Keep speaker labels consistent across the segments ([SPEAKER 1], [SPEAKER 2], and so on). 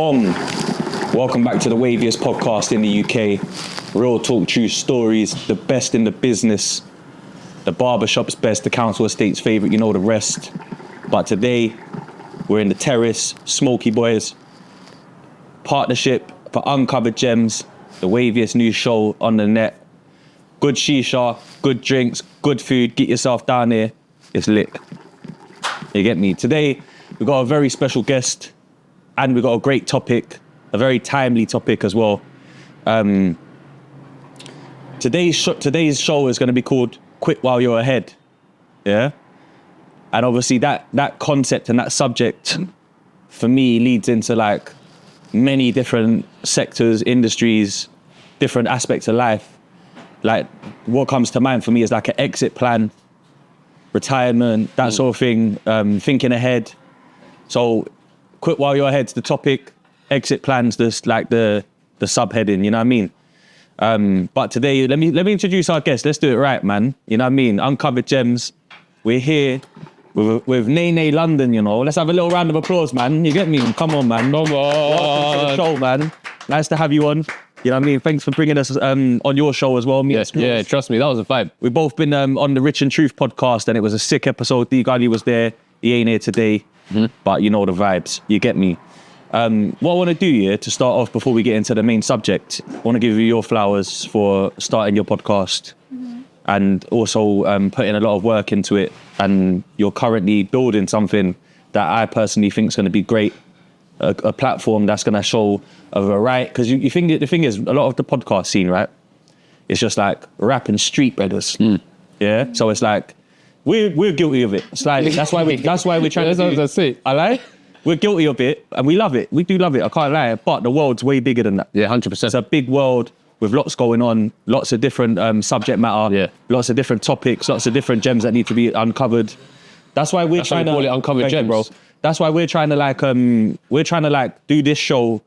[SPEAKER 1] Boom. Welcome back to the waviest podcast in the UK. Real talk, true stories, the best in the business. The barbershop's best, the council estate's favourite, you know the rest. But today, we're in the terrace, Smoky Boys. Partnership for Uncovered Gems, the waviest new show on the net. Good shisha, good drinks, good food. Get yourself down there. It's lit. You get me? Today, we've got a very special guest and we've got a great topic, a very timely topic as well. Today's show is going to be called Quit While You're Ahead. Yeah? And obviously that concept and that subject for me leads into like many different sectors, industries, different aspects of life. Like what comes to mind for me is like an exit plan, retirement, that sort of thing, thinking ahead. So quit while you're ahead's the topic, exit plans, this like the subheading, you know what I mean? But today, let me introduce our guest. Let's do it right, man. You know what I mean? Uncovered Gems. We're here with NayNay London, you know. Let's have a little round of applause, man. You get me? Come on, man. Come on. Welcome to the show, man. Nice to have you on. You know what I mean? Thanks for bringing us on your show as well.
[SPEAKER 2] Yeah, trust me, that was a vibe.
[SPEAKER 1] We've both been on the Rich and Truth podcast and it was a sick episode. D Gully was there. He ain't here today, but you know the vibes. You get me? What I want to do here to start off before we get into the main subject, I want to give you your flowers for starting your podcast and also putting a lot of work into it. And you're currently building something that I personally think is going to be great. A platform that's going to show a variety, because you think the thing is a lot of the podcast scene, right? It's just like rap and street brothers, yeah. So it's like we're guilty of it. It's like that's why we're trying to.
[SPEAKER 2] That's it.
[SPEAKER 1] I lie. We're guilty of it, and we love it. We do love it. I can't lie. But the world's way bigger than that.
[SPEAKER 2] Yeah, 100%.
[SPEAKER 1] It's a big world with lots going on, lots of different subject matter, lots of different topics, lots of different gems that need to be uncovered. That's why we're trying to
[SPEAKER 2] call it Uncovered Gems,
[SPEAKER 1] bro. That's why we're trying to do this show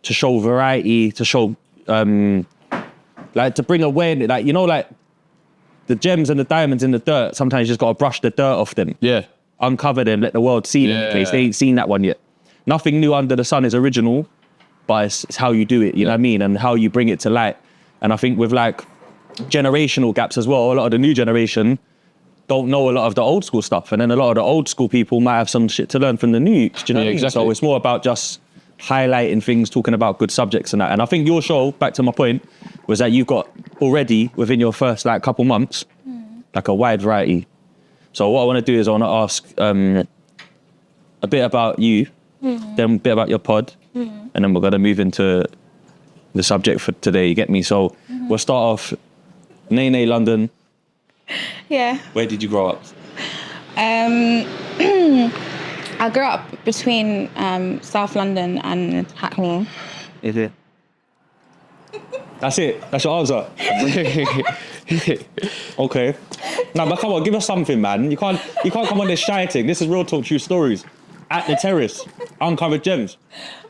[SPEAKER 1] to show variety, to show like to bring awareness, like, you know, like the gems and the diamonds in the dirt, sometimes you just gotta brush the dirt off them.
[SPEAKER 2] Yeah.
[SPEAKER 1] Uncover them, let the world see them in case they ain't seen that one yet. Nothing new under the sun is original, but it's how you do it, you know what I mean? And how you bring it to light. And I think with like generational gaps as well, a lot of the new generation don't know a lot of the old school stuff. And then a lot of the old school people might have some shit to learn from the new, do you know what I mean?
[SPEAKER 2] Exactly.
[SPEAKER 1] So it's more about just highlighting things, talking about good subjects and that. And I think your show, back to my point, was that you've got already within your first like couple months, like a wide variety. So what I want to do is I want to ask a bit about you, then a bit about your pod, and then we're going to move into the subject for today, you get me? So we'll start off, NayNay London.
[SPEAKER 3] Yeah.
[SPEAKER 1] Where did you grow up?
[SPEAKER 3] I grew up between South London and Hackney.
[SPEAKER 1] Is it? That's it? That's your answer? Okay. Now, but come on, give us something, man. You can't come on this shy thing. This is real talk, true stories. At the terrace, Uncovered Gems.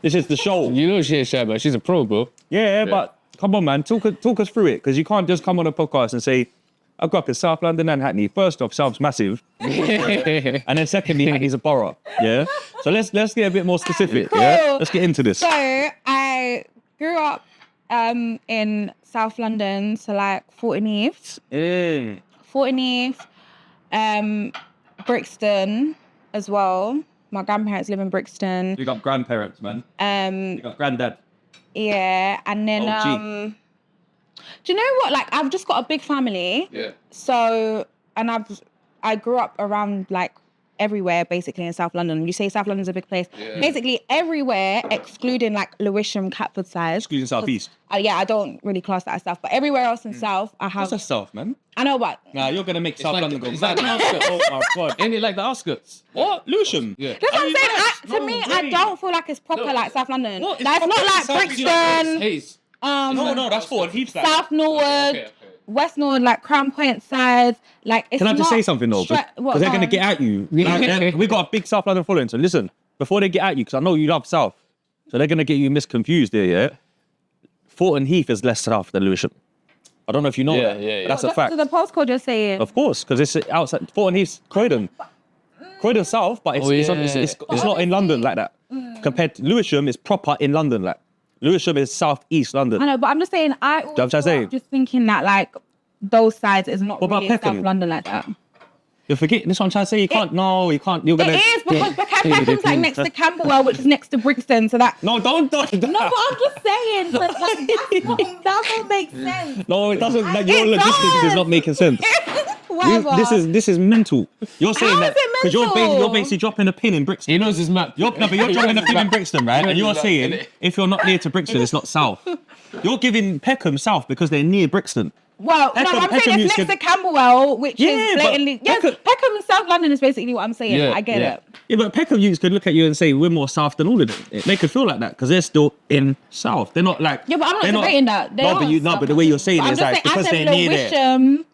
[SPEAKER 1] This is the show.
[SPEAKER 2] You know she ain't shy, but she's a pro, bro.
[SPEAKER 1] Yeah, but come on, man. Talk us through it, because you can't just come on a podcast and say, I grew up in South London and Hackney. First off, South's massive. And then secondly, Hackney's a borough. Yeah? So let's get a bbit more specific.
[SPEAKER 3] Cool.
[SPEAKER 1] Yeah? Let's get into this.
[SPEAKER 3] So I grew up in South London, so like Fulton Heath.
[SPEAKER 1] Yeah.
[SPEAKER 3] Fulton Heath, Brixton as well. My grandparents live in Brixton.
[SPEAKER 1] You got grandparents, man. You got granddad.
[SPEAKER 3] Yeah, and then
[SPEAKER 1] OG.
[SPEAKER 3] do you know what? Like, I've just got a big family.
[SPEAKER 2] Yeah.
[SPEAKER 3] So, and I grew up around like everywhere basically in South London. You say South London's a big place.
[SPEAKER 2] Yeah.
[SPEAKER 3] Basically everywhere excluding like Lewisham, Catford side.
[SPEAKER 1] Excluding South East.
[SPEAKER 3] Yeah, I don't really class that as South, but everywhere else in South, I have.
[SPEAKER 1] What's that South, man?
[SPEAKER 3] I know, but
[SPEAKER 1] Nah, you're gonna make South
[SPEAKER 2] like-
[SPEAKER 1] London go
[SPEAKER 2] it's
[SPEAKER 1] back.
[SPEAKER 2] like the outskirts.
[SPEAKER 1] Oh my god.
[SPEAKER 2] Ain't it like the outskirts?
[SPEAKER 1] What? Lewisham?
[SPEAKER 2] Yeah.
[SPEAKER 3] that's what
[SPEAKER 1] Are
[SPEAKER 3] I'm
[SPEAKER 1] you
[SPEAKER 3] saying.
[SPEAKER 1] nuts?
[SPEAKER 3] To me,
[SPEAKER 1] No
[SPEAKER 3] I
[SPEAKER 1] way.
[SPEAKER 3] don't feel like it's proper
[SPEAKER 2] No.
[SPEAKER 3] like South London.
[SPEAKER 1] What? It's
[SPEAKER 3] Like, it's not
[SPEAKER 1] proper
[SPEAKER 3] like
[SPEAKER 1] South East.
[SPEAKER 3] Brixton,
[SPEAKER 2] Hayes.
[SPEAKER 1] No, that's Fulton Heath. Like.
[SPEAKER 3] South Norwood,
[SPEAKER 2] Okay.
[SPEAKER 3] West Norwood, like Crown Point side. Like, it's
[SPEAKER 1] Can I just
[SPEAKER 3] not
[SPEAKER 1] say something though?
[SPEAKER 3] stra- what,
[SPEAKER 1] Because they're
[SPEAKER 3] go
[SPEAKER 1] gonna
[SPEAKER 3] on.
[SPEAKER 1] get at you. Like, we got a big South London following. So listen, before they get at you, because I know you love South, so they're gonna get you misconfused there. Yeah. Fulton Heath is less South than Lewisham. I don't know if you know that.
[SPEAKER 2] Yeah.
[SPEAKER 1] But that's a fact.
[SPEAKER 3] So the postcode you're saying.
[SPEAKER 1] Of course, because it's outside Fulton Heath, Croydon. Croydon South, but it's not in London like that. compared to Lewisham is proper in London. Like Lewisham is southeast London.
[SPEAKER 3] I know, but I'm just saying, I
[SPEAKER 1] what I'm
[SPEAKER 3] always grew up just thinking that like those sides is not
[SPEAKER 1] What about
[SPEAKER 3] really in South
[SPEAKER 1] Peckham?
[SPEAKER 3] London like that.
[SPEAKER 1] You're forgetting this. What I'm trying to say. You can't. No, you can't. You're gonna.
[SPEAKER 3] It is because Peckham's like next to Camberwell, which is next to Brixton, so that.
[SPEAKER 1] No, don't.
[SPEAKER 3] No, but I'm just saying, so like, that won't make sense.
[SPEAKER 1] No, it doesn't. Like, your
[SPEAKER 3] It
[SPEAKER 1] logistics
[SPEAKER 3] does.
[SPEAKER 1] is not making sense.
[SPEAKER 3] Whatever.
[SPEAKER 1] This is mental. You're saying
[SPEAKER 3] How
[SPEAKER 1] that
[SPEAKER 3] is it
[SPEAKER 1] because you're
[SPEAKER 3] mental?
[SPEAKER 1] basically dropping a pin in Brixton.
[SPEAKER 2] He knows his map.
[SPEAKER 1] You're dropping a pin in Brixton, right? And you're saying if you're not near to Brixton, it's not south. You're giving Peckham south because they're near Brixton.
[SPEAKER 3] Well, no, I'm saying it's next to Camberwell, which
[SPEAKER 1] Yeah,
[SPEAKER 3] is
[SPEAKER 1] but
[SPEAKER 3] blatantly. Yes, Peckham and South London is basically what I'm saying.
[SPEAKER 2] Yeah,
[SPEAKER 3] I get
[SPEAKER 2] yeah.
[SPEAKER 3] it.
[SPEAKER 1] Yeah, but Peckham youths could look at you and say we're more south than all of them. They could feel like that because they're still in south. They're not like.
[SPEAKER 3] Yeah, but I'm
[SPEAKER 1] they're
[SPEAKER 3] not debating that. They are
[SPEAKER 1] but the way you're saying
[SPEAKER 3] But
[SPEAKER 1] it
[SPEAKER 3] I'm
[SPEAKER 1] is
[SPEAKER 3] just
[SPEAKER 1] like
[SPEAKER 3] saying,
[SPEAKER 1] because
[SPEAKER 3] I
[SPEAKER 1] they're
[SPEAKER 3] said
[SPEAKER 1] near there.
[SPEAKER 3] Lewisham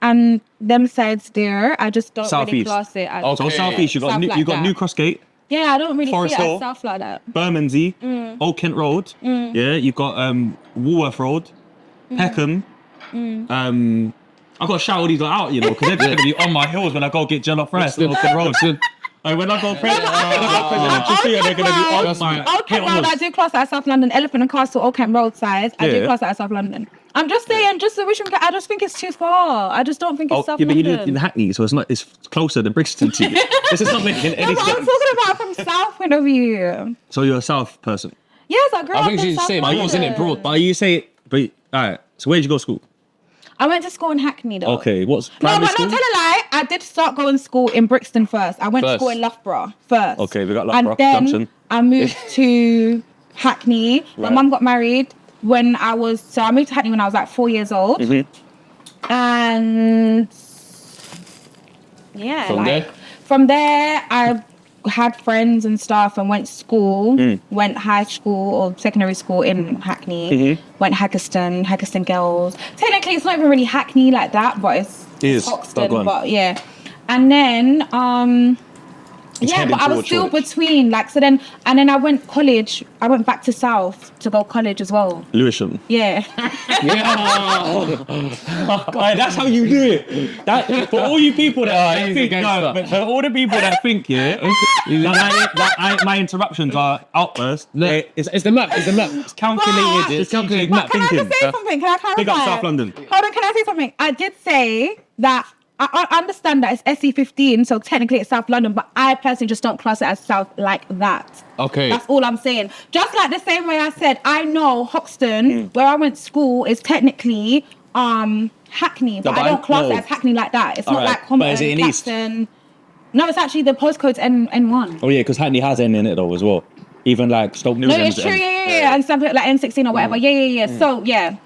[SPEAKER 3] and them sides there, I just don't really
[SPEAKER 1] Southeast.
[SPEAKER 3] class it as.
[SPEAKER 1] So southeast, you got
[SPEAKER 3] South like
[SPEAKER 1] you got
[SPEAKER 3] that.
[SPEAKER 1] New Crossgate,
[SPEAKER 3] Yeah, I don't really
[SPEAKER 1] Forest
[SPEAKER 3] see it
[SPEAKER 1] Hill.
[SPEAKER 3] as South like that.
[SPEAKER 1] Bermondsey, Old Kent Road. Yeah, you've got Woolworth Road, Peckham. I've got to shout all these out, you know, because they're going to be on my heels when I go get jollof rice on Old Kent Road. Like when I go present they're going to be on my
[SPEAKER 3] Old Kent Road, I do class that as South London. Elephant and Castle, Old Kent Road size, I do
[SPEAKER 1] Yeah.
[SPEAKER 3] class that as South London. I'm just saying, just the Richmond, I just think it's too far. I just don't think it's South
[SPEAKER 1] yeah, but you
[SPEAKER 3] London.
[SPEAKER 1] live in Hackney, so it's closer than Brixton to you. This is not making
[SPEAKER 3] No,
[SPEAKER 1] any
[SPEAKER 3] but I'm
[SPEAKER 1] sense.
[SPEAKER 3] talking about from South point of view.
[SPEAKER 1] So you're a South person.
[SPEAKER 3] Yes, I grew up
[SPEAKER 2] I think
[SPEAKER 3] in
[SPEAKER 2] she's
[SPEAKER 3] South
[SPEAKER 2] saying
[SPEAKER 3] London.
[SPEAKER 2] broad, innit? Broad.
[SPEAKER 1] But you say, but all right. So where did you go to school?
[SPEAKER 3] I went to school in Hackney though.
[SPEAKER 1] Okay, what's
[SPEAKER 3] No,
[SPEAKER 1] primary
[SPEAKER 3] but
[SPEAKER 1] school?
[SPEAKER 3] no, tell a lie. I did start going to school in Brixton first. I went to
[SPEAKER 2] First.
[SPEAKER 3] school in Loughborough first.
[SPEAKER 1] Okay, we got Loughborough
[SPEAKER 3] And then
[SPEAKER 1] Junction.
[SPEAKER 3] I moved to Hackney. My
[SPEAKER 1] Right.
[SPEAKER 3] mum got married when I moved to Hackney when I was like 4 years old.
[SPEAKER 1] Mm-hmm.
[SPEAKER 3] And yeah,
[SPEAKER 2] From there?
[SPEAKER 3] from there, I had friends and stuff and went to school, went high school or secondary school in Hackney, went Haggerston Girls. Technically, it's not even really Hackney like that, but it's
[SPEAKER 1] is.
[SPEAKER 3] Hoxton,
[SPEAKER 1] Go on.
[SPEAKER 3] but yeah. And then, yeah,
[SPEAKER 1] heading
[SPEAKER 3] but I was
[SPEAKER 1] towards
[SPEAKER 3] still
[SPEAKER 1] Shoreditch.
[SPEAKER 3] between, like, so then, and then I went college. I went back to South to go college as well.
[SPEAKER 1] Lewisham.
[SPEAKER 3] Yeah.
[SPEAKER 1] Right, that's how you do it. That for all you people that
[SPEAKER 2] he's a
[SPEAKER 1] think,
[SPEAKER 2] gangster.
[SPEAKER 1] no, but for all the people that think, my interruptions are outbursts.
[SPEAKER 2] It's the map. It's the map.
[SPEAKER 1] It's calculated. It's calculated.
[SPEAKER 3] But
[SPEAKER 1] Not
[SPEAKER 3] can I
[SPEAKER 1] thinking.
[SPEAKER 3] just say something? Can I clarify?
[SPEAKER 1] Big up South London.
[SPEAKER 3] Hold on, can I say something? I did say that I understand that it's SE15, so technically it's South London, but I personally just don't class it as South like that.
[SPEAKER 2] Okay.
[SPEAKER 3] That's all I'm saying. Just like the same way I said, I know Hoxton, where I went to school, is technically Hackney, but
[SPEAKER 1] but
[SPEAKER 3] I don't class
[SPEAKER 1] no.
[SPEAKER 3] it as Hackney like that. It's not
[SPEAKER 1] Alright,
[SPEAKER 3] like Compton,
[SPEAKER 1] but is it in East?
[SPEAKER 3] Clacton. No, it's actually the postcode's N1.
[SPEAKER 1] Oh yeah, because Hackney has N in it though as well. Even like Stoke
[SPEAKER 3] No,
[SPEAKER 1] Newham.
[SPEAKER 3] it's true, yeah, and something like N16 or whatever. Yeah. So, yeah.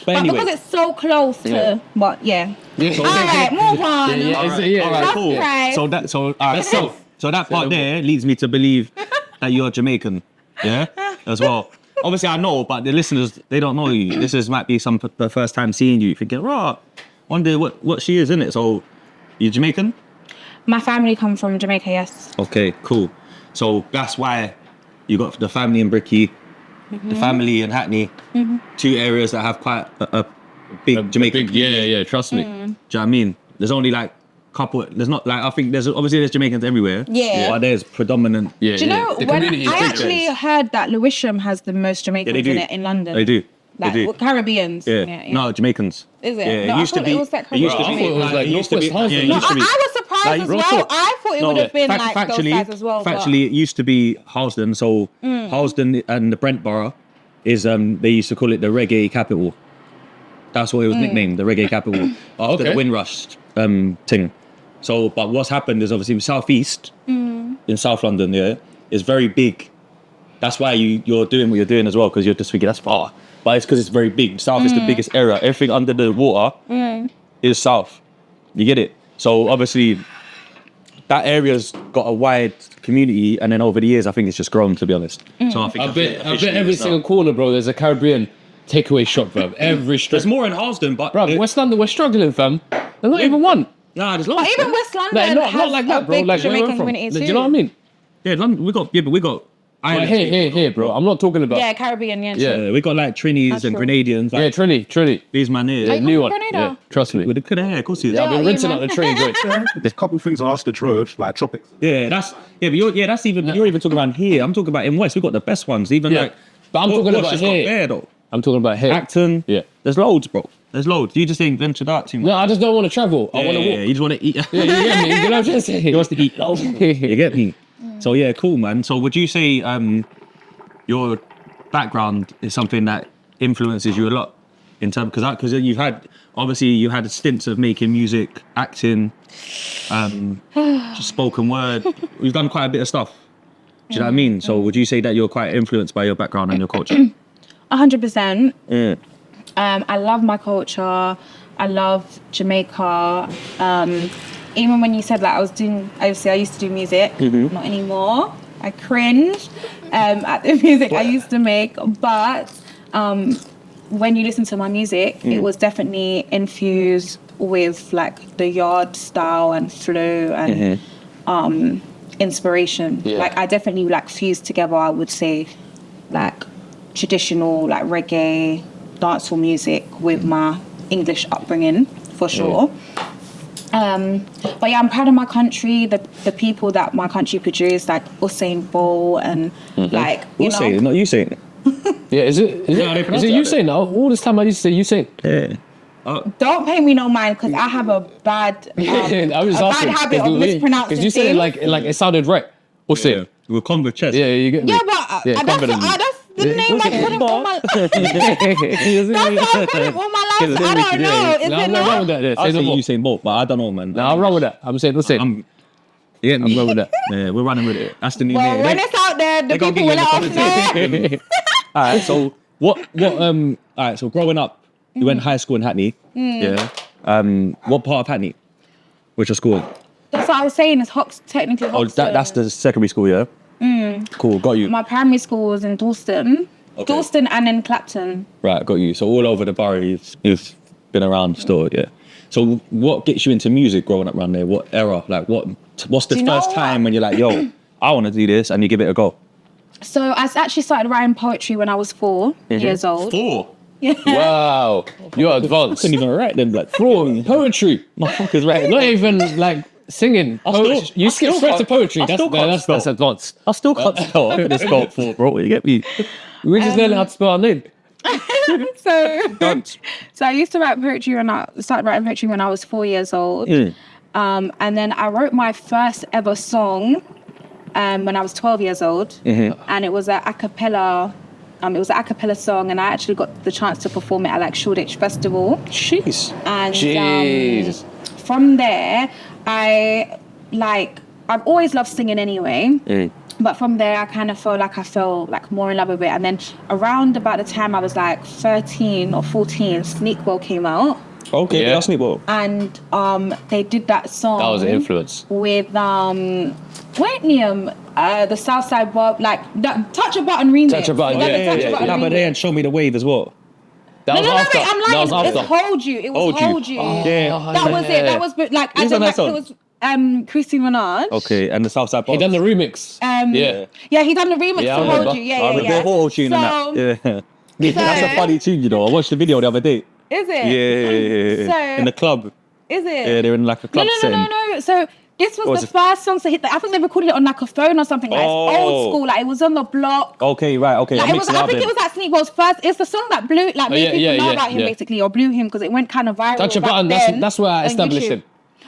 [SPEAKER 1] But
[SPEAKER 3] But because
[SPEAKER 1] anyway,
[SPEAKER 3] it's so close to, but yeah.
[SPEAKER 2] Yeah.
[SPEAKER 3] All right, move on.
[SPEAKER 2] Yeah,
[SPEAKER 1] all right,
[SPEAKER 3] That's
[SPEAKER 1] cool.
[SPEAKER 3] right.
[SPEAKER 1] So that part there leads me to believe that you're Jamaican, yeah, as well. Obviously, I know, but the listeners they don't know you. Might be the first time seeing you. Thinking, right, wonder what she is, innit? So, you Jamaican?
[SPEAKER 3] My family come from Jamaica, yes.
[SPEAKER 1] Okay, cool. So that's why you got the family in Bricky, the family in Hackney, two areas that have quite a big Jamaican.
[SPEAKER 2] Yeah. Trust me.
[SPEAKER 1] Do you know what I mean? There's only like couple. There's not like I think there's Jamaicans everywhere.
[SPEAKER 3] Yeah.
[SPEAKER 1] But there's predominant.
[SPEAKER 2] Yeah.
[SPEAKER 3] Do you know,
[SPEAKER 2] The
[SPEAKER 3] when
[SPEAKER 2] community is
[SPEAKER 3] I
[SPEAKER 2] big.
[SPEAKER 3] actually heard that Lewisham has the most Jamaicans
[SPEAKER 1] they do.
[SPEAKER 3] in it in London.
[SPEAKER 1] They do.
[SPEAKER 3] Like,
[SPEAKER 1] they do.
[SPEAKER 3] Caribbeans.
[SPEAKER 1] Yeah. No, Jamaicans.
[SPEAKER 3] Is it?
[SPEAKER 1] Yeah,
[SPEAKER 3] No,
[SPEAKER 1] it
[SPEAKER 3] I
[SPEAKER 1] used to
[SPEAKER 3] thought
[SPEAKER 1] be.
[SPEAKER 3] it was like
[SPEAKER 1] It used to
[SPEAKER 2] I
[SPEAKER 1] be.
[SPEAKER 2] thought it was like
[SPEAKER 1] it used to be.
[SPEAKER 2] Northwest
[SPEAKER 1] Yeah, it
[SPEAKER 3] No,
[SPEAKER 1] used to be.
[SPEAKER 3] I was surprised
[SPEAKER 1] Like,
[SPEAKER 3] as
[SPEAKER 1] real
[SPEAKER 3] well.
[SPEAKER 1] talk.
[SPEAKER 3] I thought it would have been like those sides as well. but-
[SPEAKER 1] Factually, it used to be Harlesden. So Harlesden and the Brent Borough is they used to call it the reggae capital. That's what it was nicknamed, the reggae capital. After the
[SPEAKER 2] okay.
[SPEAKER 1] Windrush thing. So, but what's happened is obviously Southeast in South London, yeah, is very big. That's why you're doing what you're doing as well, because you're just thinking that's far. But it's because it's very big. South is the biggest area. Everything under the water is South. You get it? So obviously that area's got a wide community, and then over the years I think it's just grown, to be honest. So I think
[SPEAKER 2] I bet every single corner, bro, there's a Caribbean takeaway shop, bro. Every street.
[SPEAKER 1] there's more in Harlesden, but
[SPEAKER 2] Bro, West London, we're struggling, fam. There's not even one.
[SPEAKER 1] nah, there's lots.
[SPEAKER 3] But even West London
[SPEAKER 2] Like, not
[SPEAKER 3] has
[SPEAKER 2] like
[SPEAKER 3] a
[SPEAKER 2] that, bro.
[SPEAKER 3] big
[SPEAKER 2] Like, where we're
[SPEAKER 3] Jamaican
[SPEAKER 2] from.
[SPEAKER 3] community
[SPEAKER 2] Do
[SPEAKER 3] too.
[SPEAKER 2] you know what I mean?
[SPEAKER 1] Yeah, London, we got.
[SPEAKER 2] But here, bro. I'm not talking about.
[SPEAKER 3] Yeah, Caribbean, yeah.
[SPEAKER 2] Yeah.
[SPEAKER 1] We got like Trinis
[SPEAKER 3] That's
[SPEAKER 1] and
[SPEAKER 3] true.
[SPEAKER 1] Grenadians. Like,
[SPEAKER 2] Yeah, Trini.
[SPEAKER 1] these man here.
[SPEAKER 3] Are you
[SPEAKER 2] New
[SPEAKER 3] from
[SPEAKER 2] one.
[SPEAKER 3] Grenada?
[SPEAKER 2] Yeah, trust me.
[SPEAKER 1] With the good hair, of course he is.
[SPEAKER 2] I've been
[SPEAKER 3] you,
[SPEAKER 2] rinsing
[SPEAKER 3] man.
[SPEAKER 2] out the train joints.
[SPEAKER 4] There's a couple of things I asked the Trove, like tropics.
[SPEAKER 1] Yeah, that's even you're even talking about here. I'm talking about in West. We got the best ones. Even
[SPEAKER 2] Yeah.
[SPEAKER 1] like,
[SPEAKER 2] But I'm talking
[SPEAKER 1] What's
[SPEAKER 2] about
[SPEAKER 1] just got
[SPEAKER 2] here.
[SPEAKER 1] there though.
[SPEAKER 2] I'm talking about here.
[SPEAKER 1] Acton.
[SPEAKER 2] Yeah.
[SPEAKER 1] There's loads, bro. There's loads. You just ain't ventured out too much.
[SPEAKER 2] No, I just don't want to travel. I want to walk.
[SPEAKER 1] You just want to eat.
[SPEAKER 2] Yeah, you get me? You know what I'm trying to say?
[SPEAKER 1] He wants to eat loads. You get me? So yeah, cool, man. So would you say your background is something that influences you a lot in terms because you had stints of making music, acting, spoken word. We've done quite a bit of stuff. Do you know what I mean? So would you say that you're quite influenced by your background and your culture?
[SPEAKER 3] 100%.
[SPEAKER 1] Yeah.
[SPEAKER 3] I love my culture. I love Jamaica. Even when you said like I used to do music, not anymore. I cringe at the music I used to make. But when you listen to my music, it was definitely infused with like the yard style and flow and inspiration.
[SPEAKER 2] Yeah.
[SPEAKER 3] Like I definitely like fused together, I would say, like traditional like reggae, dancehall music with my English upbringing for sure. But yeah, I'm proud of my country, the people that my country produced, like Usain Bolt and like you
[SPEAKER 1] We'll
[SPEAKER 3] know.
[SPEAKER 1] say it, not you saying it.
[SPEAKER 2] Yeah, is it you saying now? All this time I used to say you saying.
[SPEAKER 1] Yeah.
[SPEAKER 3] Don't pay me no mind because I have a bad
[SPEAKER 2] I was
[SPEAKER 3] a
[SPEAKER 2] asking
[SPEAKER 3] bad habit of mispronouncing
[SPEAKER 2] because you said it
[SPEAKER 3] things.
[SPEAKER 2] like it sounded right. What's it?
[SPEAKER 1] We'll come with chest.
[SPEAKER 2] Yeah, you get me.
[SPEAKER 3] Yeah, but that's
[SPEAKER 2] confidently.
[SPEAKER 3] the name I put all my that's what I put all my life. I don't know. Is
[SPEAKER 2] No,
[SPEAKER 3] it
[SPEAKER 2] I'm not wrong with
[SPEAKER 3] not?
[SPEAKER 2] that.
[SPEAKER 1] I
[SPEAKER 2] Say
[SPEAKER 1] say
[SPEAKER 2] no more.
[SPEAKER 1] you saying both, but I don't know, man.
[SPEAKER 2] No, I'm wrong with that. I'm saying, let's say.
[SPEAKER 1] I'm wrong
[SPEAKER 2] with that.
[SPEAKER 1] Yeah, we're running with it. That's the new
[SPEAKER 3] Well,
[SPEAKER 1] name.
[SPEAKER 3] when it's out there, the
[SPEAKER 1] they gonna
[SPEAKER 3] people will
[SPEAKER 1] get
[SPEAKER 3] let
[SPEAKER 1] you in
[SPEAKER 3] us
[SPEAKER 1] the
[SPEAKER 3] know.
[SPEAKER 1] All right, so all right, so growing up, you went high school in Hackney. Yeah. What part of Hackney? Which school?
[SPEAKER 3] That's what I was saying. It's technically
[SPEAKER 1] Oh,
[SPEAKER 3] Hoxton.
[SPEAKER 1] that's the secondary school, yeah? Cool, got you.
[SPEAKER 3] My primary school was in Dalston.
[SPEAKER 1] Okay.
[SPEAKER 3] Dalston and in Clapton.
[SPEAKER 1] Right, got you. So all over the borough, you've been around still, yeah. So what gets you into music growing up around there? What era? Like what's the
[SPEAKER 3] Do you know
[SPEAKER 1] first
[SPEAKER 3] what?
[SPEAKER 1] time when you're like, yo, I want to do this, and you give it a go?
[SPEAKER 3] So I actually started writing poetry when I was 4 years old.
[SPEAKER 1] 4?
[SPEAKER 2] Wow, you're advanced.
[SPEAKER 1] Couldn't even write them like 4.
[SPEAKER 2] Poetry.
[SPEAKER 1] Motherfuckers writing.
[SPEAKER 2] Not even like singing. Poetry. You skip straight to poetry. That's advanced.
[SPEAKER 1] I still can't spell. I could spell 4, bro. You get me?
[SPEAKER 2] We just learned how to spell our name.
[SPEAKER 3] So
[SPEAKER 1] Don't.
[SPEAKER 3] I used to write poetry started writing poetry when I was 4 years old. And then I wrote my first ever song when I was 12 years old. And it was a cappella. It was an a cappella song, and I actually got the chance to perform it at like Shoreditch Festival.
[SPEAKER 1] Jeez.
[SPEAKER 3] And
[SPEAKER 2] Jeez.
[SPEAKER 3] from there, I've always loved singing anyway. But from there, I kind of felt like more in love with it. And then around about the time I was like 13 or 14, Sneakwell came out.
[SPEAKER 1] Okay,
[SPEAKER 2] Yeah.
[SPEAKER 1] that's me, bro.
[SPEAKER 3] And they did that song.
[SPEAKER 2] That was an influence.
[SPEAKER 3] With the Southside Bob, like that Touch a Button remix.
[SPEAKER 2] Touch a Button,
[SPEAKER 3] Like the
[SPEAKER 2] yeah,
[SPEAKER 3] Touch a
[SPEAKER 2] yeah,
[SPEAKER 3] Button
[SPEAKER 1] Yeah, but
[SPEAKER 3] remix.
[SPEAKER 1] they ain't show me the wave as well.
[SPEAKER 2] That was
[SPEAKER 3] No,
[SPEAKER 2] after.
[SPEAKER 3] wait, I'm
[SPEAKER 2] That
[SPEAKER 3] lying.
[SPEAKER 2] was after.
[SPEAKER 3] It's Hold You. It was Hold You.
[SPEAKER 1] Yeah.
[SPEAKER 3] That was it. That was like I
[SPEAKER 1] Who's
[SPEAKER 3] did
[SPEAKER 1] on that
[SPEAKER 3] like it was Christine Minaj.
[SPEAKER 1] Okay, and the Southside
[SPEAKER 2] He done the remix.
[SPEAKER 3] Yeah, he done the remix
[SPEAKER 2] Yeah, I
[SPEAKER 3] to Hold
[SPEAKER 2] remember.
[SPEAKER 3] You.
[SPEAKER 1] I
[SPEAKER 3] Yeah,
[SPEAKER 1] remember the whole tune and that. Yeah. That's a funny tune, you know. I watched the video the other day.
[SPEAKER 3] Is it?
[SPEAKER 1] Yeah.
[SPEAKER 3] So-
[SPEAKER 1] in the club.
[SPEAKER 3] Is it?
[SPEAKER 1] Yeah, they're in like a club setting.
[SPEAKER 3] No. So this was
[SPEAKER 1] was
[SPEAKER 3] the
[SPEAKER 1] it?
[SPEAKER 3] first song to hit. I think they recorded it on like a phone or something. Like it's
[SPEAKER 1] Oh.
[SPEAKER 3] old school. Like it was on the block.
[SPEAKER 1] Okay, right, okay.
[SPEAKER 3] Like,
[SPEAKER 1] I'm
[SPEAKER 3] it was,
[SPEAKER 1] mixing
[SPEAKER 3] I
[SPEAKER 1] up
[SPEAKER 3] think
[SPEAKER 1] then.
[SPEAKER 3] it was like Sneakwell's first. It's the song that blew, like made people know about him basically, or blew him because it went kind of viral.
[SPEAKER 2] Touch a
[SPEAKER 3] back
[SPEAKER 2] Button.
[SPEAKER 3] then
[SPEAKER 2] That's where I
[SPEAKER 3] on
[SPEAKER 2] established
[SPEAKER 3] YouTube.
[SPEAKER 2] him.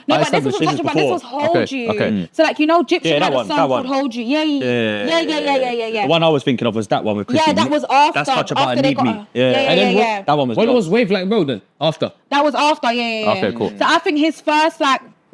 [SPEAKER 3] No,
[SPEAKER 2] I
[SPEAKER 3] but this was
[SPEAKER 2] established
[SPEAKER 3] Touch a Button. This was
[SPEAKER 1] before.
[SPEAKER 3] Hold
[SPEAKER 2] Okay,
[SPEAKER 3] You.
[SPEAKER 2] okay.
[SPEAKER 3] So like Gypsy
[SPEAKER 1] Yeah,
[SPEAKER 3] had
[SPEAKER 1] that
[SPEAKER 3] a
[SPEAKER 1] one,
[SPEAKER 3] song
[SPEAKER 1] that
[SPEAKER 3] called
[SPEAKER 1] one.
[SPEAKER 3] Hold You. Yeah.
[SPEAKER 1] The one I was thinking of was that one with Chrissy.
[SPEAKER 3] Yeah, that was after.
[SPEAKER 1] That's Touch a Button,
[SPEAKER 3] after they
[SPEAKER 1] Need
[SPEAKER 3] got
[SPEAKER 1] Me.
[SPEAKER 3] her.
[SPEAKER 1] Yeah.
[SPEAKER 2] And then
[SPEAKER 3] Yeah.
[SPEAKER 1] That one was
[SPEAKER 2] When
[SPEAKER 1] dope.
[SPEAKER 2] was Wave Like Road then? After.
[SPEAKER 3] That was after. Yeah.
[SPEAKER 2] Okay, cool.
[SPEAKER 3] So I think his first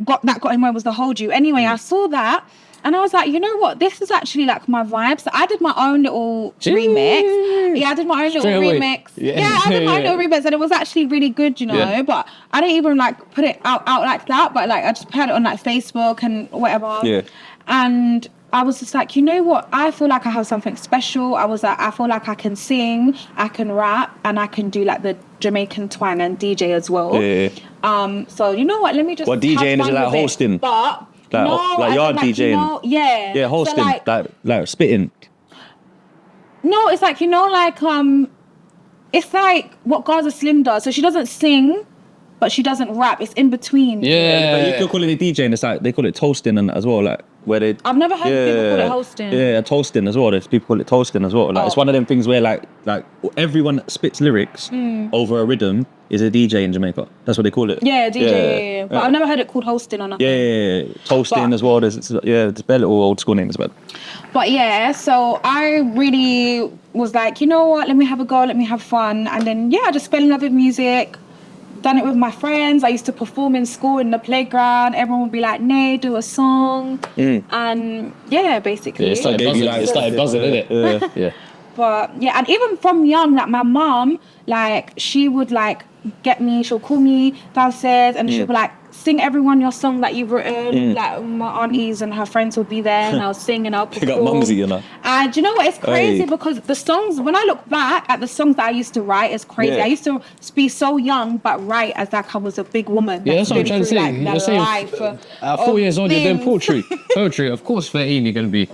[SPEAKER 3] got him where was the Hold You. Anyway, I saw that. And I was like, you know what? This is actually like my vibe. So I did my own little remix. Yeah, I did my own little
[SPEAKER 2] Straight away.
[SPEAKER 3] remix.
[SPEAKER 2] Yeah.
[SPEAKER 3] Yeah, I did my own little remix, and it was actually really good, you know.
[SPEAKER 2] Yeah.
[SPEAKER 3] But I didn't even like put it out like that. But like I just put it on like Facebook and whatever.
[SPEAKER 1] Yeah.
[SPEAKER 3] And I was just like, you know what? I feel like I have something special. I was like, I feel like I can sing, I can rap, and I can do like the Jamaican twang and DJ as well.
[SPEAKER 1] Yeah.
[SPEAKER 3] So you know what? Let me just.
[SPEAKER 1] What, DJing,
[SPEAKER 3] have
[SPEAKER 1] is it
[SPEAKER 3] fun
[SPEAKER 1] like
[SPEAKER 3] with
[SPEAKER 1] hosting?
[SPEAKER 3] But
[SPEAKER 1] Like,
[SPEAKER 3] no,
[SPEAKER 1] like
[SPEAKER 3] I
[SPEAKER 1] yard
[SPEAKER 3] think,
[SPEAKER 1] DJing?
[SPEAKER 3] yeah.
[SPEAKER 1] Yeah, hosting.
[SPEAKER 3] So,
[SPEAKER 1] like spitting.
[SPEAKER 3] No, it's like, it's like what Gaza Slim does. So she doesn't sing, but she doesn't rap. It's in between.
[SPEAKER 2] Yeah.
[SPEAKER 1] But you could call it a DJ, and it's like they call it toasting and as well, like where they.
[SPEAKER 3] I've never heard people call it hosting.
[SPEAKER 1] Yeah, toasting as well. There's people call it toasting as well. Like it's one of them things where like everyone that spits lyrics over a rhythm is a DJ in Jamaica. That's what they call it.
[SPEAKER 3] Yeah, DJ. Yeah. But I've never heard it called hosting or nothing.
[SPEAKER 1] Yeah. Toasting as well. There's bare little old school names about.
[SPEAKER 3] But yeah, so I really was like, you know what? Let me have a go. Let me have fun. And then I just fell in love with music. Done it with my friends. I used to perform in school in the playground. Everyone would be like, "Nay, do a song," and basically.
[SPEAKER 2] Yeah, it started buzzing, innit? Yeah.
[SPEAKER 3] But and even from young, like my mom, like she would like get me. She'll call me downstairs and she'll be like, "Sing everyone your song that you've written." Like my aunties and her friends will be there, and I'll sing and I'll perform.
[SPEAKER 1] Pick up mumsy, you know.
[SPEAKER 3] And do you know what? It's crazy because the songs. When I look back at the songs that I used to write, it's crazy.
[SPEAKER 1] Yeah.
[SPEAKER 3] I used to be so young, but write as like I was a big woman.
[SPEAKER 2] Yeah, that's what I'm trying to say.
[SPEAKER 3] Like,
[SPEAKER 2] You're saying at 4 years old, you're doing poetry. Poetry, of course, 13, you're going to be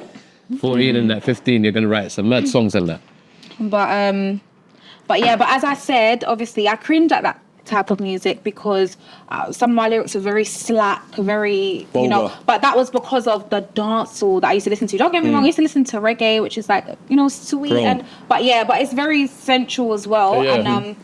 [SPEAKER 2] 14, and at 15, you're going to write some mad songs and that.
[SPEAKER 3] But as I said, obviously, I cringe at that type of music because some of my lyrics are very slack, very,
[SPEAKER 1] vulgar.
[SPEAKER 3] but that was because of the dancehall that I used to listen to. Don't get me wrong, I used to listen to reggae, which is like, sweet, but it's very sensual as well.
[SPEAKER 2] Yeah.
[SPEAKER 3] And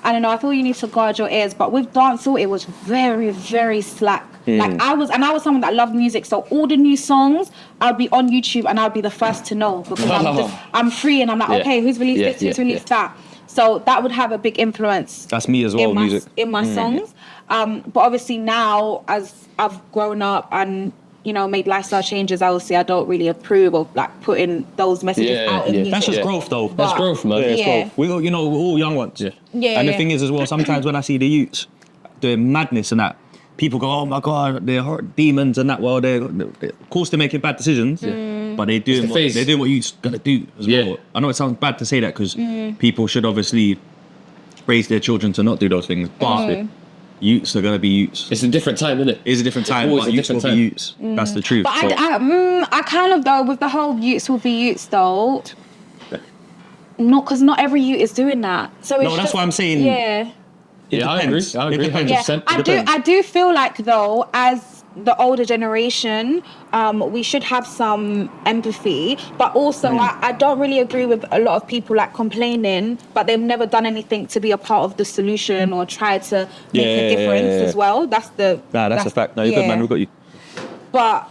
[SPEAKER 3] I don't know, I feel you need to guard your ears, but with dancehall, it was very, very slack. Like I was someone that loved music, so all the new songs, I'd be on YouTube and I'd be the first to know because I'm free and I'm like, okay, who's released this, who's released that. So that would have a big influence.
[SPEAKER 1] That's me as well, music.
[SPEAKER 3] In my songs. But obviously now, as I've grown up and, made lifestyle changes, obviously I don't really approve of like putting those messages out in music.
[SPEAKER 1] That's just growth though.
[SPEAKER 2] That's growth, man.
[SPEAKER 1] It's growth. We're all young ones.
[SPEAKER 3] Yeah.
[SPEAKER 1] And the thing is as well, sometimes when I see the youths doing madness and that, people go, "Oh my God, they're demons and that." Well, of course they're making bad decisions, but they're doing what you gotta do as well. I know it sounds bad to say that because people should obviously raise their children to not do those things, but youths are gonna be youths.
[SPEAKER 2] It's a different time, isn't it?
[SPEAKER 1] It's a different time, but youths will be youths. That's the truth.
[SPEAKER 3] But I kind of though with the whole youths will be youths though. Not because not every youth is doing that. So it's
[SPEAKER 1] that's why I'm saying.
[SPEAKER 3] Yeah.
[SPEAKER 2] I agree. 100%.
[SPEAKER 3] I do feel like though, as the older generation, we should have some empathy, but also I don't really agree with a lot of people like complaining, but they've never done anything to be a part of the solution or try to make a difference as well. That's
[SPEAKER 1] a fact. No, you're good, man. We've got you.
[SPEAKER 3] But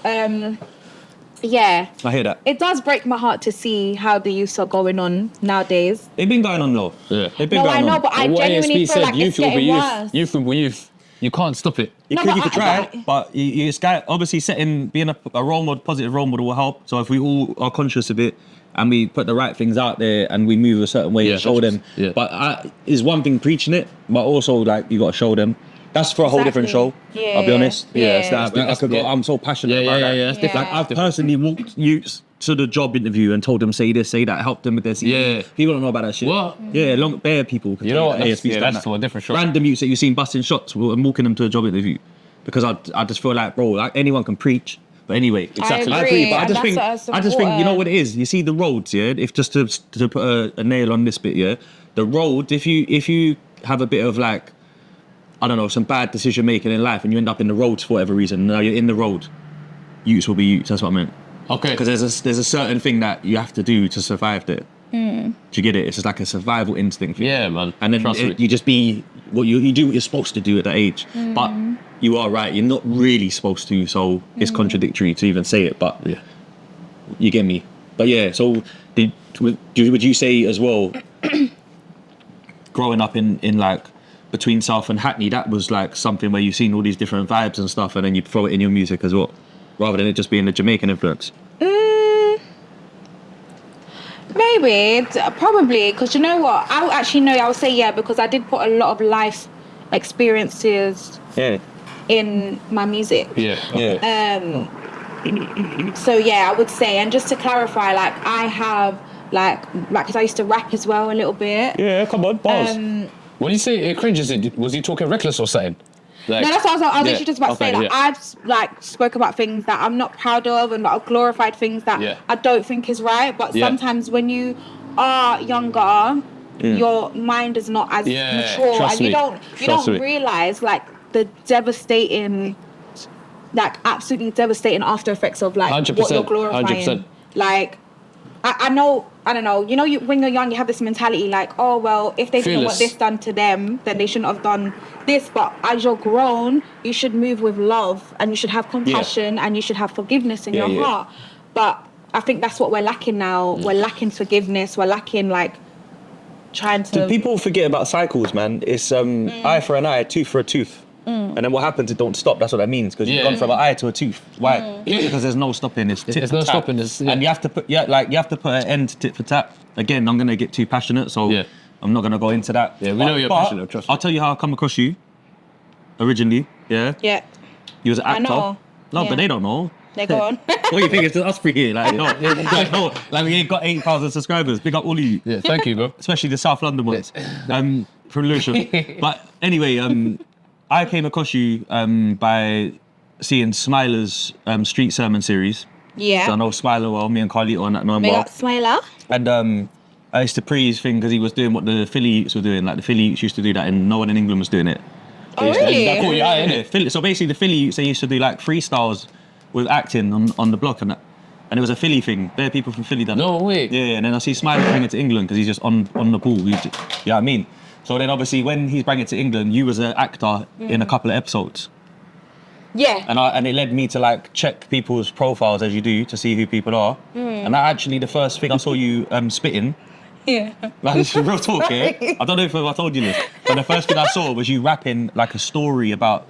[SPEAKER 1] I hear that.
[SPEAKER 3] it does break my heart to see how the youths are going on nowadays.
[SPEAKER 1] They've been going on low.
[SPEAKER 2] Yeah.
[SPEAKER 1] They've been going on.
[SPEAKER 3] I know, but I genuinely feel like it's getting worse.
[SPEAKER 2] Youth will be youth. You can't stop it.
[SPEAKER 1] You could try, but you obviously being a role model, positive role model will help. So if we all are conscious of it and we put the right things out there and we move a certain way to show them.
[SPEAKER 2] Yeah.
[SPEAKER 1] But is one thing preaching it, but also like you got to show them. That's for a whole different show.
[SPEAKER 3] Yeah.
[SPEAKER 1] I'll be honest.
[SPEAKER 3] Yeah.
[SPEAKER 1] I'm so passionate about that.
[SPEAKER 2] That's different.
[SPEAKER 1] Like I've personally walked youths to the job interview and told them say this, say that, help them with their CV.
[SPEAKER 2] Yeah.
[SPEAKER 1] People don't know about that shit.
[SPEAKER 2] What?
[SPEAKER 1] Yeah, bare people.
[SPEAKER 2] You know what? That's
[SPEAKER 1] that.
[SPEAKER 2] a different show.
[SPEAKER 1] Random youths that you've seen busting shots and walking them to a job interview. Because I just feel like, bro, like anyone can preach. But anyway,
[SPEAKER 3] exactly.
[SPEAKER 1] I agree. But I just think, you know what it is? You see the roads, if just to put a nail on this bit, the road, if you have a bit of like, I don't know, some bad decision making in life and you end up in the roads for whatever reason, now you're in the road, youths will be youths, that's what I meant. Okay. Because there's a certain thing that you have to do to survive there. Do you get it? It's just like a survival instinct.
[SPEAKER 2] Yeah, man.
[SPEAKER 1] And then you just be, you do what you're supposed to do at that age. But you are right, you're not really supposed to, so it's contradictory to even say it, but you get me. But yeah, so would you say as well, growing up in like, between South and Hackney, that was like something where you've seen all these different vibes and stuff and then you throw it in your music as well, rather than it just being the Jamaican influence?
[SPEAKER 3] Maybe, probably, because you know what? I would say because I did put a lot of life experiences in my music. So I would say, and just to clarify, like I have because I used to rap as well a little bit.
[SPEAKER 1] Yeah, come on, bars.
[SPEAKER 2] When you say it cringes, was he talking reckless or something? Like,
[SPEAKER 3] no, that's what I was literally just about to say. I've spoke about things that I'm not proud of and glorified things that I don't think is right. But sometimes when you are younger, your mind is not as mature,
[SPEAKER 2] trust
[SPEAKER 3] and you
[SPEAKER 2] me.
[SPEAKER 3] don't
[SPEAKER 2] Trust me.
[SPEAKER 3] realize like the devastating, like absolutely devastating after effects of like
[SPEAKER 2] 100%,
[SPEAKER 3] what you're glorifying.
[SPEAKER 2] 100%.
[SPEAKER 3] Like I know, I don't know. You know, when you're young, you have this mentality like, oh well, if they didn't want
[SPEAKER 2] Fearless.
[SPEAKER 3] this done to them, then they shouldn't have done this. But as you're grown, you should move with love, and you should have compassion, and you should have forgiveness in your heart. But I think that's what we're lacking now. We're lacking forgiveness. We're lacking like trying to.
[SPEAKER 1] People forget about cycles, man. It's eye for an eye, tooth for a tooth. And then what happens? It don't stop. That's what that means. Because you've gone from an eye to a tooth. Why? Because there's no stopping. It's tit
[SPEAKER 2] There's
[SPEAKER 1] for
[SPEAKER 2] no
[SPEAKER 1] tat.
[SPEAKER 2] stopping this.
[SPEAKER 1] And you have to put an end to tit for tat. Again, I'm gonna get too passionate, so I'm not gonna go into that.
[SPEAKER 2] Yeah, we know you're passionate. Trust me.
[SPEAKER 1] I'll tell you how I come across you. Originally,
[SPEAKER 3] Yeah,
[SPEAKER 1] you was an actor.
[SPEAKER 3] know.
[SPEAKER 1] No,
[SPEAKER 3] Yeah.
[SPEAKER 1] but they don't know.
[SPEAKER 3] they go on.
[SPEAKER 1] What do you think? It's just us three here. Like, no, like we ain't got 8,000 subscribers. Big up all of you.
[SPEAKER 2] Yeah, thank you, bro.
[SPEAKER 1] Especially the South London ones. From Lewisham. But anyway, I came across you by seeing Smiler's street sermon series.
[SPEAKER 3] Yeah.
[SPEAKER 1] So I know Smiler well, me and Carlito on that know him
[SPEAKER 3] Big
[SPEAKER 1] well.
[SPEAKER 3] up Smiler.
[SPEAKER 1] And I used to praise thing because he was doing what the Philly youths were doing. Like the Philly youths used to do that, and no one in England was doing it.
[SPEAKER 3] Oh, really?
[SPEAKER 1] That caught your eye, innit? So basically, the Philly youths, they used to do like freestyles with acting on the block and that. And it was a Philly thing. There are people from Philly done it.
[SPEAKER 2] No way.
[SPEAKER 1] Yeah, and then I see Smiler bring it to England because he's just on the pool. You know what I mean? So then obviously when he's bringing it to England, you was an actor in a couple of episodes.
[SPEAKER 3] Yeah.
[SPEAKER 1] And it led me to like check people's profiles as you do to see who people are. And that actually the first thing I saw you spitting.
[SPEAKER 3] Yeah.
[SPEAKER 1] Like this is real talk, yeah? I don't know if I told you this, but the first thing I saw was you rapping like a story about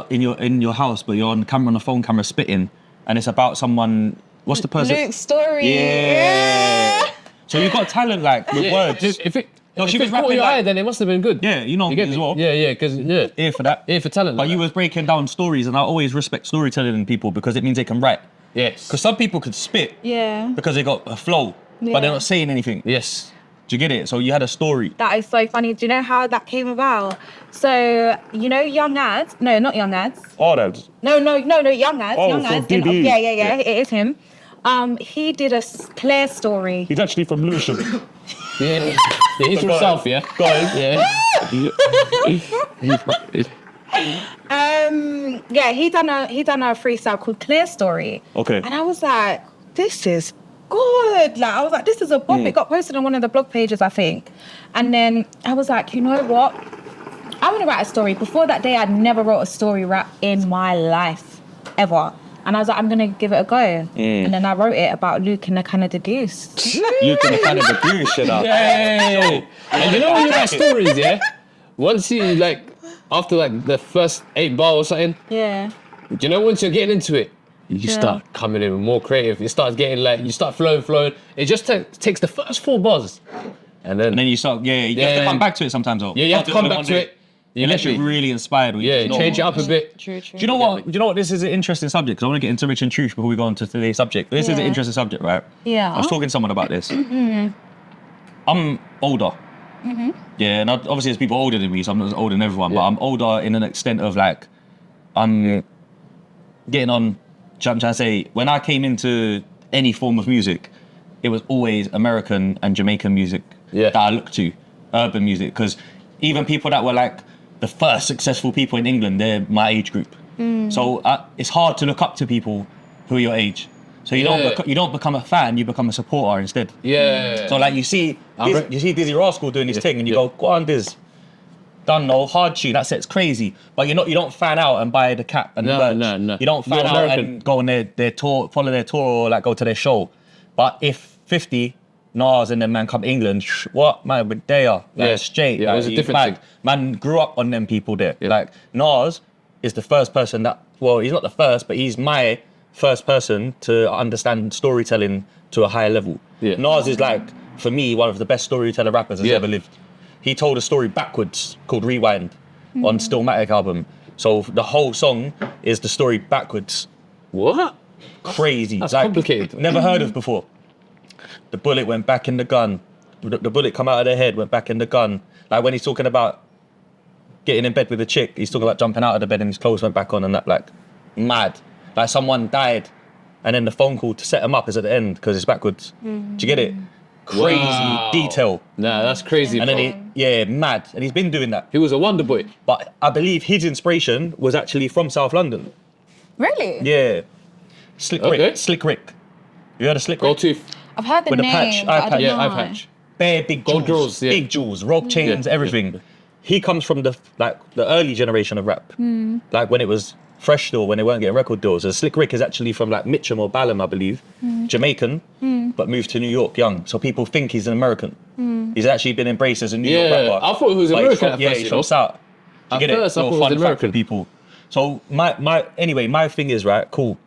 [SPEAKER 1] in your house, but you're on the phone camera spitting, and it's about someone. What's the person?
[SPEAKER 3] Luke's story.
[SPEAKER 1] Yeah. So you've got talent like with words.
[SPEAKER 2] If it
[SPEAKER 1] No, she
[SPEAKER 2] if
[SPEAKER 1] was
[SPEAKER 2] it caught
[SPEAKER 1] rapping
[SPEAKER 2] your
[SPEAKER 1] like-
[SPEAKER 2] eye, then it must have been good.
[SPEAKER 1] Yeah, you know
[SPEAKER 2] You get
[SPEAKER 1] as
[SPEAKER 2] me?
[SPEAKER 1] well.
[SPEAKER 2] Yeah, because
[SPEAKER 1] Here for that.
[SPEAKER 2] Here for talent.
[SPEAKER 1] But
[SPEAKER 2] like
[SPEAKER 1] you
[SPEAKER 2] that.
[SPEAKER 1] was breaking down stories, and I always respect storytelling in people because it means they can write.
[SPEAKER 2] Yes.
[SPEAKER 1] Because some people could spit
[SPEAKER 3] Yeah.
[SPEAKER 1] because they got a flow, but
[SPEAKER 3] Yeah.
[SPEAKER 1] they're not saying anything.
[SPEAKER 2] Yes.
[SPEAKER 1] Do you get it? So you had a story.
[SPEAKER 3] That is so funny. Do you know how that came about? So, you know Young Ads? No, not Young Ads.
[SPEAKER 1] Oh, that's
[SPEAKER 3] No, Young Ads.
[SPEAKER 1] Oh,
[SPEAKER 3] Young
[SPEAKER 1] from
[SPEAKER 3] Ads.
[SPEAKER 1] DB.
[SPEAKER 3] Yeah, it is him. He did a Claire story.
[SPEAKER 1] he's actually from Lewisham.
[SPEAKER 2] Yeah. He's from South, yeah?
[SPEAKER 1] Go ahead.
[SPEAKER 2] Yeah.
[SPEAKER 3] Yeah, he done a freestyle called Clear Story.
[SPEAKER 1] Okay.
[SPEAKER 3] And I was like, this is good. Like, I was like, this is a bop. It got posted on one of the blog pages, I think. And then I was like, you know what? I want to write a story. Before that day, I'd never wrote a story rap in my life, ever. And I was like, I'm going to give it a go. And then I wrote it about Luke and the Canada Goose.
[SPEAKER 1] You can kind of agree shit up.
[SPEAKER 2] Yeah. And you know when you write stories, yeah? Once you, like, after, like, the first 8 bar or something,
[SPEAKER 3] Yeah.
[SPEAKER 2] you know, once you're getting into it, you start coming in with more creative. You start getting, like, you start flowing. It just takes the first 4 bars. And then
[SPEAKER 1] And then you start, you have to come back to it sometimes, though.
[SPEAKER 2] Yeah, you have to come back
[SPEAKER 1] One
[SPEAKER 2] to
[SPEAKER 1] day.
[SPEAKER 2] it. You
[SPEAKER 1] Unless
[SPEAKER 2] literally-
[SPEAKER 1] you're really inspired.
[SPEAKER 2] Yeah, change it up a bit.
[SPEAKER 3] True.
[SPEAKER 1] Do you know what? Do you know what? This is an interesting subject because I want to get into Rich and Truth before we go on to today's subject. This is an
[SPEAKER 3] Yeah.
[SPEAKER 1] interesting subject, right?
[SPEAKER 3] Yeah.
[SPEAKER 1] I was talking to someone about this. I'm older. Yeah, and obviously there's people older than me, so I'm not as older than everyone, but I'm older in an extent of like, I'm getting on, do you know what I'm trying to say? When I came into any form of music, it was always American and Jamaican music that I looked to, urban music, because even people that were like the first successful people in England, they're my age group. So it's hard to look up to people who are your age. So you don't become a fan, you become a supporter instead.
[SPEAKER 2] Yeah.
[SPEAKER 1] So like you see Dizzy Rascal doing his thing, and you go on Diz, done no hard tune. That set's crazy, but you don't fan out and buy the cap and the merch.
[SPEAKER 2] No.
[SPEAKER 1] You don't fan
[SPEAKER 2] You're
[SPEAKER 1] out
[SPEAKER 2] American.
[SPEAKER 1] and go on their tour, follow their tour, or like go to their show. But if 50 Nas and them man come to England, what man, but they are like, straight.
[SPEAKER 2] Yeah,
[SPEAKER 1] like,
[SPEAKER 2] it was a
[SPEAKER 1] you
[SPEAKER 2] different
[SPEAKER 1] mad.
[SPEAKER 2] thing.
[SPEAKER 1] Man grew up on them people there.
[SPEAKER 2] Yeah.
[SPEAKER 1] Like Nas is the first person that. Well, he's not the first, but he's my first person to understand storytelling to a higher level.
[SPEAKER 2] Yeah.
[SPEAKER 1] Nas is like, for me, one of the best storyteller rappers that's ever lived. He told a story backwards called Rewind on Stillmatic album. So the whole song is the story backwards.
[SPEAKER 2] What?
[SPEAKER 1] Crazy.
[SPEAKER 2] That's
[SPEAKER 1] Like,
[SPEAKER 2] complicated.
[SPEAKER 1] Never heard of before. The bullet went back in the gun. The bullet come out of their head, went back in the gun. Like when he's talking about getting in bed with a chick, he's talking about jumping out of the bed and his clothes went back on and that, like, mad. Like someone died and then the phone call to set him up is at the end because it's backwards. Do you get it? crazy detail.
[SPEAKER 2] Nah, that's crazy.
[SPEAKER 1] And then mad. And he's been doing that.
[SPEAKER 2] he was a wonder boy.
[SPEAKER 1] But I believe his inspiration was actually from South London.
[SPEAKER 3] Really?
[SPEAKER 1] Yeah. Slick Rick. Slick Rick. You heard of Slick Rick?
[SPEAKER 2] Gold tooth.
[SPEAKER 3] I've heard the
[SPEAKER 1] With the
[SPEAKER 3] name.
[SPEAKER 1] patch,
[SPEAKER 3] but
[SPEAKER 1] eye
[SPEAKER 3] I don't
[SPEAKER 1] patch.
[SPEAKER 2] Yeah, eye
[SPEAKER 3] know.
[SPEAKER 2] patch.
[SPEAKER 1] Bare big
[SPEAKER 2] Gold
[SPEAKER 1] jewels.
[SPEAKER 2] jewels, yeah.
[SPEAKER 1] Big jewels, rope chains, everything. He comes from the early generation of rap. Like when it was fresh still, when they weren't getting record deals. So Slick Rick is actually from like Mitcham or Balham, I believe. Jamaican, but moved to New York young. So people think he's an American. He's actually been embraced as a New York rapper.
[SPEAKER 2] I thought he was
[SPEAKER 1] But he's
[SPEAKER 2] American
[SPEAKER 1] from-
[SPEAKER 2] at
[SPEAKER 1] yeah,
[SPEAKER 2] first,
[SPEAKER 1] he's
[SPEAKER 2] you
[SPEAKER 1] from
[SPEAKER 2] know.
[SPEAKER 1] South. You
[SPEAKER 2] At
[SPEAKER 1] get it?
[SPEAKER 2] first, I
[SPEAKER 1] Little
[SPEAKER 2] thought he was
[SPEAKER 1] fun fact for
[SPEAKER 2] American.
[SPEAKER 1] people. So my thing is, right, cool.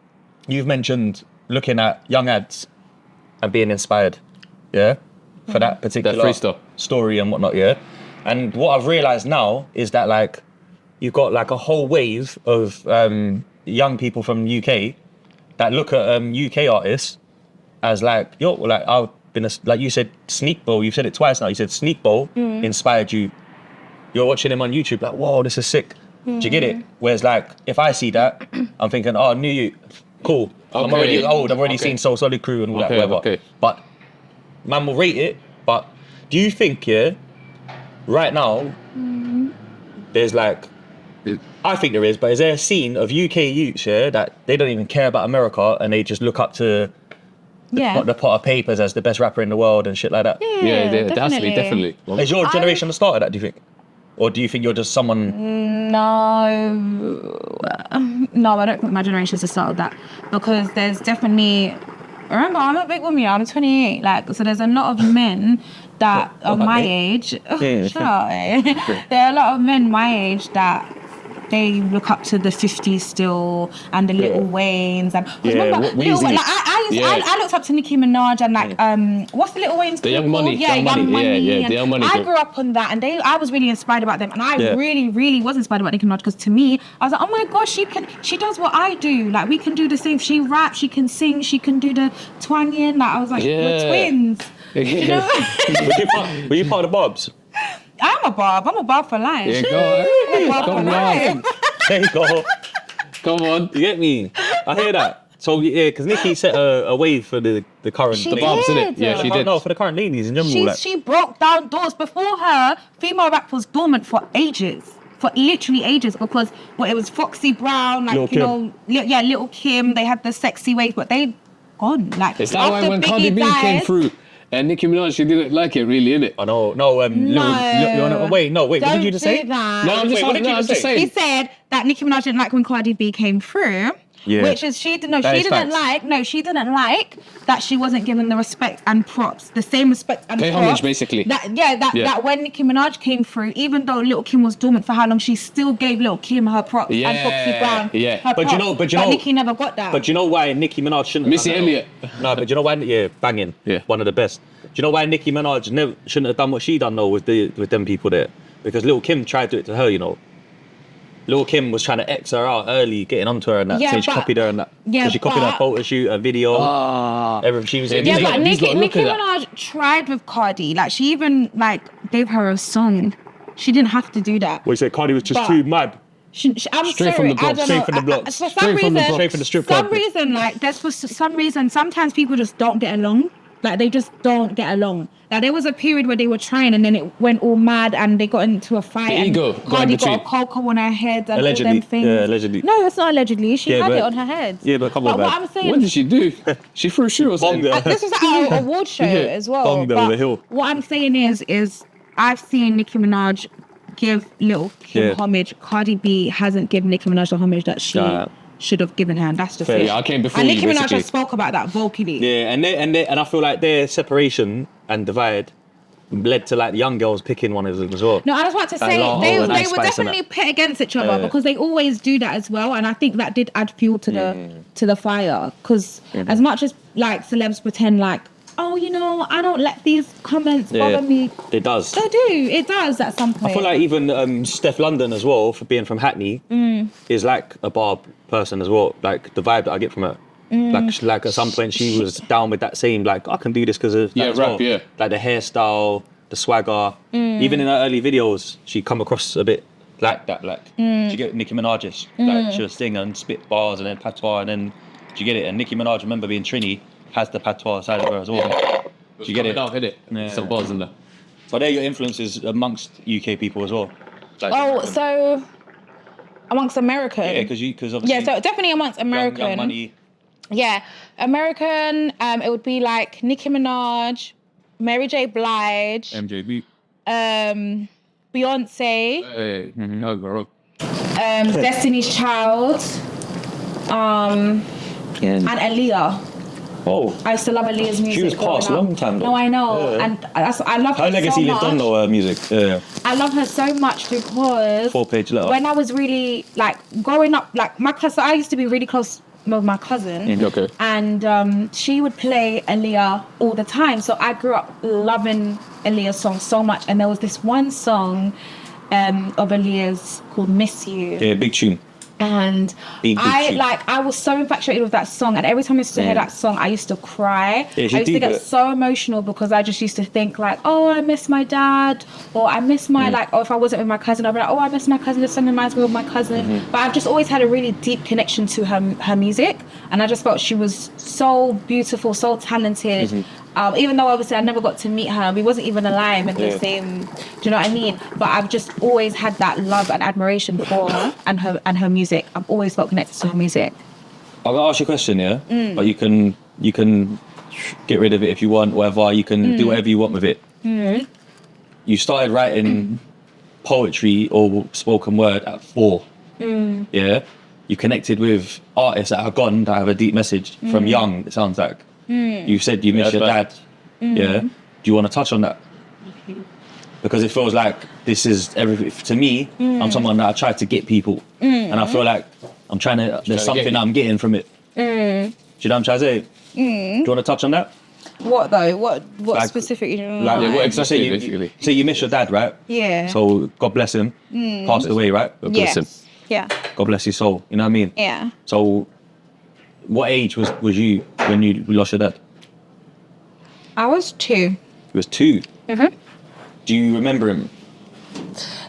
[SPEAKER 1] You've mentioned looking at young ads and being inspired, yeah, for that particular
[SPEAKER 2] freestyle.
[SPEAKER 1] story and whatnot, yeah. And what I've realized now is that like you've got like a whole wave of young people from UK that look at UK artists as like, yo, like I've been like you said, Sneak Bowl. You've said it twice now. You said Sneak Bowl inspired you. You're watching him on YouTube, like, whoa, this is sick. Do you get it? Whereas like if I see that, I'm thinking, oh, New You, cool. I'm
[SPEAKER 2] Okay.
[SPEAKER 1] already old. I've already
[SPEAKER 2] Okay.
[SPEAKER 1] seen Soul Solid Crew and all that,
[SPEAKER 2] Okay,
[SPEAKER 1] whatever.
[SPEAKER 2] okay.
[SPEAKER 1] But man will rate it. But do you think, right now, there's like, I think there is, but is there a scene of UK youths, that they don't even care about America and they just look up to the pot of papers as the best rapper in the world and shit like that?
[SPEAKER 2] Yeah, there has to be, definitely.
[SPEAKER 1] Is your generation the start of that, do you think? Or do you think you're just someone...
[SPEAKER 3] No, I don't think my generation's the start of that because there's definitely. Remember, I'm a big woman. I'm 28. Like, so there's a lot of men that are my age. Shut up. There are a lot of men my age that they look up to the 50s still and the Little Waynes and remember Lil Wayne, like I looked up to Nicki Minaj and like what's the Little Wayne's
[SPEAKER 2] The
[SPEAKER 3] group
[SPEAKER 2] Young Money,
[SPEAKER 3] called? Young Money.
[SPEAKER 2] the Young Money
[SPEAKER 3] I
[SPEAKER 2] group.
[SPEAKER 3] grew up on that and I was really inspired about them and I really was inspired about Nicki Minaj because to me I was like, oh my gosh, she does what I do, like we can do the same. She raps, she can sing, she can do the twanging. Like I was like, we're twins. You know?
[SPEAKER 1] Were you part of the Bobs?
[SPEAKER 3] I'm a Bob for life.
[SPEAKER 2] Yeah, go
[SPEAKER 3] I'm a Bob for
[SPEAKER 2] Come
[SPEAKER 3] life.
[SPEAKER 2] on.
[SPEAKER 1] There you go.
[SPEAKER 2] Come on.
[SPEAKER 1] You get me? I hear that. So yeah, because Nicki set a wave for the current
[SPEAKER 3] She
[SPEAKER 1] ladies.
[SPEAKER 2] Bobs,
[SPEAKER 3] did.
[SPEAKER 2] innit? Yeah, she did.
[SPEAKER 1] No, for the current ladies in general.
[SPEAKER 3] She broke down doors. Before her, female rap was dormant for ages. For literally ages. Because it was Foxy Brown, like,
[SPEAKER 1] Lil'
[SPEAKER 3] Little Kim. They had the sexy waves, but they gone. Like,
[SPEAKER 2] Is that why
[SPEAKER 3] after
[SPEAKER 2] when
[SPEAKER 3] Biggie
[SPEAKER 2] Cardi B
[SPEAKER 3] died,
[SPEAKER 2] came through and Nicki Minaj, she didn't like it really, innit?
[SPEAKER 1] I know. No. Wait. What
[SPEAKER 3] Don't
[SPEAKER 1] did you just say?
[SPEAKER 3] do that.
[SPEAKER 2] No, I'm just,
[SPEAKER 1] Wait, what did you
[SPEAKER 2] I'm
[SPEAKER 1] just
[SPEAKER 2] just
[SPEAKER 1] say?
[SPEAKER 3] He
[SPEAKER 2] saying.
[SPEAKER 3] said that Nicki Minaj didn't like when Cardi B came through.
[SPEAKER 1] Yeah.
[SPEAKER 3] Which is she didn't
[SPEAKER 1] facts.
[SPEAKER 3] like that she wasn't given the respect and props, the same respect and
[SPEAKER 2] Pay
[SPEAKER 3] props.
[SPEAKER 2] homage, basically.
[SPEAKER 3] That when Nicki Minaj came through, even though Little Kim was dormant for how long, she still gave Little Kim her props and Foxy Brown her
[SPEAKER 1] But you know-
[SPEAKER 3] props. Nicki never got that.
[SPEAKER 1] But you know why Nicki Minaj shouldn't have
[SPEAKER 2] Missy
[SPEAKER 1] done that?
[SPEAKER 2] Elliott.
[SPEAKER 1] No, but you know why? Yeah, banging.
[SPEAKER 2] Yeah.
[SPEAKER 1] One of the best. Do you know why Nicki Minaj shouldn't have done what she done though with them people there? Because Lil' Kim tried to do it to her, you know. Lil' Kim was trying to X her out early, getting onto her and that. So she copied her and that.
[SPEAKER 3] Yeah,
[SPEAKER 1] so she copied her photo shoot, a video. Everything. She was in
[SPEAKER 3] yeah,
[SPEAKER 2] These
[SPEAKER 3] but
[SPEAKER 2] lot- these
[SPEAKER 3] Nicki
[SPEAKER 2] lot look at that.
[SPEAKER 3] Minaj tried with Cardi. Like she even gave her a song. She didn't have to do that.
[SPEAKER 1] Well, you said Cardi was just
[SPEAKER 3] But-
[SPEAKER 1] too mad.
[SPEAKER 3] I'm
[SPEAKER 2] Straight
[SPEAKER 3] sorry,
[SPEAKER 2] from the blocks,
[SPEAKER 3] I don't
[SPEAKER 1] straight
[SPEAKER 3] know.
[SPEAKER 1] from the blocks.
[SPEAKER 3] For some
[SPEAKER 2] Straight from the
[SPEAKER 3] reason,
[SPEAKER 2] blocks.
[SPEAKER 1] Straight from the strip
[SPEAKER 3] some
[SPEAKER 1] club.
[SPEAKER 3] reason, there's for some reason, sometimes people just don't get along. Like they just don't get along. Like there was a period where they were trying, and then it went all mad, and they got into a fight.
[SPEAKER 2] The
[SPEAKER 3] and
[SPEAKER 2] ego got in
[SPEAKER 3] Cardi got
[SPEAKER 2] between.
[SPEAKER 3] a cocoa on her head and
[SPEAKER 1] Allegedly.
[SPEAKER 3] all them things.
[SPEAKER 1] Yeah, allegedly.
[SPEAKER 3] No, it's not allegedly. She
[SPEAKER 1] Yeah,
[SPEAKER 3] had
[SPEAKER 1] but-
[SPEAKER 3] it on her head.
[SPEAKER 1] Yeah, but come on,
[SPEAKER 3] But what
[SPEAKER 1] man.
[SPEAKER 3] I'm saying,
[SPEAKER 2] What did she do? She threw a shoe or something.
[SPEAKER 1] Bombed her.
[SPEAKER 3] this was at our award show as well.
[SPEAKER 1] Bombed over
[SPEAKER 3] But
[SPEAKER 1] the hill.
[SPEAKER 3] what I'm saying is I've seen Nicki Minaj give Lil' Kim
[SPEAKER 1] Yeah.
[SPEAKER 3] homage. Cardi B hasn't given Nicki Minaj the homage that she
[SPEAKER 1] Nah.
[SPEAKER 3] should have given her, and that's just
[SPEAKER 1] Fair.
[SPEAKER 3] it.
[SPEAKER 2] Yeah, I came before
[SPEAKER 3] and
[SPEAKER 2] you,
[SPEAKER 3] Nicki Minaj
[SPEAKER 2] basically.
[SPEAKER 3] just spoke about that vocally.
[SPEAKER 1] Yeah, and I feel like their separation and divide led to like the young girls picking one of them as well.
[SPEAKER 3] No, I just want to say
[SPEAKER 1] Like,
[SPEAKER 3] they
[SPEAKER 1] and Ice
[SPEAKER 3] were
[SPEAKER 1] Spice and
[SPEAKER 3] definitely pit against each other because they always do that as well, and I think that did add fuel to the fire. Because as much as like celebs pretend like, oh, you know, I don't let these comments bother me.
[SPEAKER 1] It does.
[SPEAKER 3] They do. It does at some point.
[SPEAKER 1] I feel like even Steph London as well, for being from Hackney, is like a Barb person as well. Like the vibe that I get from her. Like at some point she was down with that same like I can do this because of that as
[SPEAKER 2] rap,
[SPEAKER 1] well.
[SPEAKER 2] yeah.
[SPEAKER 1] Like the hairstyle, the swagger. Even in her early videos, she come across a bit like that. Like she get Nicki Minaj-ish. Like she'll sing and spit bars and then patois and then do you get it? And Nicki Minaj, remember being Trini, has the patois side of her as well. Do you get it?
[SPEAKER 2] Off, innit?
[SPEAKER 1] Yeah.
[SPEAKER 2] Some bars in there.
[SPEAKER 1] So they're your influences amongst UK people as well. Like,
[SPEAKER 3] Oh, so amongst American.
[SPEAKER 1] yeah, because obviously.
[SPEAKER 3] Yeah, so definitely amongst American.
[SPEAKER 1] Young Money.
[SPEAKER 3] Yeah, American. It would be like Nicki Minaj, Mary J. Blige,
[SPEAKER 1] MJB.
[SPEAKER 3] Beyonce,
[SPEAKER 2] Hey, no, bro.
[SPEAKER 3] Destiny's Child, and Aaliyah.
[SPEAKER 1] Oh.
[SPEAKER 3] I used to love Aaliyah's music.
[SPEAKER 1] She was
[SPEAKER 3] growing
[SPEAKER 1] passed a
[SPEAKER 3] up.
[SPEAKER 1] long time ago.
[SPEAKER 3] No, I know,
[SPEAKER 1] Yeah.
[SPEAKER 3] and I love
[SPEAKER 1] Her
[SPEAKER 3] her
[SPEAKER 1] legacy
[SPEAKER 3] so
[SPEAKER 1] lived
[SPEAKER 3] much.
[SPEAKER 1] on though, her music. Yeah.
[SPEAKER 3] I love her so much because
[SPEAKER 1] 4-page letter.
[SPEAKER 3] when I was really like growing up, like my cousin, I used to be really close with my cousin.
[SPEAKER 2] Okay.
[SPEAKER 3] And she would play Aaliyah all the time. So I grew up loving Aaliyah's songs so much. And there was this one song of Aaliyah's called Miss You.
[SPEAKER 1] Yeah, big tune.
[SPEAKER 3] And
[SPEAKER 1] Big tune.
[SPEAKER 3] I was so infatuated with that song, and every time I used to hear that song, I used to cry.
[SPEAKER 1] Yeah, she
[SPEAKER 3] I used to
[SPEAKER 1] deep
[SPEAKER 3] get
[SPEAKER 1] it.
[SPEAKER 3] so emotional because I just used to think like, oh, I miss my dad, or I miss my like, or if I wasn't with my cousin, I'd be like, oh, I miss my cousin. This song reminds me of my cousin. But I've just always had a really deep connection to her music, and I just felt she was so beautiful, so talented. Even though obviously I never got to meet her, we wasn't even alive in the same. Do you know what I mean? But I've just always had that love and admiration for her and her music. I've always felt connected to her music.
[SPEAKER 1] I'll ask you a question, yeah? But you can get rid of it if you want, whatever. You can do whatever you want with it. You started writing poetry or spoken word at 4. Yeah? You connected with artists that are gone, that have a deep message from young, it sounds like. You said you miss your dad. Yeah? Do you want to touch on that? Because it feels like this is everything. To me, I'm someone that I try to get people. And I feel like I'm trying to, there's something I'm getting from it. Do you know what I'm trying to say? Do you want to touch on that?
[SPEAKER 3] What though? What
[SPEAKER 1] Like-
[SPEAKER 3] specifically?
[SPEAKER 1] Like,
[SPEAKER 2] Yeah, what exactly,
[SPEAKER 1] say
[SPEAKER 2] basically?
[SPEAKER 1] Say you miss your dad, right?
[SPEAKER 3] Yeah.
[SPEAKER 1] So God bless him. Passed away, right?
[SPEAKER 3] Yes.
[SPEAKER 2] him.
[SPEAKER 3] Yeah.
[SPEAKER 1] God bless his soul. You know what I mean?
[SPEAKER 3] Yeah.
[SPEAKER 1] So what age was you when you lost your dad?
[SPEAKER 3] I was 2.
[SPEAKER 1] He was 2. Do you remember him?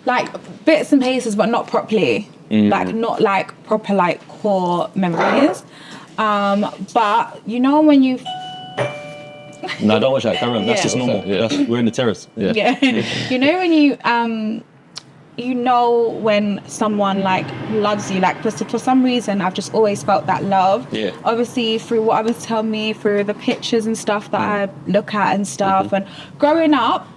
[SPEAKER 3] Like bits and pieces, but not properly. Like not like proper like core memories. But you know when you
[SPEAKER 1] No, don't watch that. Carry on. That's
[SPEAKER 3] Yeah.
[SPEAKER 1] just normal.
[SPEAKER 2] Yeah.
[SPEAKER 1] We're in the terrace.
[SPEAKER 3] yeah. You know when you know when someone like loves you, like for some reason I've just always felt that love.
[SPEAKER 1] Yeah.
[SPEAKER 3] Obviously through what others tell me, through the pictures and stuff that I look at and stuff. And growing up,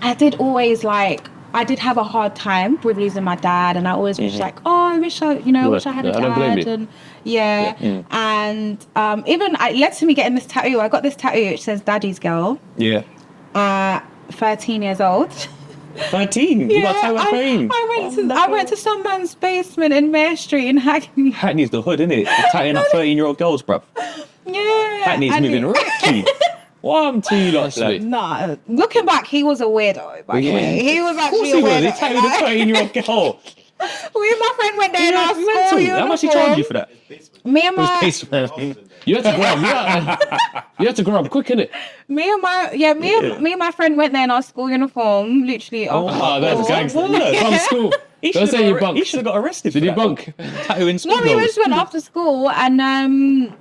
[SPEAKER 3] I did have a hard time with losing my dad, and I always was like, oh, I wish I had a
[SPEAKER 2] I don't blame
[SPEAKER 3] dad.
[SPEAKER 2] you.
[SPEAKER 3] And and even it led to me getting this tattoo. I got this tattoo which says Daddy's Girl.
[SPEAKER 1] Yeah.
[SPEAKER 3] 13 years old.
[SPEAKER 1] 13. You got a time frame.
[SPEAKER 3] I went to some man's basement in Mare Street in Hackney.
[SPEAKER 1] Hackney's the hood, innit? It's tying up 13-year-old girls, bruv.
[SPEAKER 3] Yeah.
[SPEAKER 1] Hackney's
[SPEAKER 3] and
[SPEAKER 1] moving ricky. 1, 2 lots.
[SPEAKER 2] Sweet.
[SPEAKER 3] Nah, looking back, he was a weirdo. Back then. He was
[SPEAKER 1] Of course
[SPEAKER 3] actually
[SPEAKER 1] he
[SPEAKER 3] a
[SPEAKER 1] was.
[SPEAKER 3] weirdo.
[SPEAKER 1] He tied with a 13-year-old girl.
[SPEAKER 3] Me and my friend went there in our school
[SPEAKER 1] Mental.
[SPEAKER 3] uniform.
[SPEAKER 1] How much he charge you for that?
[SPEAKER 3] Me and
[SPEAKER 1] It was
[SPEAKER 3] my
[SPEAKER 1] basement.
[SPEAKER 2] You had to grow up. You had to grow up quick, innit?
[SPEAKER 3] me and my friend went there in our school uniform, literally.
[SPEAKER 2] Oh, that's
[SPEAKER 3] after
[SPEAKER 2] gangster.
[SPEAKER 3] school.
[SPEAKER 2] From school.
[SPEAKER 1] He
[SPEAKER 2] Don't say you
[SPEAKER 1] He
[SPEAKER 2] bunked.
[SPEAKER 1] should have got arrested.
[SPEAKER 2] Did
[SPEAKER 1] for
[SPEAKER 2] you
[SPEAKER 1] that.
[SPEAKER 2] bunk?
[SPEAKER 1] Tattooing school
[SPEAKER 3] No, we
[SPEAKER 1] girls.
[SPEAKER 3] just went after school, and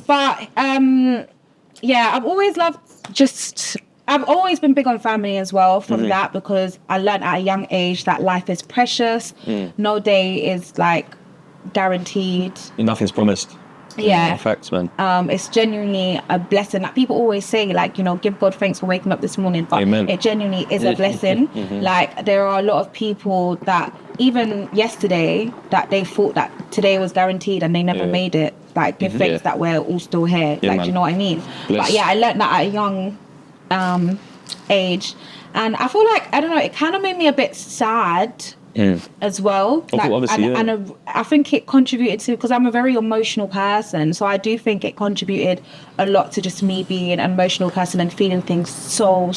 [SPEAKER 3] but I've always been big on family as well from that, because I learned at a young age that life is precious. No day is like guaranteed.
[SPEAKER 1] Nothing's promised.
[SPEAKER 3] Yeah.
[SPEAKER 1] Facts, man.
[SPEAKER 3] It's genuinely a blessing. Like people always say, like, give God thanks for waking up this morning, but
[SPEAKER 1] Amen.
[SPEAKER 3] it genuinely is a blessing. Like there are a lot of people that even yesterday that they thought that today was guaranteed and they never made it. Like give thanks that we're all still here.
[SPEAKER 1] Yeah,
[SPEAKER 3] like,
[SPEAKER 1] man.
[SPEAKER 3] do you know what I mean?
[SPEAKER 1] Bless.
[SPEAKER 3] But yeah, I learned that at a young age, and I feel like, I don't know, it kind of made me a bit sad as well. Like,
[SPEAKER 1] obviously,
[SPEAKER 3] and I think it contributed to, because I'm a very emotional person, so I do think it contributed a lot to just me being an emotional person and feeling things so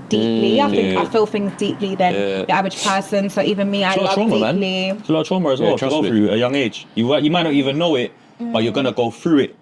[SPEAKER 3] deeply. I feel things deeply than the average person. So even me, I
[SPEAKER 1] It's a lot of
[SPEAKER 3] love
[SPEAKER 1] trauma,
[SPEAKER 3] deeply.
[SPEAKER 1] man. It's a lot of trauma as well to
[SPEAKER 2] trust
[SPEAKER 1] go
[SPEAKER 2] me.
[SPEAKER 1] through at a young age. You might not even know it, but you're gonna go through it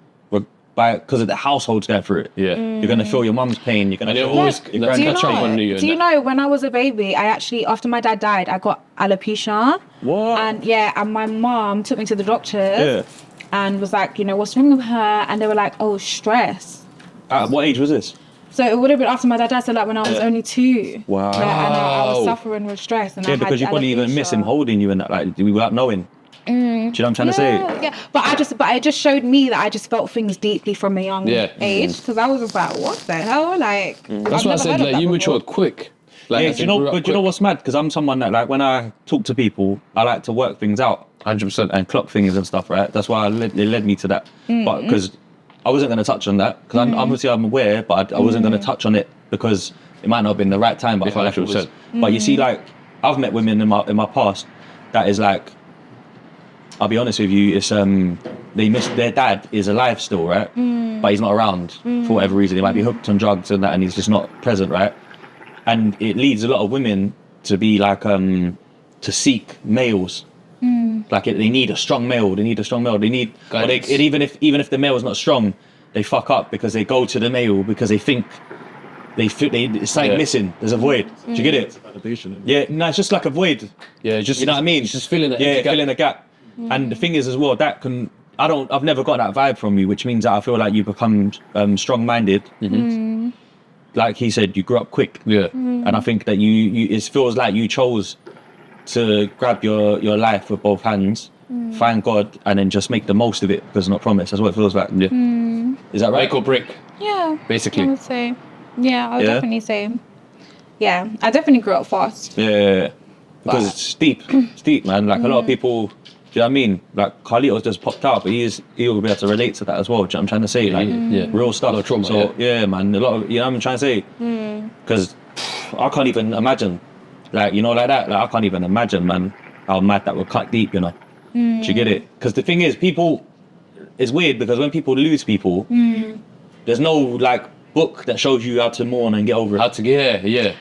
[SPEAKER 1] because of the household's going through it.
[SPEAKER 2] Yeah.
[SPEAKER 1] You're gonna feel your mum's pain. You're gonna
[SPEAKER 2] And it
[SPEAKER 1] feel
[SPEAKER 2] always-
[SPEAKER 1] your
[SPEAKER 2] that's
[SPEAKER 3] Do you
[SPEAKER 1] granddad's
[SPEAKER 2] catch up
[SPEAKER 3] know?
[SPEAKER 2] on you and
[SPEAKER 3] Do you
[SPEAKER 2] that.
[SPEAKER 3] know when I was a baby, I actually, after my dad died, I got alopecia.
[SPEAKER 1] What?
[SPEAKER 3] And my mom took me to the doctors. and was like, you know, what's wrong with her? And they were like, oh, stress.
[SPEAKER 1] What age was this?
[SPEAKER 3] So it would have been after my dad died, so like when I was only 2.
[SPEAKER 1] Wow.
[SPEAKER 3] Like, and I was suffering with stress. And
[SPEAKER 1] Yeah, because you probably even miss him holding you and that, like, without knowing. Do you know what I'm trying to say?
[SPEAKER 3] Yeah, but it just showed me that I just felt things deeply from a young age, because I was just like, what the hell? Like,
[SPEAKER 2] That's why I said, like, you matured quick. Like,
[SPEAKER 1] Yeah, do you know what's mad? Because I'm someone that, like, when I talk to people, I like to work things out.
[SPEAKER 2] 100%.
[SPEAKER 1] And clock things and stuff, right? That's why it led me to that. But because I wasn't going to touch on that, because obviously I'm aware, but I wasn't going to touch on it because it might not have been the right time. But I felt like it was. But you see, like, I've met women in my past that is like, I'll be honest with you, it's they miss their dad is alive still, right? But he's not around for whatever reason. He might be hooked on drugs and that, and he's just not present, right? And it leads a lot of women to be like to seek males. Like they need a strong male. They need, or even if the male is not strong, they fuck up because they go to the male because they think it's something missing. There's a void. Do you get it?
[SPEAKER 4] Validation.
[SPEAKER 1] Yeah, no, it's just like a void.
[SPEAKER 2] Yeah, just,
[SPEAKER 1] you know what I mean?
[SPEAKER 2] Just filling it.
[SPEAKER 1] Yeah, filling a gap. And the thing is as well, I've never got that vibe from you, which means that I feel like you become strong-minded. Like he said, you grew up quick.
[SPEAKER 2] Yeah.
[SPEAKER 1] And I think that it feels like you chose to grab your life with both hands, find God, and then just make the most of it because it's not promised. That's what it feels like.
[SPEAKER 2] Yeah.
[SPEAKER 1] Is that right?
[SPEAKER 2] Make or break.
[SPEAKER 3] Yeah.
[SPEAKER 2] Basically.
[SPEAKER 3] I would say. Yeah, I would definitely say. Yeah, I definitely grew up fast.
[SPEAKER 1] Yeah. Because it's steep, man. Like a lot of people, do you know what I mean? Like Carlito's just popped out, but he'll be able to relate to that as well. Do you know what I'm trying to say? Like real stuff.
[SPEAKER 2] A lot of trauma,
[SPEAKER 1] so yeah, man, a lot of, you know what I'm trying to say? Because I can't even imagine, like, you know, like that. Like I can't even imagine, man, how mad that would cut deep, you know. Do you get it? Because the thing is, it's weird because when people lose people, there's no like book that shows you how to mourn and get over it.
[SPEAKER 2] How to get, yeah.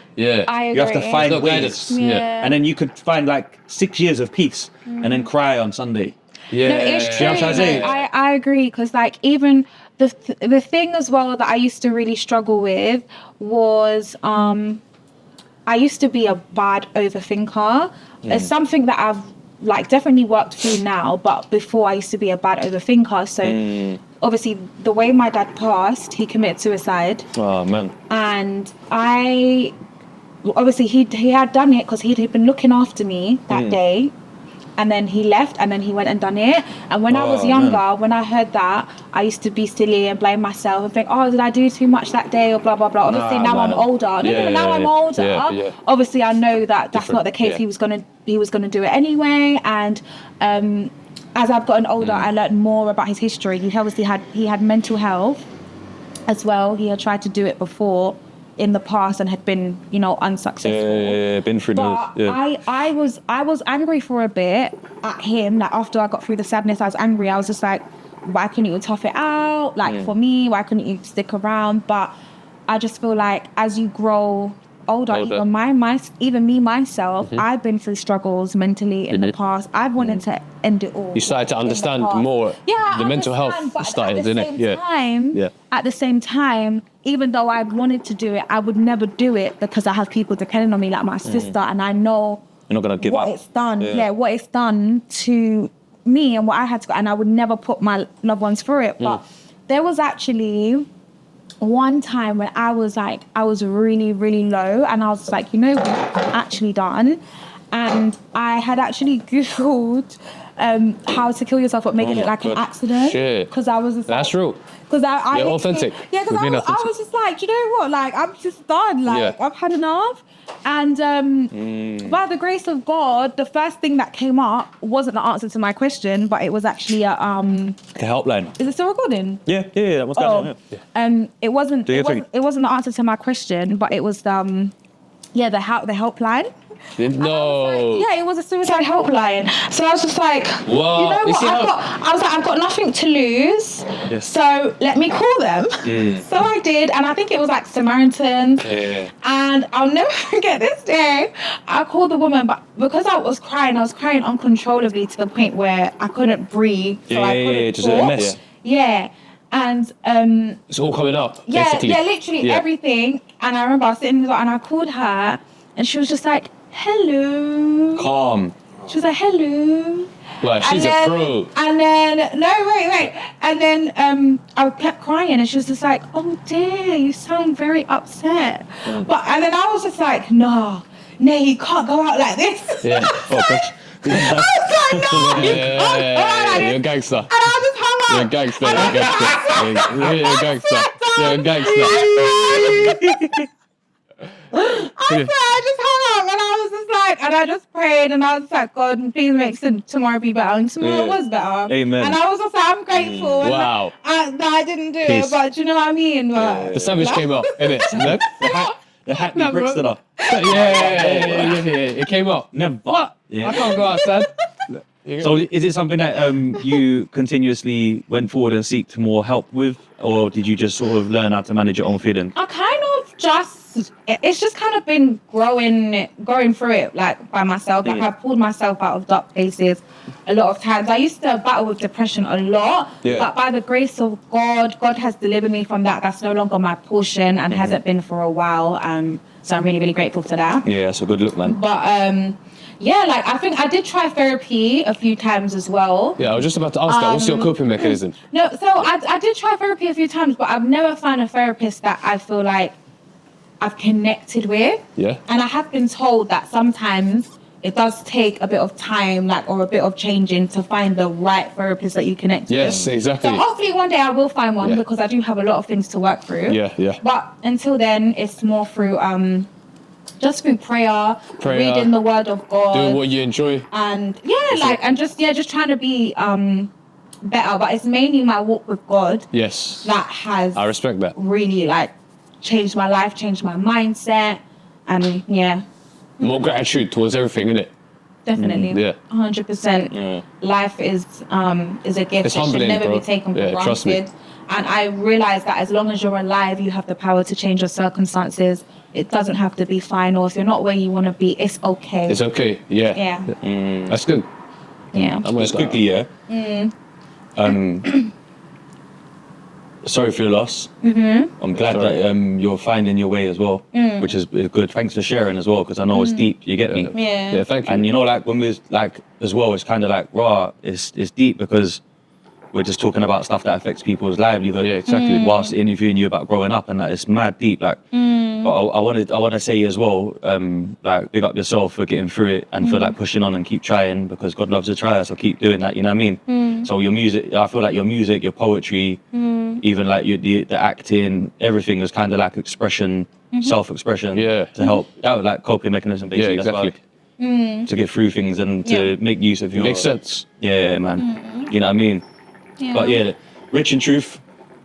[SPEAKER 3] I agree.
[SPEAKER 1] You have to find
[SPEAKER 2] No
[SPEAKER 1] ways.
[SPEAKER 2] guidance.
[SPEAKER 3] Yeah.
[SPEAKER 1] And then you could find like 6 years of peace and then cry on Sunday.
[SPEAKER 2] Yeah.
[SPEAKER 3] No, it's true.
[SPEAKER 1] You know what I'm trying to say?
[SPEAKER 3] I agree, because like even the thing as well that I used to really struggle with was I used to be a bad overthinker. It's something that I've like definitely worked through now, but before I used to be a bad overthinker. So obviously the way my dad passed, he committed suicide.
[SPEAKER 1] Oh man.
[SPEAKER 3] And obviously he had done it because he'd been looking after me that day, and then he left and then he went and done it. And when I was younger, when I heard that, I used to be silly and blame myself and think, oh, did I do too much that day or blah blah blah. Obviously now I'm older. I'm older. Obviously I know that that's not the case. He was gonna do it anyway. And as I've gotten older, I learned more about his history. He obviously had mental health as well. He had tried to do it before in the past and had been, you know, unsuccessful.
[SPEAKER 1] Yeah, been through
[SPEAKER 3] but I was angry for a bit at him. Like after I got through the sadness, I was angry. I was just like, why couldn't you tough it out? Like for me, why couldn't you stick around? But I just feel like as you grow older. Even me myself, I've been through struggles mentally in the past. I've wanted to end it all.
[SPEAKER 2] You started to understand more.
[SPEAKER 3] Yeah,
[SPEAKER 2] the mental health started, didn't it?
[SPEAKER 3] At the same time, even though I wanted to do it, I would never do it because I have people depending on me, like my sister, and I know
[SPEAKER 1] you're not gonna give
[SPEAKER 3] what
[SPEAKER 1] up.
[SPEAKER 3] It's done. Yeah, what it's done to me and what I had to go, and I would never put my loved ones through it. But there was actually one time when I was really, really low, and I was like, you know what, I'm actually done. And I had actually Googled how to kill yourself but making it like an accident. Because I was just
[SPEAKER 2] that's true.
[SPEAKER 3] Because I
[SPEAKER 2] authentic.
[SPEAKER 3] Yeah, because I was just like, you know what, like I'm just done. Like I've had enough. And by the grace of God, the first thing that came up wasn't the answer to my question, but it was actually a
[SPEAKER 1] helpline.
[SPEAKER 3] Is it still recording?
[SPEAKER 1] Yeah. What's going on? Yeah.
[SPEAKER 3] It wasn't the answer to my question, but it was the helpline.
[SPEAKER 2] No.
[SPEAKER 3] It was a suicide helpline. So I was just like,
[SPEAKER 2] wow.
[SPEAKER 3] You know what? I've got nothing to lose.
[SPEAKER 1] Yes.
[SPEAKER 3] So let me call them. So I did, and I think it was like Samaritans.
[SPEAKER 2] Yeah.
[SPEAKER 3] And I'll never forget this day. I called the woman, but because I was crying uncontrollably to the point where I couldn't breathe. So I couldn't
[SPEAKER 1] just
[SPEAKER 3] talk.
[SPEAKER 1] a mess.
[SPEAKER 3] Yeah. And
[SPEAKER 2] it's all coming up.
[SPEAKER 3] Yeah,
[SPEAKER 2] basically.
[SPEAKER 3] literally everything. And I remember I was sitting there and I called her, and she was just like, hello.
[SPEAKER 1] Calm.
[SPEAKER 3] She was like, hello.
[SPEAKER 2] Well, she's a pro.
[SPEAKER 3] And then, no, wait. And then I kept crying and she was just like, oh dear, you sound very upset. And then I was just like, no, Nay, you can't go out like this.
[SPEAKER 2] Yeah.
[SPEAKER 3] I was like, no, you can't go out like
[SPEAKER 2] You're a
[SPEAKER 3] this.
[SPEAKER 2] gangster.
[SPEAKER 3] And I just hung up.
[SPEAKER 2] You're a gangster. You're a gangster. You're a gangster.
[SPEAKER 3] I just hung up and I was just like, and I just prayed and I was like, God, please make tomorrow be better. And tomorrow was better.
[SPEAKER 1] Amen.
[SPEAKER 3] And I was just like, I'm grateful. And
[SPEAKER 2] Wow.
[SPEAKER 3] I didn't do
[SPEAKER 1] Peace.
[SPEAKER 3] it, but do you know what I mean? But,
[SPEAKER 2] The savage came up, innit? No?
[SPEAKER 1] The Hackney bricks that are.
[SPEAKER 2] Yeah. It came up.
[SPEAKER 1] Never.
[SPEAKER 2] What?
[SPEAKER 1] Yeah.
[SPEAKER 2] I can't go outside.
[SPEAKER 1] So is it something that you continuously went forward and seeked more help with, or did you just sort of learn how to manage your own feeling?
[SPEAKER 3] I kind of it's just kind of been going through it like by myself. Like I've pulled myself out of dark places a lot of times. I used to battle with depression a lot, but by the grace of God has delivered me from that. That's no longer my portion and hasn't been for a while. So I'm really, really grateful to that.
[SPEAKER 1] Yeah, that's a good look, man.
[SPEAKER 3] But yeah, like I think I did try therapy a few times as well.
[SPEAKER 2] Yeah, I was just about to ask that. What's your coping mechanism?
[SPEAKER 3] No, so I did try therapy a few times, but I've never found a therapist that I feel like I've connected with.
[SPEAKER 2] Yeah.
[SPEAKER 3] And I have been told that sometimes it does take a bit of time, like, or a bit of changing to find the right therapist that you connect with.
[SPEAKER 2] Yes, exactly.
[SPEAKER 3] So hopefully one day I will find one because I do have a lot of things to work through.
[SPEAKER 2] Yeah.
[SPEAKER 3] But until then, it's more through just through prayer, reading the word of God,
[SPEAKER 2] doing what you enjoy.
[SPEAKER 3] and just trying to be better. But it's mainly my walk with God
[SPEAKER 2] Yes.
[SPEAKER 3] that has
[SPEAKER 2] I respect that.
[SPEAKER 3] really like changed my life, changed my mindset, and
[SPEAKER 2] More gratitude towards everything, innit?
[SPEAKER 3] definitely,
[SPEAKER 2] Yeah.
[SPEAKER 3] 100%.
[SPEAKER 1] Yeah.
[SPEAKER 3] Life is a gift.
[SPEAKER 2] It's
[SPEAKER 3] It should
[SPEAKER 2] humbling,
[SPEAKER 3] never
[SPEAKER 2] bro.
[SPEAKER 3] be taken for
[SPEAKER 2] Yeah,
[SPEAKER 3] granted.
[SPEAKER 2] trust me.
[SPEAKER 3] And I realize that as long as you're alive, you have the power to change your circumstances. It doesn't have to be final. If you're not where you want to be, it's okay.
[SPEAKER 2] It's okay. Yeah.
[SPEAKER 3] Yeah.
[SPEAKER 2] That's good.
[SPEAKER 3] Yeah.
[SPEAKER 2] I'm
[SPEAKER 1] Just quickly, sorry for your loss. I'm glad that you're finding your way as well, which is good. Thanks for sharing as well, because I know it's deep. You get me?
[SPEAKER 3] Yeah.
[SPEAKER 2] Yeah, thank you.
[SPEAKER 1] And you know, like when we was like as well, it's kind of like raw. It's deep because we're just talking about stuff that affects people's livelihood.
[SPEAKER 2] Yeah, exactly.
[SPEAKER 1] Whilst interviewing you about growing up, and that it's mad deep. Like, but I want to say as well, like big up yourself for getting through it and for like pushing on and keep trying, because God loves a trier, so keep doing that. You know what I mean? So your music, I feel like your music, your poetry, even like the acting, everything is kind of like expression, self-expression.
[SPEAKER 2] Yeah.
[SPEAKER 1] To help out, like coping mechanism basically.
[SPEAKER 2] Yeah, exactly.
[SPEAKER 1] That's why, to get through things and to make use of your...
[SPEAKER 2] Makes sense.
[SPEAKER 1] Yeah, man. You know what I mean?
[SPEAKER 3] Yeah.
[SPEAKER 1] But yeah, Rich in Truth.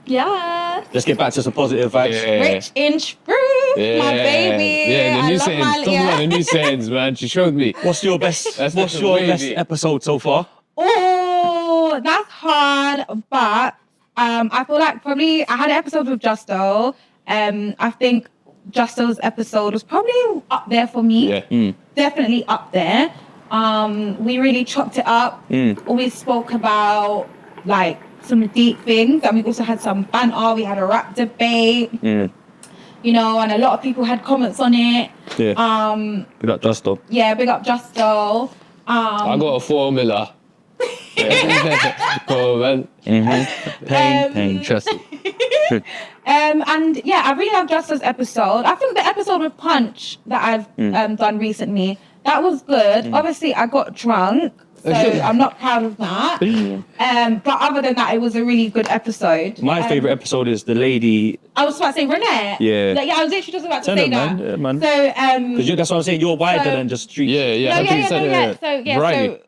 [SPEAKER 3] Yeah.
[SPEAKER 1] Let's get back to some positive vibes.
[SPEAKER 2] Yeah.
[SPEAKER 3] Rich in truth, my baby.
[SPEAKER 2] Yeah, the
[SPEAKER 3] I
[SPEAKER 2] new
[SPEAKER 3] love
[SPEAKER 2] sayings.
[SPEAKER 3] my
[SPEAKER 2] Talk about the new sayings, man. She showed me.
[SPEAKER 1] What's your best
[SPEAKER 2] That's wavy.
[SPEAKER 1] episode so far?
[SPEAKER 3] Oh, that's hard, but I feel like probably I had an episode with Justo. I think Justo's episode was probably up there for me.
[SPEAKER 2] Yeah.
[SPEAKER 3] Definitely up there. We really chopped it up. We spoke about like some deep things, and we also had some banter. We had a rap debate. You know, and a lot of people had comments on it.
[SPEAKER 1] Yeah. We got Justo.
[SPEAKER 3] Yeah, big up Justo.
[SPEAKER 2] I got a formula. Oh, man.
[SPEAKER 1] Pain.
[SPEAKER 2] Trust me.
[SPEAKER 3] And yeah, I really love Justo's episode. I think the episode with Punch that I've done recently, that was good. Obviously, I got drunk, so I'm not proud of that. But other than that, it was a really good episode.
[SPEAKER 1] My favourite episode is the lady...
[SPEAKER 3] I was about to say Renee.
[SPEAKER 1] Yeah.
[SPEAKER 3] Like, I was literally just about to
[SPEAKER 1] Tell
[SPEAKER 3] say
[SPEAKER 1] it,
[SPEAKER 3] that.
[SPEAKER 1] man. Yeah, man.
[SPEAKER 3] So,
[SPEAKER 1] Because that's what I'm saying, you're wider
[SPEAKER 3] so-
[SPEAKER 1] than just street.
[SPEAKER 2] Yeah. I think you said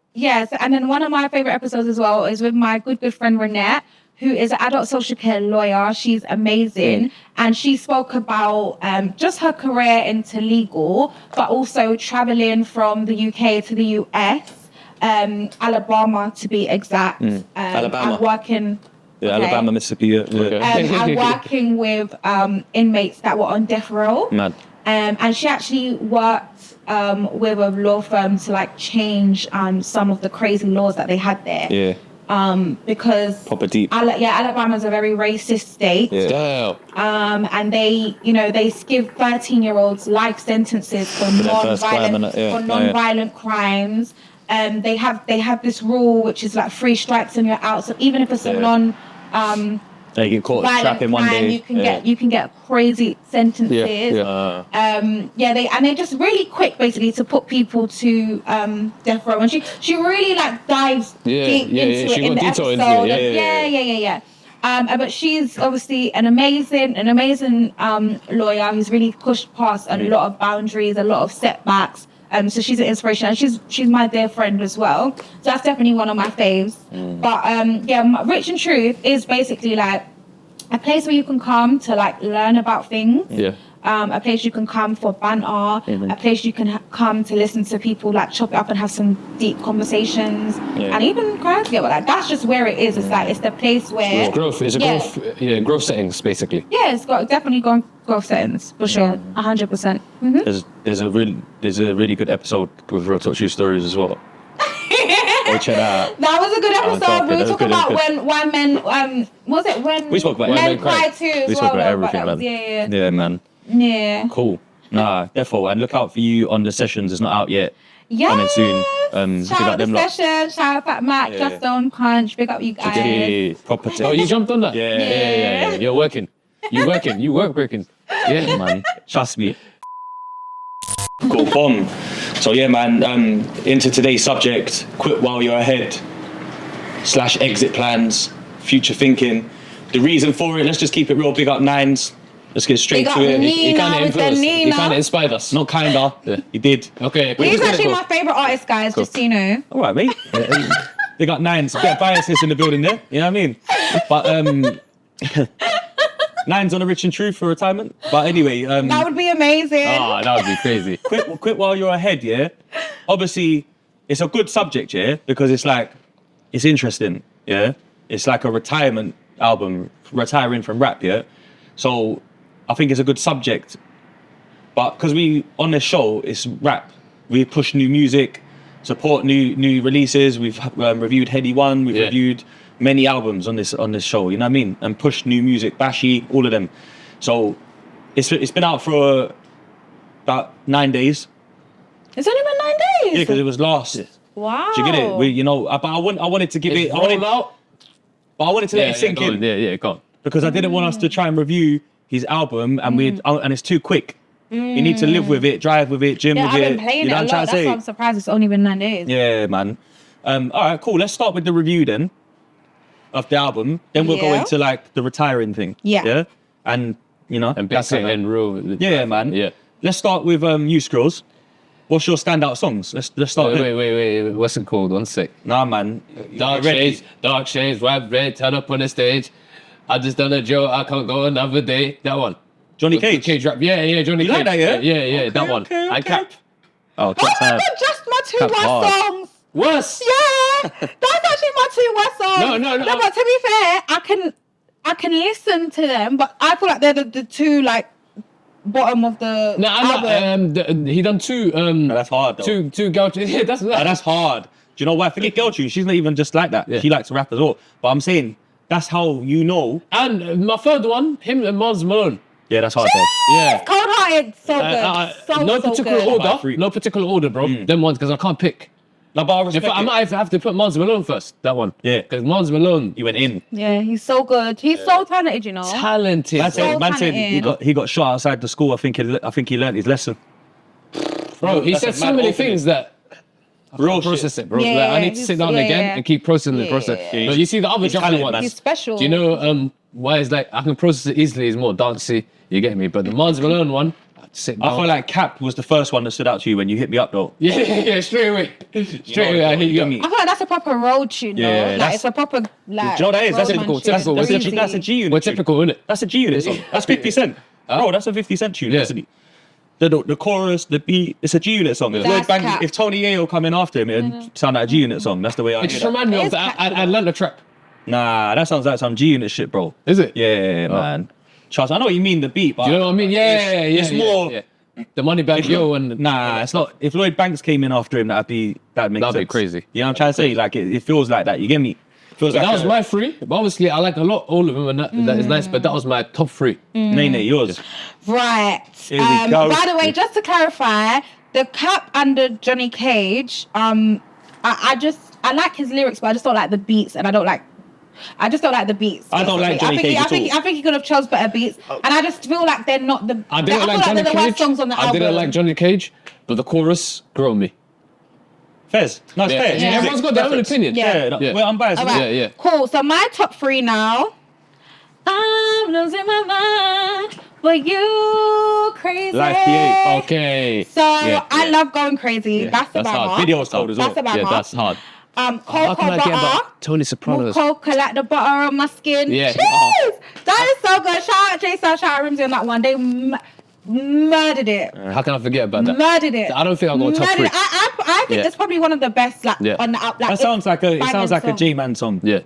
[SPEAKER 3] So and then one of my favorite episodes as well is with my good friend Renette, who is an adult social care lawyer. She's amazing, and she spoke about just her career into legal, but also traveling from the UK to the US, Alabama to be exact.
[SPEAKER 1] Alabama.
[SPEAKER 3] I'm working.
[SPEAKER 1] Yeah,
[SPEAKER 3] okay.
[SPEAKER 1] Alabama, Mississippi. Yeah.
[SPEAKER 3] I'm working with inmates that were on death row.
[SPEAKER 1] Mad.
[SPEAKER 3] And she actually worked with a law firm to like change some of the crazy laws that they had there.
[SPEAKER 1] Yeah.
[SPEAKER 3] Because
[SPEAKER 1] Proper deep.
[SPEAKER 3] Alabama's a very racist state.
[SPEAKER 1] Yeah.
[SPEAKER 2] Damn.
[SPEAKER 3] And they give 13-year-olds life sentences for
[SPEAKER 1] their first crime, innit? Yeah.
[SPEAKER 3] non-violent crimes. they have this rule which is like 3 strikes and you're out. So even if it's a
[SPEAKER 1] They get caught
[SPEAKER 3] violent
[SPEAKER 1] trapping one
[SPEAKER 3] crime,
[SPEAKER 1] day.
[SPEAKER 3] you can get crazy sentences. They're just really quick basically to put people to death row, and she really like dives deep into it in the episode. But she's obviously an amazing lawyer who's really pushed past a lot of boundaries, a lot of setbacks. So she's an inspiration, and she's my dear friend as well. So that's definitely one of my faves. But Rich and Truth is basically like a place where you can come to like learn about things. A place you can come for banter. A place you can come to listen to people like chop it up and have some deep conversations, and even cry together. Like that's just where it is. It's like it's the place where
[SPEAKER 2] it's growth. It's a growth settings basically.
[SPEAKER 3] Yeah, it's got definitely growth settings for sure, 100%.
[SPEAKER 1] There's a really good episode with Real Talk True Stories as well. Go check that out.
[SPEAKER 3] That was a good episode. We were talking about why men was it when
[SPEAKER 1] we spoke about
[SPEAKER 3] men cry too?
[SPEAKER 1] We spoke about everything, man. Yeah, man.
[SPEAKER 3] Yeah.
[SPEAKER 1] Cool. Nah, therefore, and look out for you on the sessions. It's not out yet.
[SPEAKER 3] Yeah.
[SPEAKER 1] Coming soon.
[SPEAKER 3] Shout out the session. Shout out Fat Mac. Just Don't Crunch. Big up you guys.
[SPEAKER 1] Yeah. Proper.
[SPEAKER 2] Oh, you jumped on that?
[SPEAKER 3] Yeah.
[SPEAKER 2] You're working. You working. Yeah,
[SPEAKER 1] man. Trust me. Cool. Bomb. So yeah, man. Into today's subject: quit while you're ahead. / exit plans, future thinking. The reason for it. Let's just keep it real. Big up Nines. Let's get straight to it.
[SPEAKER 2] He kind of influenced. He kind of inspired us.
[SPEAKER 1] Not kinda. Yeah. He did.
[SPEAKER 2] Okay.
[SPEAKER 3] He's actually my favourite artist, guys. Just so you know.
[SPEAKER 1] All right, mate. They got Nines. A bit of biasness in the building there. You know what I mean? But Nines on a Rich and True for retirement. But anyway,
[SPEAKER 3] that would be amazing.
[SPEAKER 2] Oh, that would be crazy.
[SPEAKER 1] Quit while you're ahead. Yeah. Obviously, it's a good subject, yeah, because it's like it's interesting. Yeah. It's like a retirement album, retiring from rap. Yeah. So I think it's a good subject, but because we on this show it's rap, we push new music, support new releases. We've reviewed Heady One, we've reviewed many albums on this show. You know what I mean? And push new music, Bashy, all of them. So it's been out for about 9 days.
[SPEAKER 3] It's only been 9 days.
[SPEAKER 1] Yeah, because it was last.
[SPEAKER 3] Wow.
[SPEAKER 1] Do you get it? But I wanted to give it. I wanted to let it sink in.
[SPEAKER 2] Yeah, go on.
[SPEAKER 1] Because I didn't want us to try and review his album and and it's too quick. You need to live with it, drive with it, gym with it.
[SPEAKER 3] I've been playing it a lot. That's why I'm surprised it's only been 9 days.
[SPEAKER 1] Yeah, man. All right, cool. Let's start with the review then of the album. Then we'll go into like the retiring thing.
[SPEAKER 3] Yeah.
[SPEAKER 1] And
[SPEAKER 2] and that's it and real.
[SPEAKER 1] Yeah, man.
[SPEAKER 2] Yeah.
[SPEAKER 1] Let's start with you, Skrills. What's your standout songs? Let's start.
[SPEAKER 2] Wait. What's it called? One sec.
[SPEAKER 1] Nah, man.
[SPEAKER 2] Dark shades, white red, turn up on the stage. I just done a joke, I can't go another day. That one.
[SPEAKER 1] Johnny Cage.
[SPEAKER 2] Cage rap. Yeah, Johnny Cage.
[SPEAKER 1] You like that, yeah?
[SPEAKER 2] Yeah, that one.
[SPEAKER 1] Okay.
[SPEAKER 2] And Cap.
[SPEAKER 1] Oh, Cap's hard.
[SPEAKER 3] Just my 2
[SPEAKER 1] Cap's
[SPEAKER 3] worst
[SPEAKER 1] hard.
[SPEAKER 3] songs.
[SPEAKER 2] Worse.
[SPEAKER 3] Yeah, that's actually my 2 worst songs.
[SPEAKER 2] No.
[SPEAKER 3] But to be fair, I can listen to them, but I feel like they're the 2 like bottom of the album.
[SPEAKER 2] He done 2.
[SPEAKER 1] No, that's hard though.
[SPEAKER 2] 2 girl. Yeah,
[SPEAKER 1] that's hard. Do you know why? Forget girl tune. She's not even just like that.
[SPEAKER 2] Yeah.
[SPEAKER 1] She likes to rap as well. But I'm saying that's how you know.
[SPEAKER 2] And my third one, him and Mars Malone.
[SPEAKER 1] Yeah, that's hard though. Yeah.
[SPEAKER 3] Cold Hearted, so good.
[SPEAKER 2] No particular
[SPEAKER 3] good.
[SPEAKER 2] order. No particular order, bro. Them ones because I can't pick.
[SPEAKER 1] No, but I respect
[SPEAKER 2] I might have to put Mars Malone first. That one.
[SPEAKER 1] Yeah.
[SPEAKER 2] Because Mars Malone.
[SPEAKER 1] He went in.
[SPEAKER 3] Yeah, he's so good. He's so talented, you know.
[SPEAKER 2] Talented.
[SPEAKER 1] Man said he got shot outside the school. I think he learned his lesson.
[SPEAKER 2] Bro, he said so many things that I can't process it, bro.
[SPEAKER 3] Yeah,
[SPEAKER 2] like, I need to sit down again and keep processing the process.
[SPEAKER 1] Yeah.
[SPEAKER 2] But you see the other jumping ones.
[SPEAKER 3] He's special.
[SPEAKER 2] Do you know why it's like I can process it easily? It's more dancey. You get me? But the Mars Malone one, I have to sit down.
[SPEAKER 1] I feel like Cap was the first one that stood out to you when you hit me up though.
[SPEAKER 2] Yeah, straight away. Straight away, I hit you up.
[SPEAKER 3] I feel like that's a proper road tune, though.
[SPEAKER 1] Yeah,
[SPEAKER 3] like it's a proper like.
[SPEAKER 1] Do you know what that is? That's
[SPEAKER 2] typical.
[SPEAKER 1] That's a G unit.
[SPEAKER 2] We're typical, innit?
[SPEAKER 1] That's a G unit song. That's 50 Cent. Bro, that's a 50 Cent tune,
[SPEAKER 2] Yeah.
[SPEAKER 1] isn't it? The chorus, the beat, it's a G unit song. If Tony Yayo come in after him, it'd sound like a G unit song. That's the way I
[SPEAKER 2] It just reminds me of the Atlanta trap.
[SPEAKER 1] Nah, that sounds like some G unit shit, bro.
[SPEAKER 2] Is it?
[SPEAKER 1] Yeah, man. Charles, I know what you mean, the beat, but
[SPEAKER 2] Do you know what I mean? Yeah,
[SPEAKER 1] it's more.
[SPEAKER 2] Yeah. The money bag yo and
[SPEAKER 1] Nah, it's not. If Lloyd Banks came in after him, that'd make sense.
[SPEAKER 2] be crazy.
[SPEAKER 1] You know what I'm trying to say? Like it feels like that. You get me? Feels like
[SPEAKER 2] that was my 3. But obviously, I like a lot, all of them, and that is nice. But that was my top 3.
[SPEAKER 1] NayNay, yours.
[SPEAKER 3] Right.
[SPEAKER 1] Here we go.
[SPEAKER 3] By the way, just to clarify, the Cap and the Johnny Cage, I like his lyrics, but I just don't like the beats, and I just don't like the beats.
[SPEAKER 1] I don't like Johnny Cage at all.
[SPEAKER 3] I think he could have chose better beats, and I just feel like they're not the.
[SPEAKER 2] I didn't like
[SPEAKER 3] feel
[SPEAKER 2] Johnny
[SPEAKER 3] they're the worst
[SPEAKER 2] Cage.
[SPEAKER 3] songs on the
[SPEAKER 2] I
[SPEAKER 3] album.
[SPEAKER 2] didn't like Johnny Cage, but the chorus grew on me.
[SPEAKER 1] Fairs. No, it's
[SPEAKER 2] Yeah.
[SPEAKER 1] fair.
[SPEAKER 3] Yeah.
[SPEAKER 2] Everyone's got their own opinion.
[SPEAKER 3] Yeah.
[SPEAKER 2] Yeah.
[SPEAKER 1] Well, I'm biased.
[SPEAKER 3] All
[SPEAKER 1] isn't
[SPEAKER 3] right.
[SPEAKER 1] it?
[SPEAKER 2] Yeah.
[SPEAKER 3] Cool. So my top 3 now. I'm losing my mind, but you crazy.
[SPEAKER 1] Life P8.
[SPEAKER 2] Okay.
[SPEAKER 3] So
[SPEAKER 2] Yeah,
[SPEAKER 3] I
[SPEAKER 2] yeah.
[SPEAKER 3] love Going Crazy.
[SPEAKER 2] Yeah,
[SPEAKER 3] That's the
[SPEAKER 2] that's hard.
[SPEAKER 3] banger.
[SPEAKER 1] Video was cold as well.
[SPEAKER 3] That's a banger.
[SPEAKER 2] Yeah, that's hard. How
[SPEAKER 3] Cocoa
[SPEAKER 2] can I get
[SPEAKER 3] butter.
[SPEAKER 2] about Tony Soprano's?
[SPEAKER 3] Cocoa like the butter on my skin.
[SPEAKER 2] Yeah.
[SPEAKER 3] Jeez! That is so good. Shout out Jason, shout out Rimsey on that one. They murdered it.
[SPEAKER 2] How can I forget about that?
[SPEAKER 3] Murdered it.
[SPEAKER 2] I don't think I'll go top
[SPEAKER 3] Murdered
[SPEAKER 2] 3.
[SPEAKER 3] it. I think
[SPEAKER 2] Yeah.
[SPEAKER 3] it's probably one of the best on the
[SPEAKER 1] That
[SPEAKER 3] it's
[SPEAKER 1] sounds like a
[SPEAKER 3] banging song.
[SPEAKER 1] J-Man song.
[SPEAKER 2] Yeah.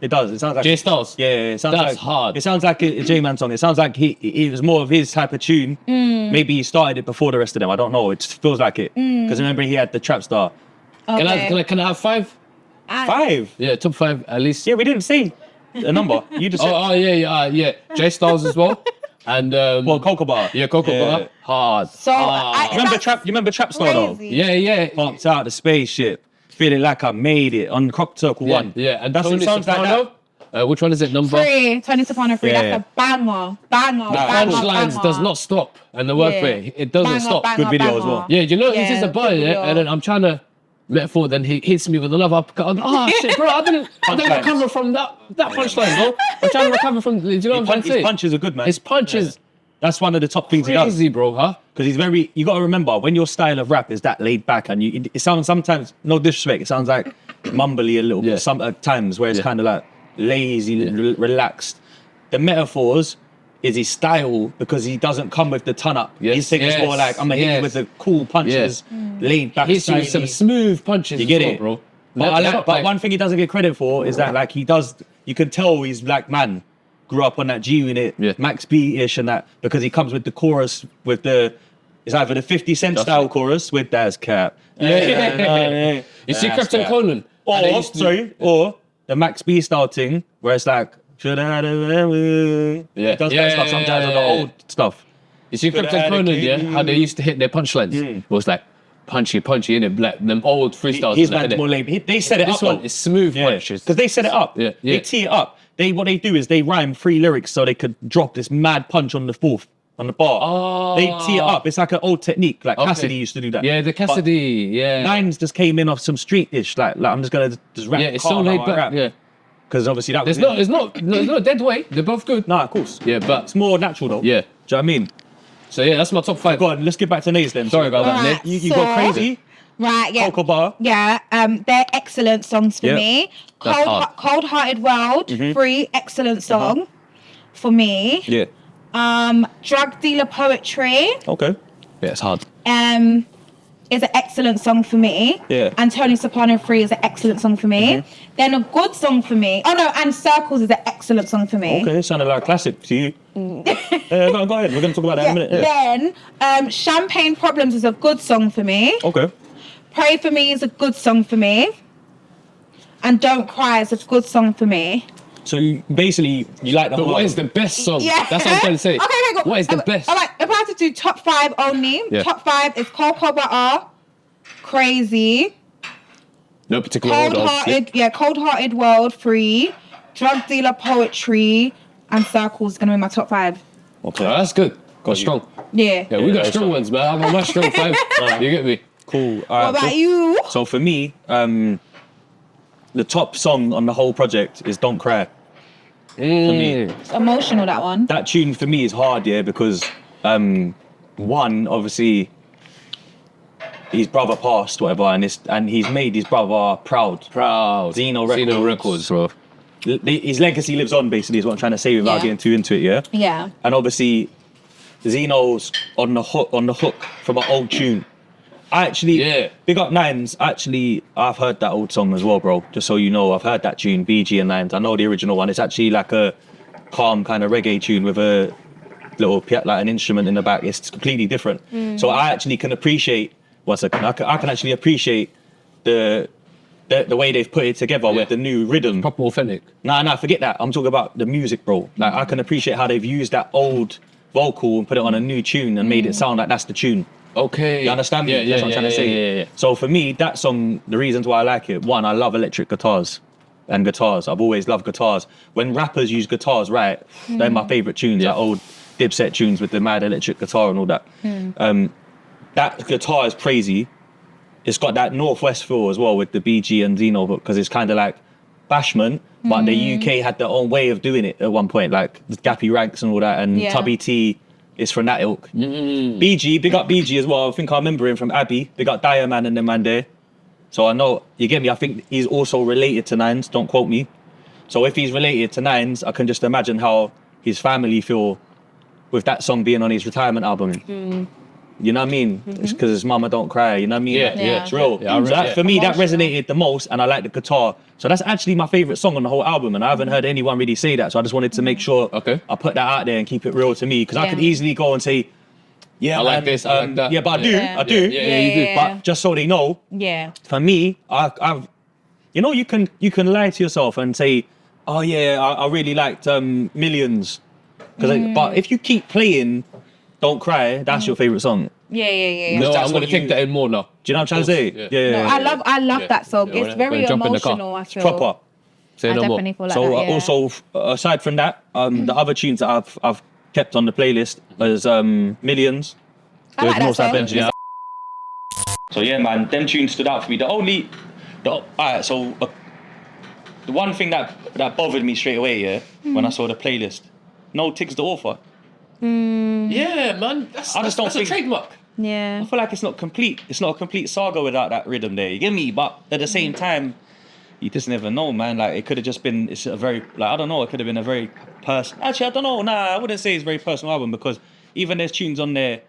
[SPEAKER 1] It does. It sounds like
[SPEAKER 2] J Styles.
[SPEAKER 1] Yeah, it sounds
[SPEAKER 2] That's
[SPEAKER 1] like
[SPEAKER 2] hard.
[SPEAKER 1] It sounds like a J-Man song. It sounds like he was more of his type of tune. Maybe he started it before the rest of them. I don't know. It just feels like it. Because remember he had the Trap Star.
[SPEAKER 3] Okay.
[SPEAKER 2] Can I have 5?
[SPEAKER 1] 5.
[SPEAKER 2] Yeah, top 5 at least.
[SPEAKER 1] Yeah, we didn't say a number. You just said
[SPEAKER 2] Yeah. J Styles as well. And
[SPEAKER 1] well, Cocoa Bar.
[SPEAKER 2] yeah, Cocoa Butter. Hard.
[SPEAKER 3] So
[SPEAKER 2] Hard.
[SPEAKER 1] You remember Trap Star though?
[SPEAKER 3] crazy.
[SPEAKER 2] Yeah.
[SPEAKER 1] Popped out the spaceship, feeling like I made it on Crop Circle
[SPEAKER 2] Yeah,
[SPEAKER 1] 1.
[SPEAKER 2] yeah. And
[SPEAKER 1] That's
[SPEAKER 2] Tony
[SPEAKER 1] it sounds like that.
[SPEAKER 2] Soprano. Which one is it? Number?
[SPEAKER 3] 3, Tony Soprano 3.
[SPEAKER 1] Yeah.
[SPEAKER 3] That's a banger. Banger.
[SPEAKER 2] Punchlines does not stop, and the wordplay it doesn't stop.
[SPEAKER 1] Good video as well.
[SPEAKER 2] Yeah, you know,
[SPEAKER 3] Yeah,
[SPEAKER 2] it's just a bar,
[SPEAKER 3] good
[SPEAKER 2] yeah,
[SPEAKER 3] video.
[SPEAKER 2] and then I'm trying to metaphor, then he hits me with another uppercut. I'm, shit, bro, I didn't recover from that punchline, bro. I'm trying to recover from. Do you know what I'm trying to
[SPEAKER 1] His
[SPEAKER 2] say?
[SPEAKER 1] punches are good, man.
[SPEAKER 2] His punches,
[SPEAKER 1] That's one of the top things he does.
[SPEAKER 2] crazy, bro, huh?
[SPEAKER 1] Because he's very, you got to remember, when your style of rap is that laid back and it sounds sometimes, no disrespect, it sounds like mumbly a little
[SPEAKER 2] Yeah.
[SPEAKER 1] bit, some at times where it's
[SPEAKER 2] Yeah.
[SPEAKER 1] kind of like lazy, relaxed. The metaphors is his style because he doesn't come with the ton up.
[SPEAKER 2] Yes,
[SPEAKER 1] His thing is more like, I'm going to hit you with the cool punches, laid back,
[SPEAKER 2] Hits you with some
[SPEAKER 1] styly.
[SPEAKER 2] smooth punches.
[SPEAKER 1] You get
[SPEAKER 2] as well,
[SPEAKER 1] it,
[SPEAKER 2] bro.
[SPEAKER 1] But one thing he doesn't get credit for is that like he does, you can tell he's like, man, grew up on that G Unit,
[SPEAKER 2] Yeah.
[SPEAKER 1] Max B-ish and that, because he comes with the chorus with it's either the 50 Cent style chorus with Daz Cap.
[SPEAKER 2] Yeah. You see Captain Conan? And they used to-
[SPEAKER 1] Or the Max B style thing where it's like, should I have it?
[SPEAKER 2] Yeah.
[SPEAKER 1] He does
[SPEAKER 2] Yeah,
[SPEAKER 1] that stuff
[SPEAKER 2] yeah,
[SPEAKER 1] sometimes on the
[SPEAKER 2] yeah.
[SPEAKER 1] old stuff.
[SPEAKER 2] You see
[SPEAKER 1] But
[SPEAKER 2] Captain
[SPEAKER 1] I had a
[SPEAKER 2] Conan,
[SPEAKER 1] kid.
[SPEAKER 2] yeah? How they used to hit their punchlines. It was like punchy, innit? Like them old freestyles.
[SPEAKER 1] His
[SPEAKER 2] and that,
[SPEAKER 1] man's
[SPEAKER 2] innit?
[SPEAKER 1] more lame. They set it
[SPEAKER 2] This
[SPEAKER 1] up
[SPEAKER 2] one
[SPEAKER 1] though.
[SPEAKER 2] is smooth punches.
[SPEAKER 1] Because they set it up.
[SPEAKER 2] Yeah, yeah.
[SPEAKER 1] They tee it up. What they do is they rhyme 3 lyrics so they could drop this mad punch on the 4th, on the bar.
[SPEAKER 2] Oh.
[SPEAKER 1] They tee it up. It's like an old technique. Like
[SPEAKER 2] Okay.
[SPEAKER 1] Cassidy used to do that.
[SPEAKER 2] Yeah, the Cassidy, yeah.
[SPEAKER 1] Nines just came in off some street dish. Like I'm just gonna just rap.
[SPEAKER 2] Yeah, it's so laid back. Yeah.
[SPEAKER 1] Because obviously that
[SPEAKER 2] There's
[SPEAKER 1] was
[SPEAKER 2] no dead weight. They're both good.
[SPEAKER 1] Nah, of course.
[SPEAKER 2] Yeah, but
[SPEAKER 1] It's more natural though.
[SPEAKER 2] Yeah.
[SPEAKER 1] Do you know what I mean?
[SPEAKER 2] so yeah, that's my top 5.
[SPEAKER 1] Go on, let's get back to Nays then.
[SPEAKER 2] Sorry about that,
[SPEAKER 3] Alright,
[SPEAKER 2] Nick.
[SPEAKER 1] You got
[SPEAKER 3] so-
[SPEAKER 1] Crazy,
[SPEAKER 3] Right, yeah.
[SPEAKER 1] Cocoa Bar.
[SPEAKER 3] Yeah, they're excellent songs for
[SPEAKER 1] Yeah.
[SPEAKER 3] me.
[SPEAKER 2] That's hard.
[SPEAKER 3] Cold Hearted World, 3, excellent song for me.
[SPEAKER 1] Yeah.
[SPEAKER 3] Drug Dealer Poetry,
[SPEAKER 1] Okay.
[SPEAKER 2] Yeah, it's hard.
[SPEAKER 3] is an excellent song for me.
[SPEAKER 1] Yeah.
[SPEAKER 3] And Tony Soprano 3 is an excellent song for me. Then a good song for me. Oh no, and Circles is an excellent song for me.
[SPEAKER 1] Okay, it sounded like a classic to you. Go ahead. We're gonna talk about that in a minute. Yeah.
[SPEAKER 3] Then Champagne Problems is a good song for me.
[SPEAKER 1] Okay.
[SPEAKER 3] Pray For Me is a good song for me. And Don't Cry is a good song for me.
[SPEAKER 1] So you like the
[SPEAKER 2] But
[SPEAKER 1] whole
[SPEAKER 2] what is
[SPEAKER 1] album.
[SPEAKER 2] the best song?
[SPEAKER 3] Yeah.
[SPEAKER 2] That's what I'm trying to say.
[SPEAKER 3] Okay, go.
[SPEAKER 2] What is the best?
[SPEAKER 3] All right, if I had to do top 5 only,
[SPEAKER 2] Yeah.
[SPEAKER 3] top 5 is Cocoa Butter, Crazy,
[SPEAKER 2] No particular order. obviously.
[SPEAKER 3] Cold Hearted World 3, Drug Dealer Poetry, and Circles is gonna be my top 5.
[SPEAKER 1] Okay.
[SPEAKER 2] Oh, that's good. Got strong.
[SPEAKER 3] Yeah.
[SPEAKER 2] Yeah, we got
[SPEAKER 1] that's
[SPEAKER 2] strong
[SPEAKER 1] right.
[SPEAKER 2] ones, man. I got my strong 5. You get me?
[SPEAKER 1] Cool.
[SPEAKER 3] What about you?
[SPEAKER 1] So for me, the top song on the whole project is "Don't Cry." me.
[SPEAKER 3] It's emotional, that one.
[SPEAKER 1] That tune for me is hard, yeah, because one, obviously, his brother passed, whatever, and he's made his brother proud.
[SPEAKER 2] Proud.
[SPEAKER 1] Zeno
[SPEAKER 2] Zeno
[SPEAKER 1] Records.
[SPEAKER 2] bro.
[SPEAKER 1] His legacy lives on, basically, is what I'm trying to say without
[SPEAKER 3] Yeah.
[SPEAKER 1] getting too into it, yeah.
[SPEAKER 3] Yeah.
[SPEAKER 1] And obviously, Zeno's on the hook from an old tune. I actually,
[SPEAKER 2] Yeah.
[SPEAKER 1] big up Nines. Actually, I've heard that old song as well, bro. Just so you know, I've heard that tune, BG and Nines. I know the original one. It's actually like a calm kind of reggae tune with a little like an instrument in the back. It's completely different. So I actually can appreciate. I can actually appreciate the way they've put it together
[SPEAKER 2] Yeah.
[SPEAKER 1] with the new rhythm.
[SPEAKER 2] Proper authentic.
[SPEAKER 1] Nah, forget that. I'm talking about the music, bro. Like, I can appreciate how they've used that old vocal and put it on a new tune and made it sound like that's the tune.
[SPEAKER 2] Okay.
[SPEAKER 1] You understand me?
[SPEAKER 2] Yeah,
[SPEAKER 1] That's what I'm trying to say.
[SPEAKER 2] Yeah.
[SPEAKER 1] So for me, that song, the reasons why I like it, one, I love electric guitars and guitars. I've always loved guitars. When rappers use guitars, right, they're my favourite tunes, like old Dipset tunes with the mad electric guitar and all that. That guitar is crazy. It's got that Northwest feel as well with the BG and Zeno hook, because it's kind of like Bashment, but the UK had their own way of doing it at one point, like the Gappy Ranks and all that, and Tubby T is from that ilk. BG, big up BG as well. I think I remember him from Abbey. Big up Diamond and them man there. So I know, you get me? I think he's also related to Nines, don't quote me. So if he's related to Nines, I can just imagine how his family feel with that song being on his retirement album. You know what I mean? It's because his mama don't cry, you know what I mean?
[SPEAKER 2] Yeah.
[SPEAKER 1] It's real.
[SPEAKER 2] Yeah,
[SPEAKER 1] So that, for me, that resonated the most, and I like the guitar. So that's actually my favourite song on the whole album, and I haven't heard anyone really say that, so I just wanted to make sure I put that out there and keep it real to me, because I could easily go and say, I like this, I like that. Yeah, but I do.
[SPEAKER 2] Yeah, you do.
[SPEAKER 1] But just so they know, for me, I've you know, you can lie to yourself and say, oh yeah, I really liked Millions. But if you keep playing Don't Cry, that's your favourite song.
[SPEAKER 2] No, I'm going to take that in more now.
[SPEAKER 1] Do you know what I'm trying to say?
[SPEAKER 3] No, I love that song. It's very
[SPEAKER 2] jump in the car.
[SPEAKER 3] emotional, I feel.
[SPEAKER 1] Proper.
[SPEAKER 2] Say
[SPEAKER 3] I
[SPEAKER 2] no more.
[SPEAKER 3] definitely feel like
[SPEAKER 1] So
[SPEAKER 3] that, yeah.
[SPEAKER 1] also, aside from that, the other tunes that I've kept on the playlist is Millions.
[SPEAKER 3] I like that
[SPEAKER 1] Northside
[SPEAKER 3] song.
[SPEAKER 1] Benji. So yeah, man, them tunes stood out for me. Alright, so the one thing that bothered me straight away, when I saw the playlist, no Tiggs the author.
[SPEAKER 2] Yeah, man. That's a trademark.
[SPEAKER 3] Yeah.
[SPEAKER 1] I feel like it's not complete. It's not a complete saga without that rhythm there. You get me? But at the same time, you just never know, man. Like, it could have just been. It's a very, like, I don't know. It could have been a very personal. Actually, I don't know. Nah, I wouldn't say it's a very personal album, because even there's tunes on there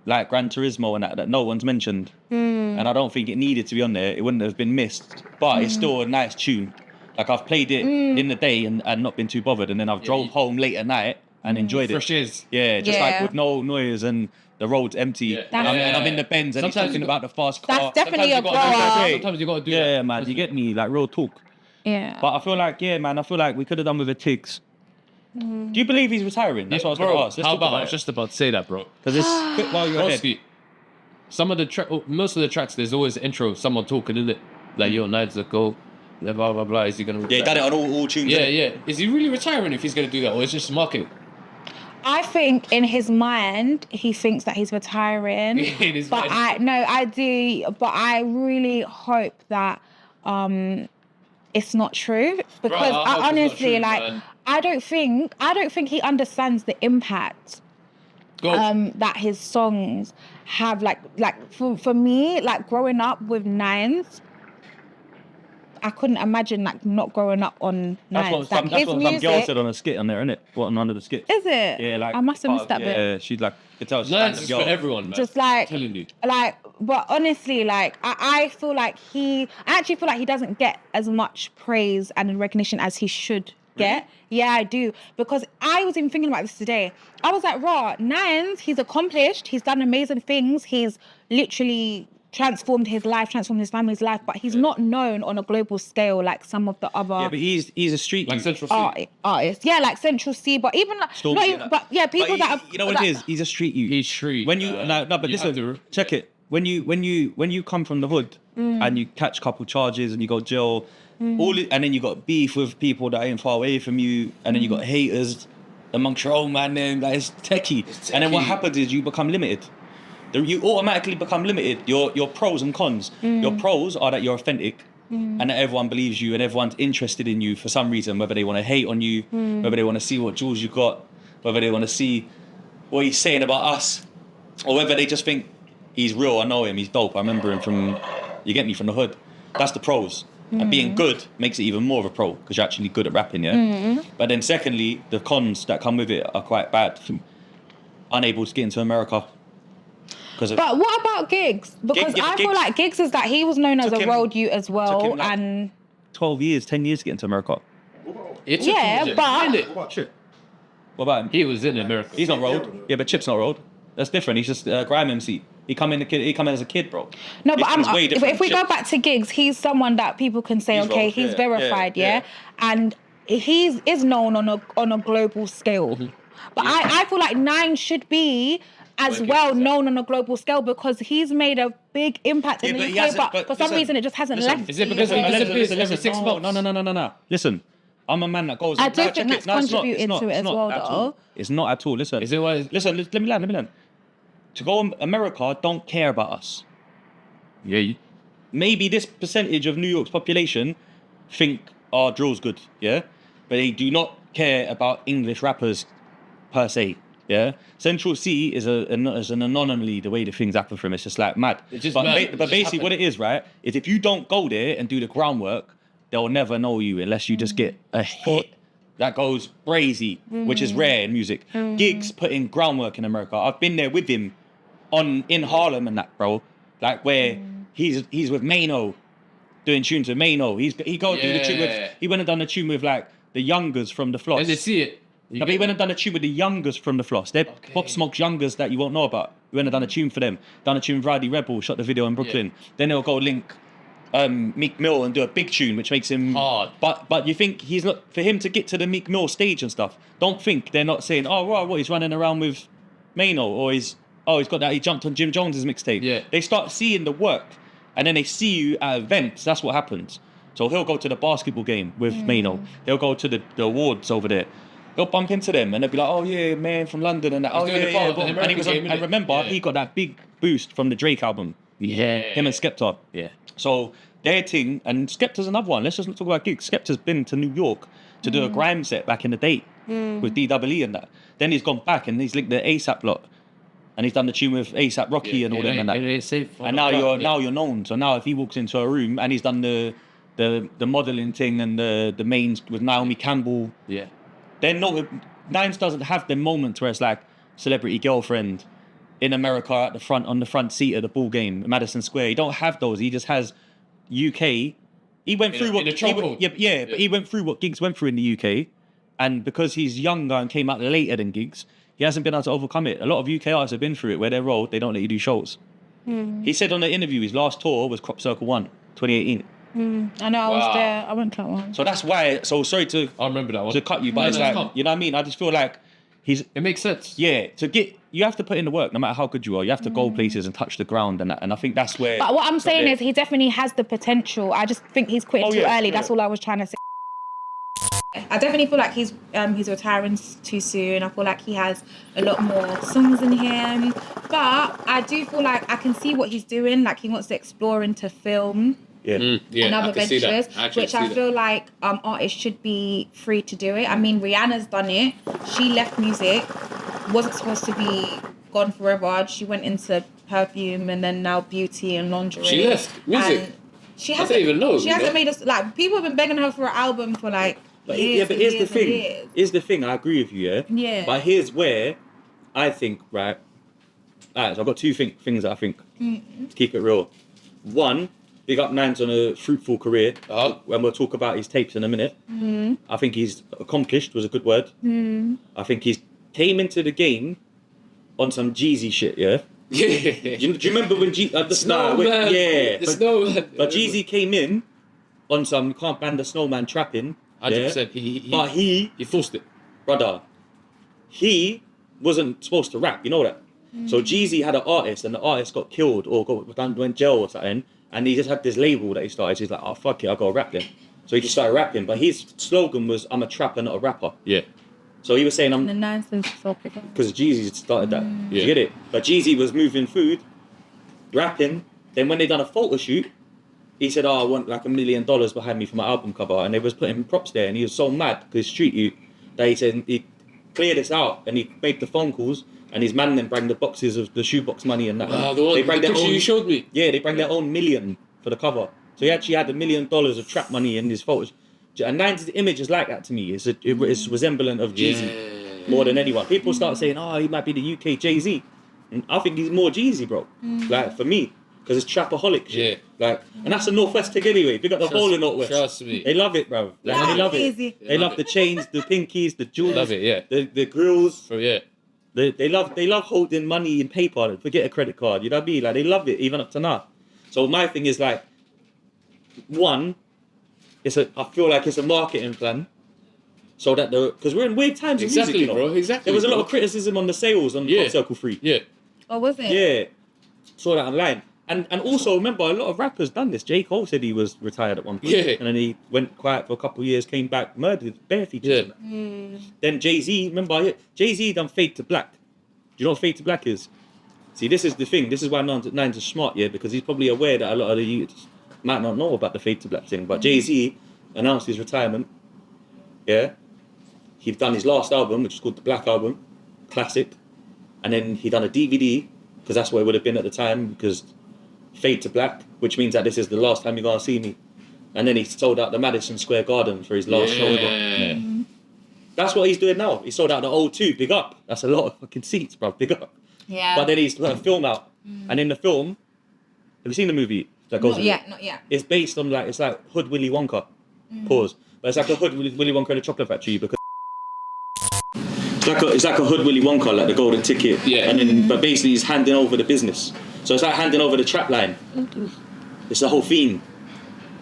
[SPEAKER 1] like Gran Turismo and that no one's mentioned, and I don't think it needed to be on there. It wouldn't have been missed. But it's still a nice tune. Like, I've played it in the day and not been too bothered, and then I've drove home late at night and enjoyed it.
[SPEAKER 2] Fresh is.
[SPEAKER 1] Yeah, just like with no noise and the road's empty.
[SPEAKER 2] Yeah.
[SPEAKER 1] And I'm in the Benz and
[SPEAKER 2] Sometimes
[SPEAKER 1] he's talking about the fast car.
[SPEAKER 3] That's definitely a grower.
[SPEAKER 2] Sometimes you got to do that.
[SPEAKER 1] Yeah, man, you get me, like real talk.
[SPEAKER 3] Yeah.
[SPEAKER 1] But I feel like, we could have done with a Tiggs. Do you believe he's retiring? That's what I was going to ask. Let's
[SPEAKER 2] How
[SPEAKER 1] talk
[SPEAKER 2] about? I
[SPEAKER 1] it.
[SPEAKER 2] was just about to say that, bro.
[SPEAKER 1] Because it's quick while you're ahead.
[SPEAKER 2] Broski, some of the most of the tracks, there's always an intro of someone talking in it, like "Yo, nights ago, blah blah blah blah." Is he gonna?
[SPEAKER 1] Yeah, he done it on all tunes.
[SPEAKER 2] Yeah. Is he really retiring if he's gonna do that, or is it just marketing?
[SPEAKER 3] I think in his mind, he thinks that he's retiring.
[SPEAKER 2] In his
[SPEAKER 3] but
[SPEAKER 2] mind.
[SPEAKER 3] I do. But I really hope that it's not true, because
[SPEAKER 2] I hope it's not
[SPEAKER 3] I honestly
[SPEAKER 2] true,
[SPEAKER 3] like
[SPEAKER 2] man.
[SPEAKER 3] I don't think he understands the impact that his songs have. Like for me, like growing up with Nines, I couldn't imagine like not growing up on Nines.
[SPEAKER 1] That's what some girl said on a skit on there, innit? What, on under the skit?
[SPEAKER 3] Is it?
[SPEAKER 1] Yeah, like
[SPEAKER 3] I must have missed that bit.
[SPEAKER 1] Yeah, she's like, you could tell she's
[SPEAKER 2] Nice is
[SPEAKER 1] girl.
[SPEAKER 2] for everyone, man.
[SPEAKER 3] Just like,
[SPEAKER 2] I'm telling you.
[SPEAKER 3] but honestly, like, I feel like I actually feel like he doesn't get as much praise and recognition as he should get. Yeah, I do. Because I was even thinking about this today. I was like, raw, Nines, he's accomplished, he's done amazing things, he's literally transformed his life, transformed his family's life, but he's not known on a global scale like some of the other
[SPEAKER 1] Yeah, but he's a street
[SPEAKER 2] Like
[SPEAKER 1] youth.
[SPEAKER 2] Central C.
[SPEAKER 3] artists. Yeah, like Central C, but even like,
[SPEAKER 1] Stormzy
[SPEAKER 3] not
[SPEAKER 1] and
[SPEAKER 3] even,
[SPEAKER 1] that.
[SPEAKER 3] but yeah, people
[SPEAKER 1] But
[SPEAKER 3] that have,
[SPEAKER 1] you know what it is? He's a street youth.
[SPEAKER 2] He's street.
[SPEAKER 1] When you no, but
[SPEAKER 2] you have
[SPEAKER 1] listen,
[SPEAKER 2] to-
[SPEAKER 1] check it. When you come from the hood and you catch a couple charges and you go jail, and then you got beef with people that ain't far away from you, and then you got haters amongst your own man. Then like, it's techie. And then what happens is you become limited. You automatically become limited. Your pros and cons. Your pros are that you're authentic. And that everyone believes you and everyone's interested in you for some reason, whether they want to hate on you, whether they want to see what jewels you got, whether they want to see what he's saying about us, or whether they just think he's real. I know him, he's dope. I remember him from, you get me, from the hood. That's the pros. And being good makes it even more of a pro, because you're actually good at rapping, yeah? But then secondly, the cons that come with it are quite bad. Unable to get into America.
[SPEAKER 3] But what about Gigs? Because I feel like Gigs is that he was known as a road youth as well,
[SPEAKER 1] like
[SPEAKER 3] and
[SPEAKER 1] 12 years, 10 years to get into America.
[SPEAKER 2] It took
[SPEAKER 3] yeah,
[SPEAKER 2] him,
[SPEAKER 3] but
[SPEAKER 2] didn't it?
[SPEAKER 4] What about Chip?
[SPEAKER 1] What about him?
[SPEAKER 2] He was in America.
[SPEAKER 1] He's not road. Yeah, but Chip's not road. That's different. He's just a grime MC. He come in as a kid, bro.
[SPEAKER 3] no, but
[SPEAKER 1] It's way
[SPEAKER 3] but
[SPEAKER 1] different
[SPEAKER 3] if we
[SPEAKER 1] than
[SPEAKER 3] go
[SPEAKER 1] Chips.
[SPEAKER 3] back to Gigs, he's someone that people can say,
[SPEAKER 1] He's
[SPEAKER 3] okay,
[SPEAKER 1] road,
[SPEAKER 3] he's
[SPEAKER 1] yeah,
[SPEAKER 3] verified,
[SPEAKER 1] yeah.
[SPEAKER 3] and is known on a global scale. But I feel like Nine should be as well known on a global scale because he's made a big impact in
[SPEAKER 1] Yeah, but
[SPEAKER 3] the
[SPEAKER 1] he
[SPEAKER 3] UK,
[SPEAKER 1] hasn't-
[SPEAKER 3] but for
[SPEAKER 1] listen,
[SPEAKER 3] some reason it just hasn't
[SPEAKER 1] listen,
[SPEAKER 3] left.
[SPEAKER 2] Is it because he disappears every 6 months?
[SPEAKER 1] No. Listen, I'm a man that goes.
[SPEAKER 3] I do
[SPEAKER 1] check
[SPEAKER 3] think that's
[SPEAKER 1] No, it's not,
[SPEAKER 3] contributing
[SPEAKER 1] it's not,
[SPEAKER 3] to it
[SPEAKER 1] it's
[SPEAKER 3] as
[SPEAKER 1] not
[SPEAKER 3] well,
[SPEAKER 1] at
[SPEAKER 3] though.
[SPEAKER 1] all. It's not at all. Listen.
[SPEAKER 2] Is it why?
[SPEAKER 1] Listen, let me land. To go America don't care about us.
[SPEAKER 2] Yeah.
[SPEAKER 1] Maybe this percentage of New York's population think our drill's good, yeah? But they do not care about English rappers per se, yeah? Central C is an anomaly, the way the things happen for him. It's just like mad.
[SPEAKER 2] It's just
[SPEAKER 1] but
[SPEAKER 2] mad. It
[SPEAKER 1] but
[SPEAKER 2] just
[SPEAKER 1] basically
[SPEAKER 2] happened.
[SPEAKER 1] what it is, right, is if you don't go there and do the groundwork, they'll never know you unless you just get a hit that goes crazy, which is rare in music. Gigs put in groundwork in America. I've been there with him in Harlem and that, bro. Like where he's with Mano, doing tunes with Mano. He go do the tune with. He went and done a tune with like the youngers from the Floss.
[SPEAKER 2] And they see it.
[SPEAKER 1] No, but he went and done a tune with the youngers from the Floss. They're Pop Smoke's youngers that you won't know about. He went and done a tune for them. Done a tune with Roddy Rebel. Shot the video in Brooklyn. Then they'll go link Meek Mill and do a big tune, which makes him
[SPEAKER 2] hard.
[SPEAKER 1] But you think he's not for him to get to the Meek Mill stage and stuff? Don't think they're not saying, oh right, what he's running around with Mano or he's got that he jumped on Jim Jones's mixtape.
[SPEAKER 2] Yeah.
[SPEAKER 1] They start seeing the work, and then they see you at events. That's what happens. So he'll go to the basketball game with Mano. They'll go to the awards over there. They'll bump into them and they'll be like, oh yeah, man from London and that.
[SPEAKER 2] He's
[SPEAKER 1] Oh
[SPEAKER 2] doing
[SPEAKER 1] yeah,
[SPEAKER 2] the part
[SPEAKER 1] yeah.
[SPEAKER 2] of the
[SPEAKER 1] And he
[SPEAKER 2] American
[SPEAKER 1] was
[SPEAKER 2] game,
[SPEAKER 1] and
[SPEAKER 2] innit?
[SPEAKER 1] remember,
[SPEAKER 2] Yeah.
[SPEAKER 1] he got that big boost from the Drake album.
[SPEAKER 2] Yeah.
[SPEAKER 1] Him and Skepta.
[SPEAKER 2] Yeah.
[SPEAKER 1] So their thing, and Skepta's another one. Let's just not talk about gigs. Skepta's been to New York to do a grime set back in the day with DWE and that. Then he's gone back and he's linked the ASAP lot. And he's done the tune with ASAP Rocky and all them and that. And now you're known. So now if he walks into a room and he's done the modelling thing and the mains with Naomi Campbell,
[SPEAKER 2] Yeah.
[SPEAKER 1] then Nines doesn't have the moments where it's like celebrity girlfriend in America at the front on the front seat of the ball game at Madison Square. He don't have those. He just has UK. He went through what but he went through what Giggs went through in the UK, and because he's younger and came out later than Giggs, he hasn't been able to overcome it. A lot of UK artists have been through it where they're rolled, they don't let you do shows. He said on the interview his last tour was Crop Circle 1, 2018.
[SPEAKER 3] I know, I was there. I went to that one.
[SPEAKER 1] So that's why. So sorry to
[SPEAKER 2] I remember that one.
[SPEAKER 1] to cut you, but
[SPEAKER 2] No,
[SPEAKER 1] it's
[SPEAKER 2] no,
[SPEAKER 1] like
[SPEAKER 2] come.
[SPEAKER 1] you know what I mean. I just feel like
[SPEAKER 2] It makes sense.
[SPEAKER 1] you have to put in the work no matter how good you are. You have to go places and touch the ground and that. And I think that's where.
[SPEAKER 3] But what I'm saying
[SPEAKER 1] there.
[SPEAKER 3] is he definitely has the potential. I just think he's quitting too early. That's all I was trying to say. I definitely feel like he's retiring too soon. I feel like he has a lot more songs in him. But I do feel like I can see what he's doing. Like he wants to explore into film.
[SPEAKER 1] Yeah.
[SPEAKER 3] And other
[SPEAKER 2] I can see
[SPEAKER 3] ventures,
[SPEAKER 2] that. Actually
[SPEAKER 3] which I
[SPEAKER 2] see
[SPEAKER 3] feel
[SPEAKER 2] that.
[SPEAKER 3] like artists should be free to do it. I mean, Rihanna's done it. She left music, wasn't supposed to be gone forever. She went into perfume and then now beauty and lingerie.
[SPEAKER 2] She left music?
[SPEAKER 3] And she
[SPEAKER 2] I
[SPEAKER 3] hasn't
[SPEAKER 2] didn't even know.
[SPEAKER 3] She hasn't made us like people have been begging her for an album for like
[SPEAKER 1] But
[SPEAKER 3] years.
[SPEAKER 1] but
[SPEAKER 3] and
[SPEAKER 1] here's the
[SPEAKER 3] years and
[SPEAKER 1] thing.
[SPEAKER 3] years.
[SPEAKER 1] Here's the thing. I agree with you. Yeah.
[SPEAKER 3] Yeah.
[SPEAKER 1] But here's where I think right. Alright, so I've got two things that I think to keep it real. One, big up Nines on a fruitful career. When we'll talk about his tapes in a minute. I think he's accomplished was a good word. I think he's came into the game on some Jeezy shit. Yeah. Do you remember when
[SPEAKER 2] The Snowman. The Snowman.
[SPEAKER 1] But Jeezy came in on some you can't ban the Snowman trapping.
[SPEAKER 2] 100%.
[SPEAKER 1] But he
[SPEAKER 2] forced it.
[SPEAKER 1] brother, he wasn't supposed to rap, you know that? So Jeezy had an artist and the artist got killed or went jail or something, and he just had this label that he started. So he's like, oh fuck it, I'll go rap then. So he just started rapping, but his slogan was, I'm a trapper, not a rapper.
[SPEAKER 2] Yeah.
[SPEAKER 1] So he was saying,
[SPEAKER 3] The Nines is so big.
[SPEAKER 1] because Jeezy started that.
[SPEAKER 2] Yeah.
[SPEAKER 1] You get it? But Jeezy was moving food, rapping. Then when they done a photo shoot, he said, oh, I want like $1 million behind me for my album cover. And they was putting props there. And he was so mad because Street You that he said he cleared this out and he made the phone calls. And his man then bring the boxes of the shoebox money and that.
[SPEAKER 2] The one,
[SPEAKER 1] they bring
[SPEAKER 2] the
[SPEAKER 1] their
[SPEAKER 2] picture
[SPEAKER 1] own,
[SPEAKER 2] you showed me.
[SPEAKER 1] Yeah, they bring their own million for the cover. So he actually had $1 million of trap money in his photos. And Nine's image is like that to me. It's resemblant of Jeezy more than anyone. People start saying, oh, he might be the UK Jay-Z. And I think he's more Jeezy, bro. Like, for me. Because it's trapaholic shit. Like, and that's a Northwest thing anyway. Big up the whole of Northwest.
[SPEAKER 2] Trust me.
[SPEAKER 1] They love it, bro. Like, they love it.
[SPEAKER 3] Easy.
[SPEAKER 1] They love the chains, the pinkies, the jewels.
[SPEAKER 2] Love it, yeah.
[SPEAKER 1] The grills.
[SPEAKER 2] So, yeah.
[SPEAKER 1] They love holding money in paper. Forget a credit card. You know what I mean? Like they love it even up to now. So my thing is like, one, I feel like it's a marketing plan, so that because we're in weird times in music, you know.
[SPEAKER 2] Bro. Exactly.
[SPEAKER 1] There was a lot
[SPEAKER 2] bro.
[SPEAKER 1] of criticism on the sales on Pop Circle 3.
[SPEAKER 2] Yeah.
[SPEAKER 3] Or was it?
[SPEAKER 1] Yeah, saw that online. And also remember, a lot of rappers done this. J. Cole said he was retired at one point.
[SPEAKER 2] Yeah.
[SPEAKER 1] And then he went quiet for a couple of years, came back, murdered, bare features.
[SPEAKER 2] Yeah.
[SPEAKER 1] Then Jay-Z, remember, Jay-Z done Fade to Black. Do you know what Fade to Black is? See, this is the thing. This is why Nines is smart, yeah, because he's probably aware that a lot of the youths might not know about the Fade to Black thing. But Jay-Z announced his retirement, yeah. He'd done his last album, which is called the Black Album, classic. And then he done a DVD, because that's what it would have been at the time, because Fade to Black, which means that this is the last time you're going to see me. And then he sold out the Madison Square Garden for his last show. Yeah. That's what he's doing now. He sold out the O2, big up. That's a lot of fucking seats, bro, big up.
[SPEAKER 3] Yeah.
[SPEAKER 1] But then he's got a film out. And in the film, have you seen the movie that goes
[SPEAKER 3] Not yet, not yet.
[SPEAKER 1] It's based on it's like Hood Willy Wonka. Pause. But it's like a Hood Willy Wonka in a chocolate factory because it's like a Hood Willy Wonka, like the golden ticket.
[SPEAKER 2] Yeah.
[SPEAKER 1] And then, but basically he's handing over the business. So it's like handing over the trap line. It's the whole theme. You know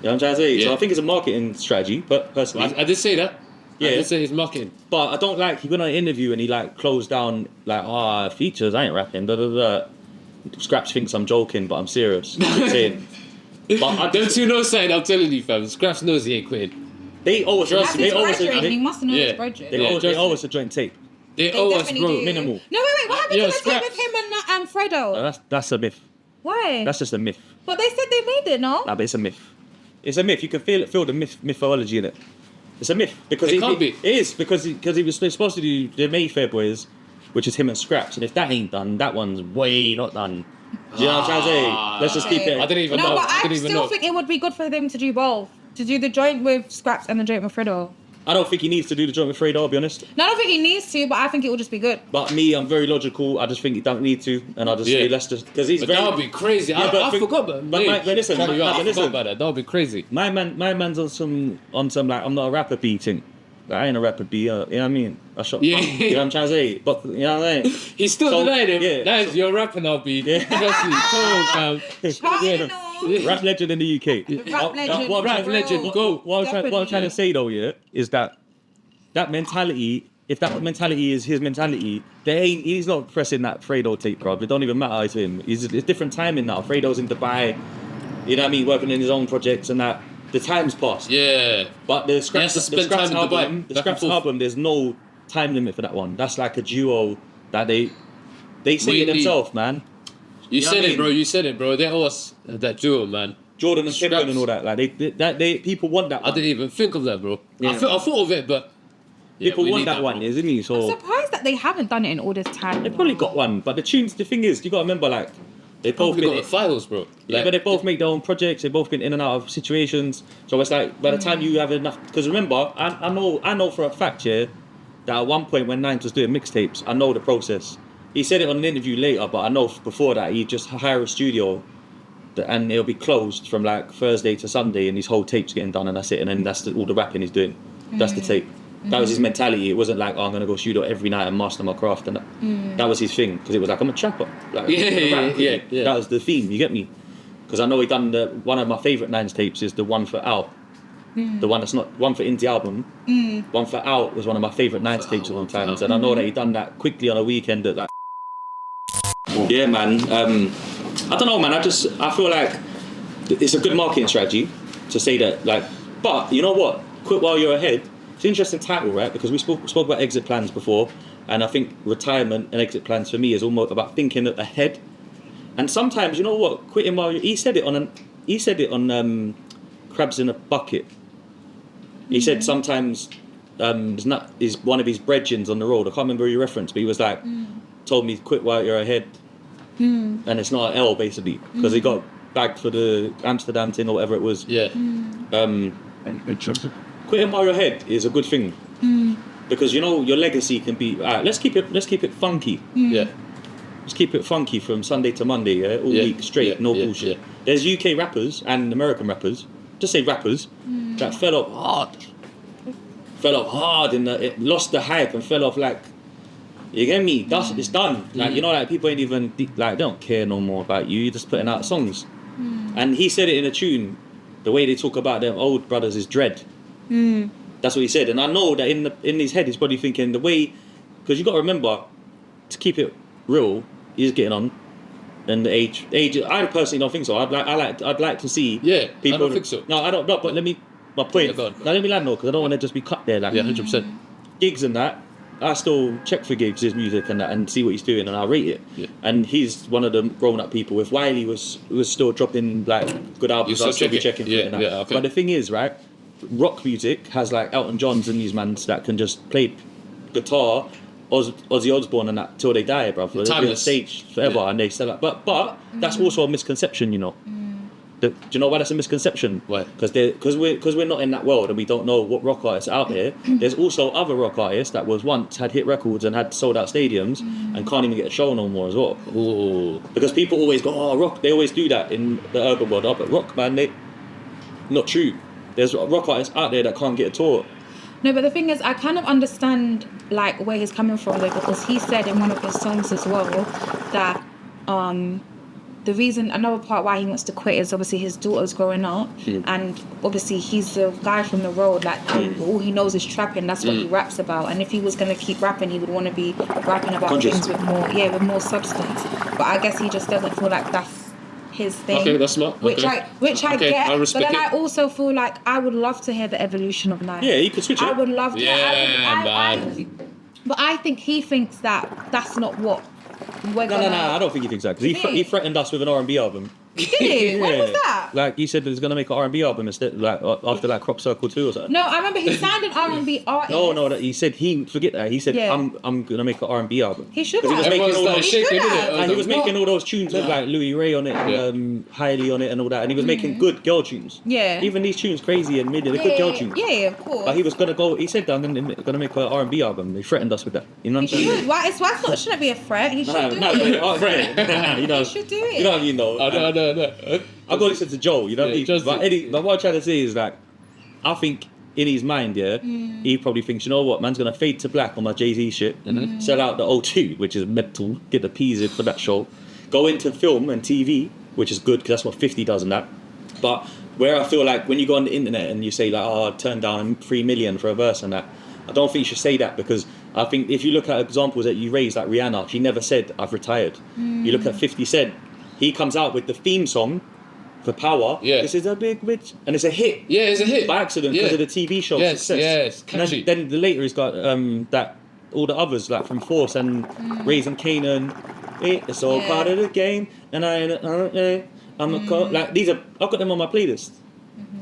[SPEAKER 1] what I'm trying to say?
[SPEAKER 2] Yeah.
[SPEAKER 1] So I think it's a marketing strategy, but personally.
[SPEAKER 2] I did say that.
[SPEAKER 1] Yeah.
[SPEAKER 2] I did say it's marketing.
[SPEAKER 1] But I don't like, he went on an interview and he like closed down, like, features, I ain't rapping, da da da. Scraps thinks I'm joking, but I'm serious. I'm saying. But
[SPEAKER 2] Don't you know something? I'm telling you, fam. Scraps knows he ain't quitting.
[SPEAKER 1] They owe us,
[SPEAKER 2] Trust me.
[SPEAKER 1] they owe us,
[SPEAKER 3] He must know
[SPEAKER 2] Yeah.
[SPEAKER 3] his budget.
[SPEAKER 1] they owe us a joint tape.
[SPEAKER 2] They owe us,
[SPEAKER 3] definitely
[SPEAKER 2] bro.
[SPEAKER 3] do.
[SPEAKER 1] minimal.
[SPEAKER 3] No, wait. What happened
[SPEAKER 2] Yo,
[SPEAKER 3] to the tape
[SPEAKER 2] Scraps.
[SPEAKER 3] with him and Fredo?
[SPEAKER 1] That's a myth.
[SPEAKER 3] Why?
[SPEAKER 1] That's just a myth.
[SPEAKER 3] But they said they made it, no?
[SPEAKER 1] Nah, but it's a myth. It's a myth. You can feel the mythology in it. It's a myth because
[SPEAKER 2] It can't be.
[SPEAKER 1] It is because he was supposed to do the Mayfair Boys, which is him and Scraps, and if that ain't done, that one's way not done. Do you know what I'm trying to say? Let's just keep it.
[SPEAKER 2] I didn't even
[SPEAKER 3] No,
[SPEAKER 2] know.
[SPEAKER 3] but I
[SPEAKER 2] didn't even
[SPEAKER 3] still
[SPEAKER 2] know.
[SPEAKER 3] think it would be good for them to do both. To do the joint with Scraps and the joint with Fredo.
[SPEAKER 1] I don't think he needs to do the joint with Fredo, I'll be honest.
[SPEAKER 3] No, I don't think he needs to, but I think it would just be good.
[SPEAKER 1] But me, I'm very logical. I just think he don't need to, and I'll just say let's just because he's
[SPEAKER 2] But
[SPEAKER 1] very.
[SPEAKER 2] that would be crazy.
[SPEAKER 1] Yeah, but
[SPEAKER 2] I forgot about
[SPEAKER 1] but listen,
[SPEAKER 2] I
[SPEAKER 1] listen.
[SPEAKER 2] forgot about that. That would be crazy.
[SPEAKER 1] My man's on some like I'm not a rapper beating. Like, I ain't a rapper B. You know what I mean? I shot.
[SPEAKER 2] Yeah.
[SPEAKER 1] You know what I'm trying to say? But you know what I'm saying?
[SPEAKER 2] He's still
[SPEAKER 1] So,
[SPEAKER 2] denying him.
[SPEAKER 1] yeah.
[SPEAKER 2] That is your rapper now, B.
[SPEAKER 1] Yeah.
[SPEAKER 2] Trust me. Come on, fam.
[SPEAKER 3] Party
[SPEAKER 1] Rap legend in the UK.
[SPEAKER 3] Rap legend.
[SPEAKER 1] What I'm
[SPEAKER 2] Rap legend, go.
[SPEAKER 1] what I'm trying to say though, yeah, is that mentality. If that mentality is his mentality, he's not pressing that Fredo tape, bro. It don't even matter to him. It's different timing now. Fredo's in Dubai, you know what I mean, working in his own projects and that. The time's passed.
[SPEAKER 2] Yeah.
[SPEAKER 1] But the Scraps,
[SPEAKER 2] to spend time in Dubai.
[SPEAKER 1] the
[SPEAKER 2] Back and
[SPEAKER 1] Scraps
[SPEAKER 2] forth.
[SPEAKER 1] album, there's no time limit for that one. That's like a duo that they say it
[SPEAKER 2] We
[SPEAKER 1] themselves, man.
[SPEAKER 2] You
[SPEAKER 1] know
[SPEAKER 2] said
[SPEAKER 1] what I
[SPEAKER 2] it,
[SPEAKER 1] mean?
[SPEAKER 2] bro. You said it, bro. They owe us that duo, man.
[SPEAKER 1] Jordan and
[SPEAKER 2] Scraps.
[SPEAKER 1] Pippen and all that. Like they people want that
[SPEAKER 2] I
[SPEAKER 1] one.
[SPEAKER 2] didn't even think of that, bro.
[SPEAKER 1] Yeah.
[SPEAKER 2] I thought of it, but
[SPEAKER 1] People
[SPEAKER 2] we
[SPEAKER 1] want
[SPEAKER 2] need
[SPEAKER 1] that one,
[SPEAKER 2] bro.
[SPEAKER 1] isn't he?
[SPEAKER 3] I'm
[SPEAKER 1] So
[SPEAKER 3] surprised that they haven't done it in all this time.
[SPEAKER 1] they probably got one. But the thing is, you got to remember, like they both
[SPEAKER 2] We got the
[SPEAKER 1] been,
[SPEAKER 2] files, bro.
[SPEAKER 1] yeah, but they both make their own projects. They both been in and out of situations. So it's like by the time you have enough, because remember, I know for a fact, yeah, that at one point when Nines was doing mixtapes, I know the process. He said it on an interview later, but I know before that he just hire a studio, and it'll be closed from like Thursday to Sunday, and his whole tape's getting done, and that's it. And then that's all the rapping he's doing. That's the tape. That was his mentality. It wasn't like, oh, I'm gonna go studio every night and master my craft, and that was his thing. Because it was like, I'm a trapper. Like,
[SPEAKER 2] Yeah.
[SPEAKER 1] That was the theme. You get me? Because I know he done one of my favorite Nines tapes is the one for Al. The one that's not one for Indie album. One for Out was one of my favorite Nines tapes of all times, and I know that he done that quickly on a weekend at like. Yeah, man. I don't know, man. I feel like it's a good marketing strategy to say that, like. But you know what? Quit while you're ahead. It's an interesting title, right? Because we spoke about exit plans before, and I think retirement and exit plans for me is almost about thinking ahead. And sometimes, you know what? Quitting while he said it on Crabs in a Bucket. He said sometimes is one of his brethrens on the road. I can't remember your reference, but he was like, told me quit while you're ahead, and it's not an L basically because he got bagged for the Amsterdam thing or whatever it was.
[SPEAKER 2] Yeah.
[SPEAKER 1] Quitting while you're ahead is a good thing because you know your legacy can be. Let's keep it funky.
[SPEAKER 2] Yeah.
[SPEAKER 1] Let's keep it funky from Sunday to Monday, yeah, all week straight, no bullshit.
[SPEAKER 2] Yeah.
[SPEAKER 1] There's UK rappers and American rappers, just say rappers, that fell off hard, and it lost the hype and fell off like. You get me? It's done. Like you know, like people ain't even like they don't care no more about you. You're just putting out songs. And he said it in a tune. The way they talk about them old brothers is dread. That's what he said, and I know that in his head he's probably thinking the way, because you got to remember, to keep it real, he's getting on. And the age, I personally don't think so. I'd like to see people.
[SPEAKER 2] I don't think so.
[SPEAKER 1] No, I don't. No, but my point.
[SPEAKER 2] Yeah, go on.
[SPEAKER 1] Now let me land though, because I don't want to just be cut there. Like
[SPEAKER 2] 100%.
[SPEAKER 1] gigs and that. I still check for gigs, his music and that, and see what he's doing, and I rate it.
[SPEAKER 2] Yeah.
[SPEAKER 1] And he's one of the grown-up people. If Wiley was still dropping like good albums, I'd still be checking for it. And that.
[SPEAKER 2] Okay.
[SPEAKER 1] But the thing is, right, rock music has like Elton Johns and these mans that can just play guitar. Ozzy Osbourne and that till they die, bro. They'll be on stage forever and they sell out. But that's also a misconception, you know. Do you know why that's a misconception?
[SPEAKER 2] Why?
[SPEAKER 1] Because we're not in that world and we don't know what rock artists are out there. There's also other rock artists that was once had hit records and had sold out stadiums and can't even get a show no more as well.
[SPEAKER 2] Ooh.
[SPEAKER 1] Because people always go, oh, rock. They always do that in the urban world. Oh, but rock, man, not true. There's rock artists out there that can't get a tour.
[SPEAKER 3] No, but the thing is, I kind of understand like where he's coming from though, because he said in one of his songs as well that the reason, another part why he wants to quit is obviously his daughter's growing up, and obviously he's the guy from the road, like all he knows is trapping. That's what he raps about, and if he was going to keep rapping, he would want to be rapping about things with more substance. But I guess he just doesn't feel like that's his thing.
[SPEAKER 2] Okay, that's smart.
[SPEAKER 3] Which
[SPEAKER 2] okay.
[SPEAKER 3] I get.
[SPEAKER 2] I respect
[SPEAKER 3] but then
[SPEAKER 2] it.
[SPEAKER 3] I also feel like I would love to hear the evolution of life.
[SPEAKER 1] Yeah, you could switch it.
[SPEAKER 3] I would love to.
[SPEAKER 2] man.
[SPEAKER 3] But I think he thinks that that's not what we're
[SPEAKER 1] No, I don't think he thinks that. Because he threatened us with an R&B album.
[SPEAKER 3] Did he? When was that?
[SPEAKER 1] Like, he said that he's going to make an R&B album instead, like, after like Crop Circle 2 or something.
[SPEAKER 3] No, I remember he signed an R&B artist.
[SPEAKER 1] No, he said forget that. He said, I'm going to make an R&B album.
[SPEAKER 3] He should
[SPEAKER 1] 'Cause
[SPEAKER 3] have.
[SPEAKER 1] He was making all
[SPEAKER 2] Everyone
[SPEAKER 1] those,
[SPEAKER 2] started shaking,
[SPEAKER 3] have.
[SPEAKER 2] didn't it?
[SPEAKER 1] and he was making all those tunes with like Louis Ray on it and Hailey on it and all that. And he was making good girl tunes.
[SPEAKER 3] Yeah.
[SPEAKER 1] Even these tunes, Crazy and Mid, they're good girl tunes.
[SPEAKER 3] Yeah, of course.
[SPEAKER 1] But he was going to go, he said, I'm going to make an R&B album. They threatened us with that. You know what I'm
[SPEAKER 3] He
[SPEAKER 1] saying?
[SPEAKER 3] should. Why? It's not. Shouldn't be a threat. He should do
[SPEAKER 1] No,
[SPEAKER 3] it.
[SPEAKER 1] you know,
[SPEAKER 3] He should do it.
[SPEAKER 1] You know what I mean, though.
[SPEAKER 2] No.
[SPEAKER 1] I've got to listen to Joe, you know what I mean?
[SPEAKER 2] just-
[SPEAKER 1] But what I'm trying to say is like, I think in his mind, he probably thinks, you know what, man's going to fade to black on my Jay-Z shit, sell out the O2, which is metal, get the P's in for that show, go into film and TV, which is good because that's what 50 does and that. But where I feel like when you go on the internet and you say like, oh, I'd turn down 3 million for a verse and that, I don't think you should say that, because I think if you look at examples that you raised, like Rihanna, she never said, I've retired. You look at 50 Cent, he comes out with the theme song for Power.
[SPEAKER 2] Yeah.
[SPEAKER 1] This is a big bitch. And it's a hit.
[SPEAKER 2] Yeah, it's a hit.
[SPEAKER 1] By accident, because of the TV show success.
[SPEAKER 2] Yes,
[SPEAKER 1] And
[SPEAKER 2] catchy.
[SPEAKER 1] then the later he's got that, all the others, like from Force and Raising Canaan, it's all part of the game. And I'm a like, these are, I've got them on my playlist.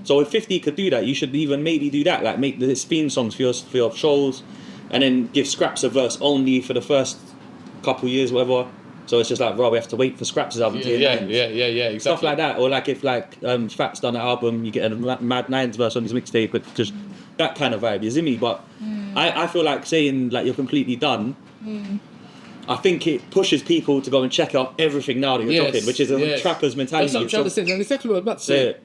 [SPEAKER 1] So if 50 could do that, you should even maybe do that, like make this theme songs for your shows, and then give Scraps a verse only for the first couple years, whatever. So it's just like, bro, we have to wait for Scraps' album to hear
[SPEAKER 2] Yeah,
[SPEAKER 1] Nines.
[SPEAKER 2] exactly.
[SPEAKER 1] Stuff like that. Or like if like Fat's done an album, you get a Mad Nines verse on his mixtape, but just that kind of vibe, you see me? But I feel like saying like you're completely done, I think it pushes people to go and check out everything now that you're dropping, which is a trapper's mentality.
[SPEAKER 2] That's what I'm trying to say. That's exactly what I'm about to say.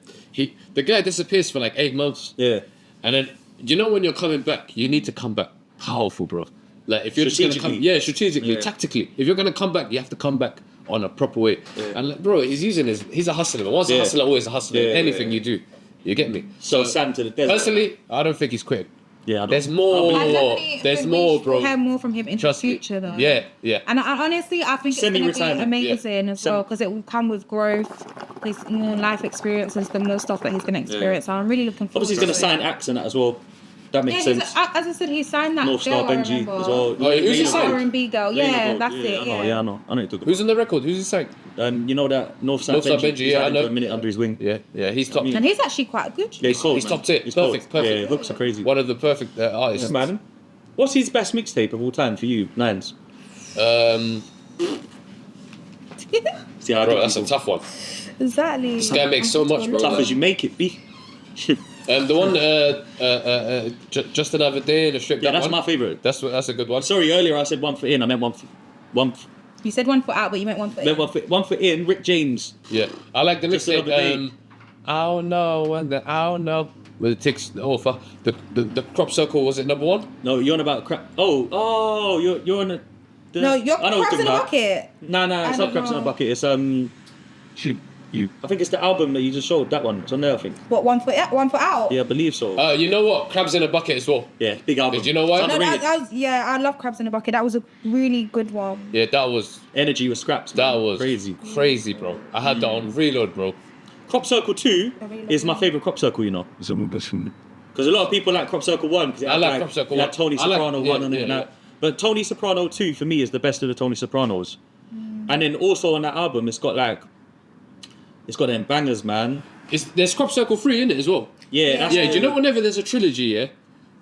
[SPEAKER 2] The guy disappears for like 8 months.
[SPEAKER 1] Yeah.
[SPEAKER 2] And then, you know when you're coming back, you need to come back powerful, bro. Like if you're just gonna come, strategically, tactically. If you're gonna come back, you have to come back on a proper way. And like, bro, he's a hustler. But once a hustler, always a hustler. Anything you do, you get me.
[SPEAKER 1] So Sam to the desert.
[SPEAKER 2] Personally, I don't think he's quitting.
[SPEAKER 1] Yeah, I don't.
[SPEAKER 2] There's more. There's more, bro.
[SPEAKER 3] Hear more from him in the future, though.
[SPEAKER 2] Yeah.
[SPEAKER 3] And honestly, I think it's going to be
[SPEAKER 1] Semi-retirement.
[SPEAKER 3] amazing as well, because it will come with growth, his more life experiences, the more stuff that he's going to experience. So I'm really looking forward.
[SPEAKER 1] Obviously, he's going to sign acts and that as well. That makes sense.
[SPEAKER 3] As I said, he signed that
[SPEAKER 1] North Star
[SPEAKER 3] girl, I
[SPEAKER 1] Benji
[SPEAKER 3] remember.
[SPEAKER 1] as well.
[SPEAKER 2] Oh, who's he signed?
[SPEAKER 3] R&B girl. Yeah, that's it.
[SPEAKER 1] I know. I know you're talking
[SPEAKER 2] Who's on the record? Who's he saying?
[SPEAKER 1] about. You know that North Star
[SPEAKER 2] North Star
[SPEAKER 1] Benji?
[SPEAKER 2] Benji,
[SPEAKER 1] He's
[SPEAKER 2] yeah,
[SPEAKER 1] had
[SPEAKER 2] I
[SPEAKER 1] him
[SPEAKER 2] know.
[SPEAKER 1] for a minute under his wing.
[SPEAKER 2] Yeah, he's top.
[SPEAKER 3] And he's actually quite good.
[SPEAKER 1] Yeah, he's cold,
[SPEAKER 2] He's
[SPEAKER 1] man.
[SPEAKER 2] top tier.
[SPEAKER 1] He's
[SPEAKER 2] Perfect.
[SPEAKER 1] cold. Yeah, hooks are crazy.
[SPEAKER 2] One of the perfect artists.
[SPEAKER 1] Man, what's his best mixtape of all time for you, Nines? See how I
[SPEAKER 2] Bro,
[SPEAKER 1] do
[SPEAKER 2] that's a
[SPEAKER 1] people.
[SPEAKER 2] tough one.
[SPEAKER 3] Exactly.
[SPEAKER 2] This guy makes so much, bro.
[SPEAKER 1] Tough as you make it, B.
[SPEAKER 2] The one, just another day in a strip.
[SPEAKER 1] Yeah,
[SPEAKER 2] that
[SPEAKER 1] that's
[SPEAKER 2] one?
[SPEAKER 1] my favourite.
[SPEAKER 2] That's a good one.
[SPEAKER 1] Sorry, earlier I said 1 foot in. I meant one.
[SPEAKER 3] You said 1 foot out, but you meant 1 foot in.
[SPEAKER 1] 1 foot in. Rick James.
[SPEAKER 2] Yeah, I like the
[SPEAKER 1] Just the other day.
[SPEAKER 2] mixtape. I don't know, and then I don't know. With it takes the offer. The crop circle, was it number 1?
[SPEAKER 1] No, you're on about crap. Oh, you're on the.
[SPEAKER 3] No, you're
[SPEAKER 1] I know what
[SPEAKER 3] crabs
[SPEAKER 1] you're
[SPEAKER 3] in a
[SPEAKER 1] talking about.
[SPEAKER 3] bucket.
[SPEAKER 1] No, it's
[SPEAKER 3] I
[SPEAKER 1] not
[SPEAKER 3] don't
[SPEAKER 1] crabs in a
[SPEAKER 3] know.
[SPEAKER 1] bucket. It's I think it's the album that you just showed. That one. It's on there, I think.
[SPEAKER 3] What, one foot out?
[SPEAKER 1] Yeah, I believe so.
[SPEAKER 2] You know what? Crabs in a Bucket as well.
[SPEAKER 1] Yeah, big album.
[SPEAKER 2] Did you know why?
[SPEAKER 3] No, I love Crabs in a Bucket. That was a really good one.
[SPEAKER 2] Yeah, that was
[SPEAKER 1] Energy was scraps.
[SPEAKER 2] that
[SPEAKER 1] man.
[SPEAKER 2] was crazy, bro. I had that on reload, bro.
[SPEAKER 1] Crop Circle 2 is my favourite Crop Circle, you know. Because a lot of people like Crop Circle 1. Because
[SPEAKER 2] I like Crop Circle 1.
[SPEAKER 1] Tony Soprano 1 on it.
[SPEAKER 2] Yeah.
[SPEAKER 1] But Tony Soprano 2 for me is the best of the Tony Sopranos. And then also on that album, it's got them bangers, man.
[SPEAKER 2] There's Crop Circle 3 in it as well.
[SPEAKER 1] Yeah,
[SPEAKER 2] Do you know whenever there's a trilogy, yeah?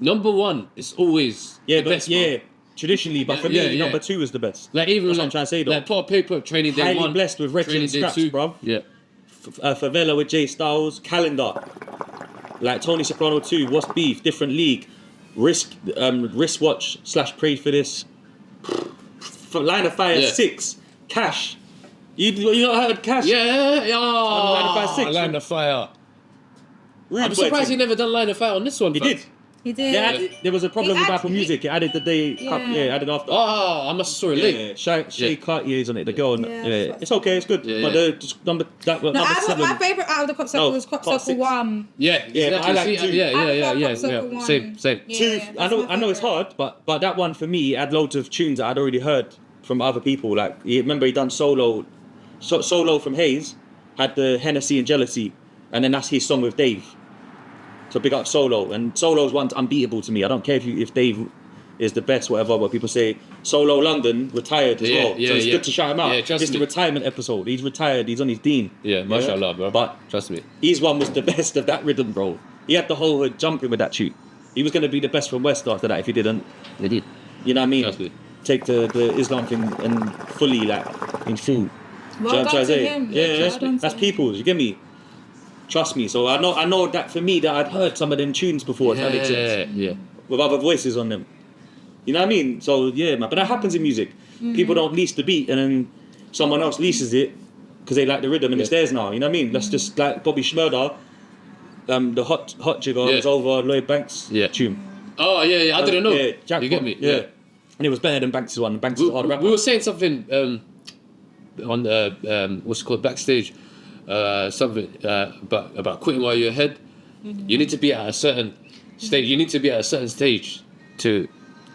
[SPEAKER 2] Number 1 is always the best, bro.
[SPEAKER 1] Traditionally, but for me, number 2 is the best.
[SPEAKER 2] Like even
[SPEAKER 1] That's
[SPEAKER 2] like,
[SPEAKER 1] what I'm trying to say, though.
[SPEAKER 2] Like Pot of Paper, Training Day
[SPEAKER 1] Highly
[SPEAKER 2] 1.
[SPEAKER 1] blessed with Retro and Scraps, bruv.
[SPEAKER 2] Yeah.
[SPEAKER 1] Favela with Jay Styles, Calendar. Like Tony Soprano 2, What's Beef, Different League, Wristwatch / Pray for This, Line of Fire 6, Cash. You not heard Cash?
[SPEAKER 2] Yeah.
[SPEAKER 1] Line of Fire 6.
[SPEAKER 2] Line of Fire.
[SPEAKER 1] Rude
[SPEAKER 2] I'm
[SPEAKER 1] boy
[SPEAKER 2] surprised
[SPEAKER 1] thing.
[SPEAKER 2] he never done Line of Fire on this one.
[SPEAKER 1] He
[SPEAKER 2] fam.
[SPEAKER 1] did.
[SPEAKER 3] He did.
[SPEAKER 1] There was a problem
[SPEAKER 3] He
[SPEAKER 1] with
[SPEAKER 3] added-
[SPEAKER 1] Apple Music. It added the day, added after.
[SPEAKER 2] Oh, I must have saw it late.
[SPEAKER 1] Shay Cartier is on it. The girl.
[SPEAKER 3] Yeah.
[SPEAKER 1] It's okay. It's good.
[SPEAKER 2] Yeah,
[SPEAKER 1] But number
[SPEAKER 3] No,
[SPEAKER 1] seven.
[SPEAKER 3] my favourite out of the Crop Circle was Crop
[SPEAKER 1] part
[SPEAKER 3] Circle
[SPEAKER 1] 6.
[SPEAKER 3] 1.
[SPEAKER 2] Yeah,
[SPEAKER 1] I like
[SPEAKER 2] see,
[SPEAKER 1] two.
[SPEAKER 2] Yeah.
[SPEAKER 3] Crop Circle 1.
[SPEAKER 2] Same.
[SPEAKER 3] Yeah,
[SPEAKER 1] Two. I
[SPEAKER 3] that's my
[SPEAKER 1] know it's
[SPEAKER 3] favourite.
[SPEAKER 1] hard, but that one for me had loads of tunes that I'd already heard from other people. Like remember he done solo from Hayes, had the Hennessy and Jealousy, and then that's his song with Dave. So big up Solo, and Solo's one's unbeatable to me. I don't care if Dave is the best, whatever, but people say Solo London retired as well. So it's good to shout him out.
[SPEAKER 2] Yeah, trust
[SPEAKER 1] This is the
[SPEAKER 2] me.
[SPEAKER 1] retirement episode. He's retired. He's on his dean.
[SPEAKER 2] Yeah, mashallah, bro.
[SPEAKER 1] But
[SPEAKER 2] Trust me.
[SPEAKER 1] his one was the best of that rhythm, bro. He had the whole hood jumping with that tune. He was going to be the best from West after that if he didn't.
[SPEAKER 2] They did.
[SPEAKER 1] You know what I mean?
[SPEAKER 2] Trust me.
[SPEAKER 1] Take the Islam thing and fully in full. Do you know what I'm trying to say?
[SPEAKER 3] him.
[SPEAKER 1] Yeah,
[SPEAKER 3] Well done to
[SPEAKER 1] that's
[SPEAKER 3] him.
[SPEAKER 1] people's. You get me? Trust me. So I know that for me that I'd heard some of them tunes before. If that makes sense.
[SPEAKER 2] Yeah.
[SPEAKER 1] With other voices on them. You know what I mean? So yeah, man. But that happens in music. People don't lease the beat and then someone else leases it because they like the rhythm and it's theirs now. You know what I mean? That's just like Bobby Schmurder. The hot jigger was over Lloyd Banks' tune.
[SPEAKER 2] Oh yeah. I didn't know.
[SPEAKER 1] Yeah, Jackpot.
[SPEAKER 2] You get me?
[SPEAKER 1] Yeah. And it was better than Banks' one. Banks is a hard rapper.
[SPEAKER 2] We were saying something on the what's it called backstage, something about quitting while you're ahead. You need to be at a certain stage. You need to be at a certain stage to.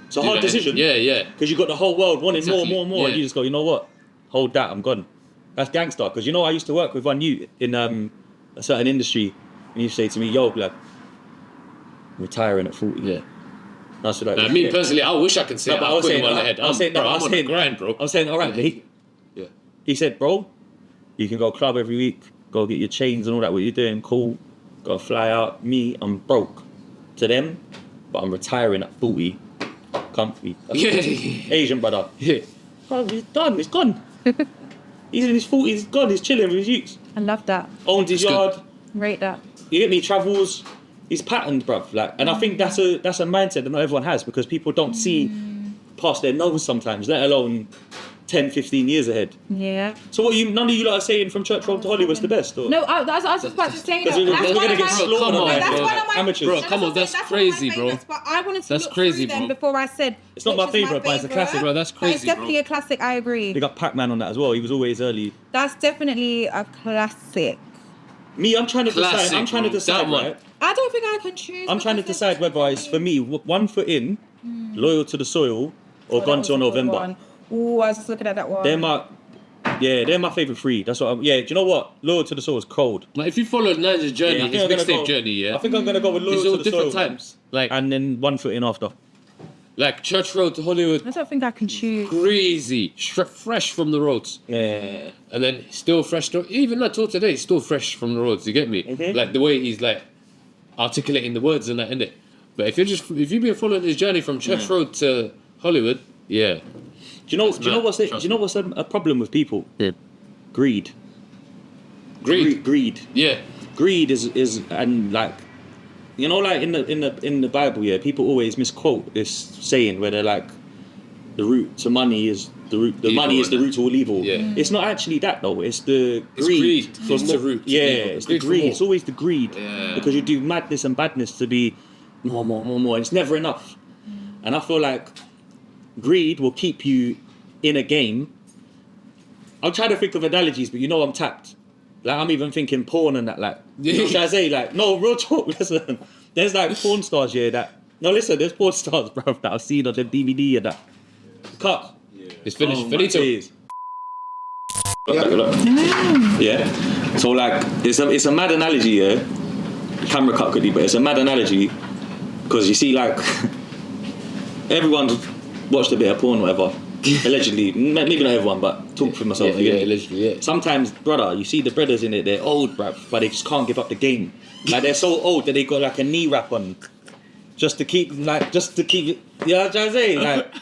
[SPEAKER 1] It's a hard decision.
[SPEAKER 2] Yeah.
[SPEAKER 1] Because you got the whole world wanting
[SPEAKER 2] Exactly.
[SPEAKER 1] more.
[SPEAKER 2] Yeah.
[SPEAKER 1] And you just go, you know what? Hold that, I'm gone. That's gangster. Because you know, I used to work with one you in a certain industry, and you say to me, yo, like, retiring at 40.
[SPEAKER 2] Yeah.
[SPEAKER 1] That's what I
[SPEAKER 2] Now, me personally, I wish I could say
[SPEAKER 1] No, but
[SPEAKER 2] I'm
[SPEAKER 1] I was
[SPEAKER 2] quitting
[SPEAKER 1] saying,
[SPEAKER 2] while ahead.
[SPEAKER 1] I was saying,
[SPEAKER 2] bro,
[SPEAKER 1] no, I
[SPEAKER 2] I'm
[SPEAKER 1] was
[SPEAKER 2] on the
[SPEAKER 1] saying,
[SPEAKER 2] grind, bro.
[SPEAKER 1] I was saying, all right, but
[SPEAKER 2] Yeah.
[SPEAKER 1] he said, bro, you can go club every week, go get your chains and all that, what you're doing, cool. Go fly out. Me, I'm broke to them, but I'm retiring at 40. Comfy.
[SPEAKER 2] Yeah.
[SPEAKER 1] Asian brother.
[SPEAKER 2] Yeah.
[SPEAKER 1] Bro, he's done, he's gone. He's in his 40s, he's gone, he's chilling with his youths.
[SPEAKER 3] I love that.
[SPEAKER 1] Owns his
[SPEAKER 2] It's good.
[SPEAKER 1] yard.
[SPEAKER 3] Rate that.
[SPEAKER 1] You get me? Travels. He's patterned, bruv. Like, and I think that's a mindset that not everyone has because people don't see past their nose sometimes, let alone 10, 15 years ahead.
[SPEAKER 3] Yeah.
[SPEAKER 1] So none of you lot are saying from Church Road to Hollywood's the best? Or?
[SPEAKER 3] No, I was just about to say that.
[SPEAKER 1] Because we're
[SPEAKER 3] That's
[SPEAKER 1] going
[SPEAKER 3] one
[SPEAKER 1] to
[SPEAKER 3] of
[SPEAKER 1] get
[SPEAKER 3] my-
[SPEAKER 1] slaughtered
[SPEAKER 2] Come on,
[SPEAKER 1] on
[SPEAKER 2] bro.
[SPEAKER 1] that.
[SPEAKER 3] That's one of my
[SPEAKER 1] Amateurs.
[SPEAKER 2] Bro, come on, that's
[SPEAKER 3] one of my
[SPEAKER 2] crazy, bro.
[SPEAKER 3] favourites, But I wanted to
[SPEAKER 2] That's
[SPEAKER 3] look
[SPEAKER 2] crazy,
[SPEAKER 3] through them
[SPEAKER 2] bro.
[SPEAKER 3] before I said.
[SPEAKER 1] It's not my
[SPEAKER 3] which is
[SPEAKER 1] favourite, but it's a classic.
[SPEAKER 2] Bro, that's
[SPEAKER 3] But
[SPEAKER 2] crazy,
[SPEAKER 3] it's definitely
[SPEAKER 2] bro.
[SPEAKER 3] a classic. I agree.
[SPEAKER 1] They got Pac-Man on that as well. He was always early.
[SPEAKER 3] That's definitely a classic.
[SPEAKER 1] Me, I'm trying to
[SPEAKER 2] Classic,
[SPEAKER 1] decide.
[SPEAKER 2] bro. That one.
[SPEAKER 1] Right?
[SPEAKER 3] I don't think I can choose.
[SPEAKER 1] I'm trying to decide whether it's for me 1 foot in, loyal to the soil, or gone till November.
[SPEAKER 3] Oh, I was just looking at that one.
[SPEAKER 1] They're my favourite three. That's what. Do you know what? Loyal to the soil is cold.
[SPEAKER 2] Like if you follow Nigel's journey,
[SPEAKER 1] Yeah, I think
[SPEAKER 2] his
[SPEAKER 1] I'm gonna
[SPEAKER 2] mixtape
[SPEAKER 1] go-
[SPEAKER 2] journey, yeah.
[SPEAKER 1] I think I'm gonna go with
[SPEAKER 2] These
[SPEAKER 1] loyal
[SPEAKER 2] all
[SPEAKER 1] to the
[SPEAKER 2] different
[SPEAKER 1] soil.
[SPEAKER 2] times. Like
[SPEAKER 1] And then 1 foot in after.
[SPEAKER 2] Church Road to Hollywood,
[SPEAKER 3] I don't think I can choose.
[SPEAKER 2] crazy, fresh from the roads.
[SPEAKER 1] Yeah.
[SPEAKER 2] And then still fresh, even not till today, still fresh from the roads. You get me?
[SPEAKER 1] Mhm.
[SPEAKER 2] Like the way he's like articulating the words and that, innit? But if you've been following his journey from Church Road to Hollywood, yeah.
[SPEAKER 1] Do you know what's a problem with people?
[SPEAKER 2] Yeah.
[SPEAKER 1] Greed.
[SPEAKER 2] Greed.
[SPEAKER 1] Greed.
[SPEAKER 2] Yeah.
[SPEAKER 1] Greed is and like, you know, like in the Bible, yeah, people always misquote this saying where they're like, the root to money is the root. The
[SPEAKER 2] Evil,
[SPEAKER 1] money is the
[SPEAKER 2] innit?
[SPEAKER 1] root to all evil.
[SPEAKER 2] Yeah.
[SPEAKER 1] It's not actually that though. It's the
[SPEAKER 2] It's
[SPEAKER 1] greed.
[SPEAKER 2] greed. It's the root to
[SPEAKER 1] Yeah,
[SPEAKER 2] evil.
[SPEAKER 1] it's
[SPEAKER 2] Greed
[SPEAKER 1] the
[SPEAKER 2] for
[SPEAKER 1] greed.
[SPEAKER 2] more.
[SPEAKER 1] It's always the greed.
[SPEAKER 2] Yeah.
[SPEAKER 1] Because you do madness and badness to be more. And it's never enough. And I feel like greed will keep you in a game. I'm trying to think of analogies, but you know I'm tapped. Like, I'm even thinking porn and that, like, you know what I say? Like, no, real talk, listen. There's like porn stars here that, no, listen, there's porn stars, bro, that I've seen on the DVD and that. Cut.
[SPEAKER 2] It's finished.
[SPEAKER 1] Oh,
[SPEAKER 2] Finito.
[SPEAKER 1] Look. Yeah. So like, it's a mad analogy, yeah. Camera cut quickly, but it's a mad analogy because you see, like, everyone's watched a bit of porn, whatever. Allegedly, maybe not everyone, but talk for myself.
[SPEAKER 2] Yeah, allegedly, yeah.
[SPEAKER 1] Sometimes, brother, you see the brothers in it. They're old, bruv, but they just can't give up the game. Like, they're so old that they got like a knee wrap on, just to keep. You know what I'm saying? Like,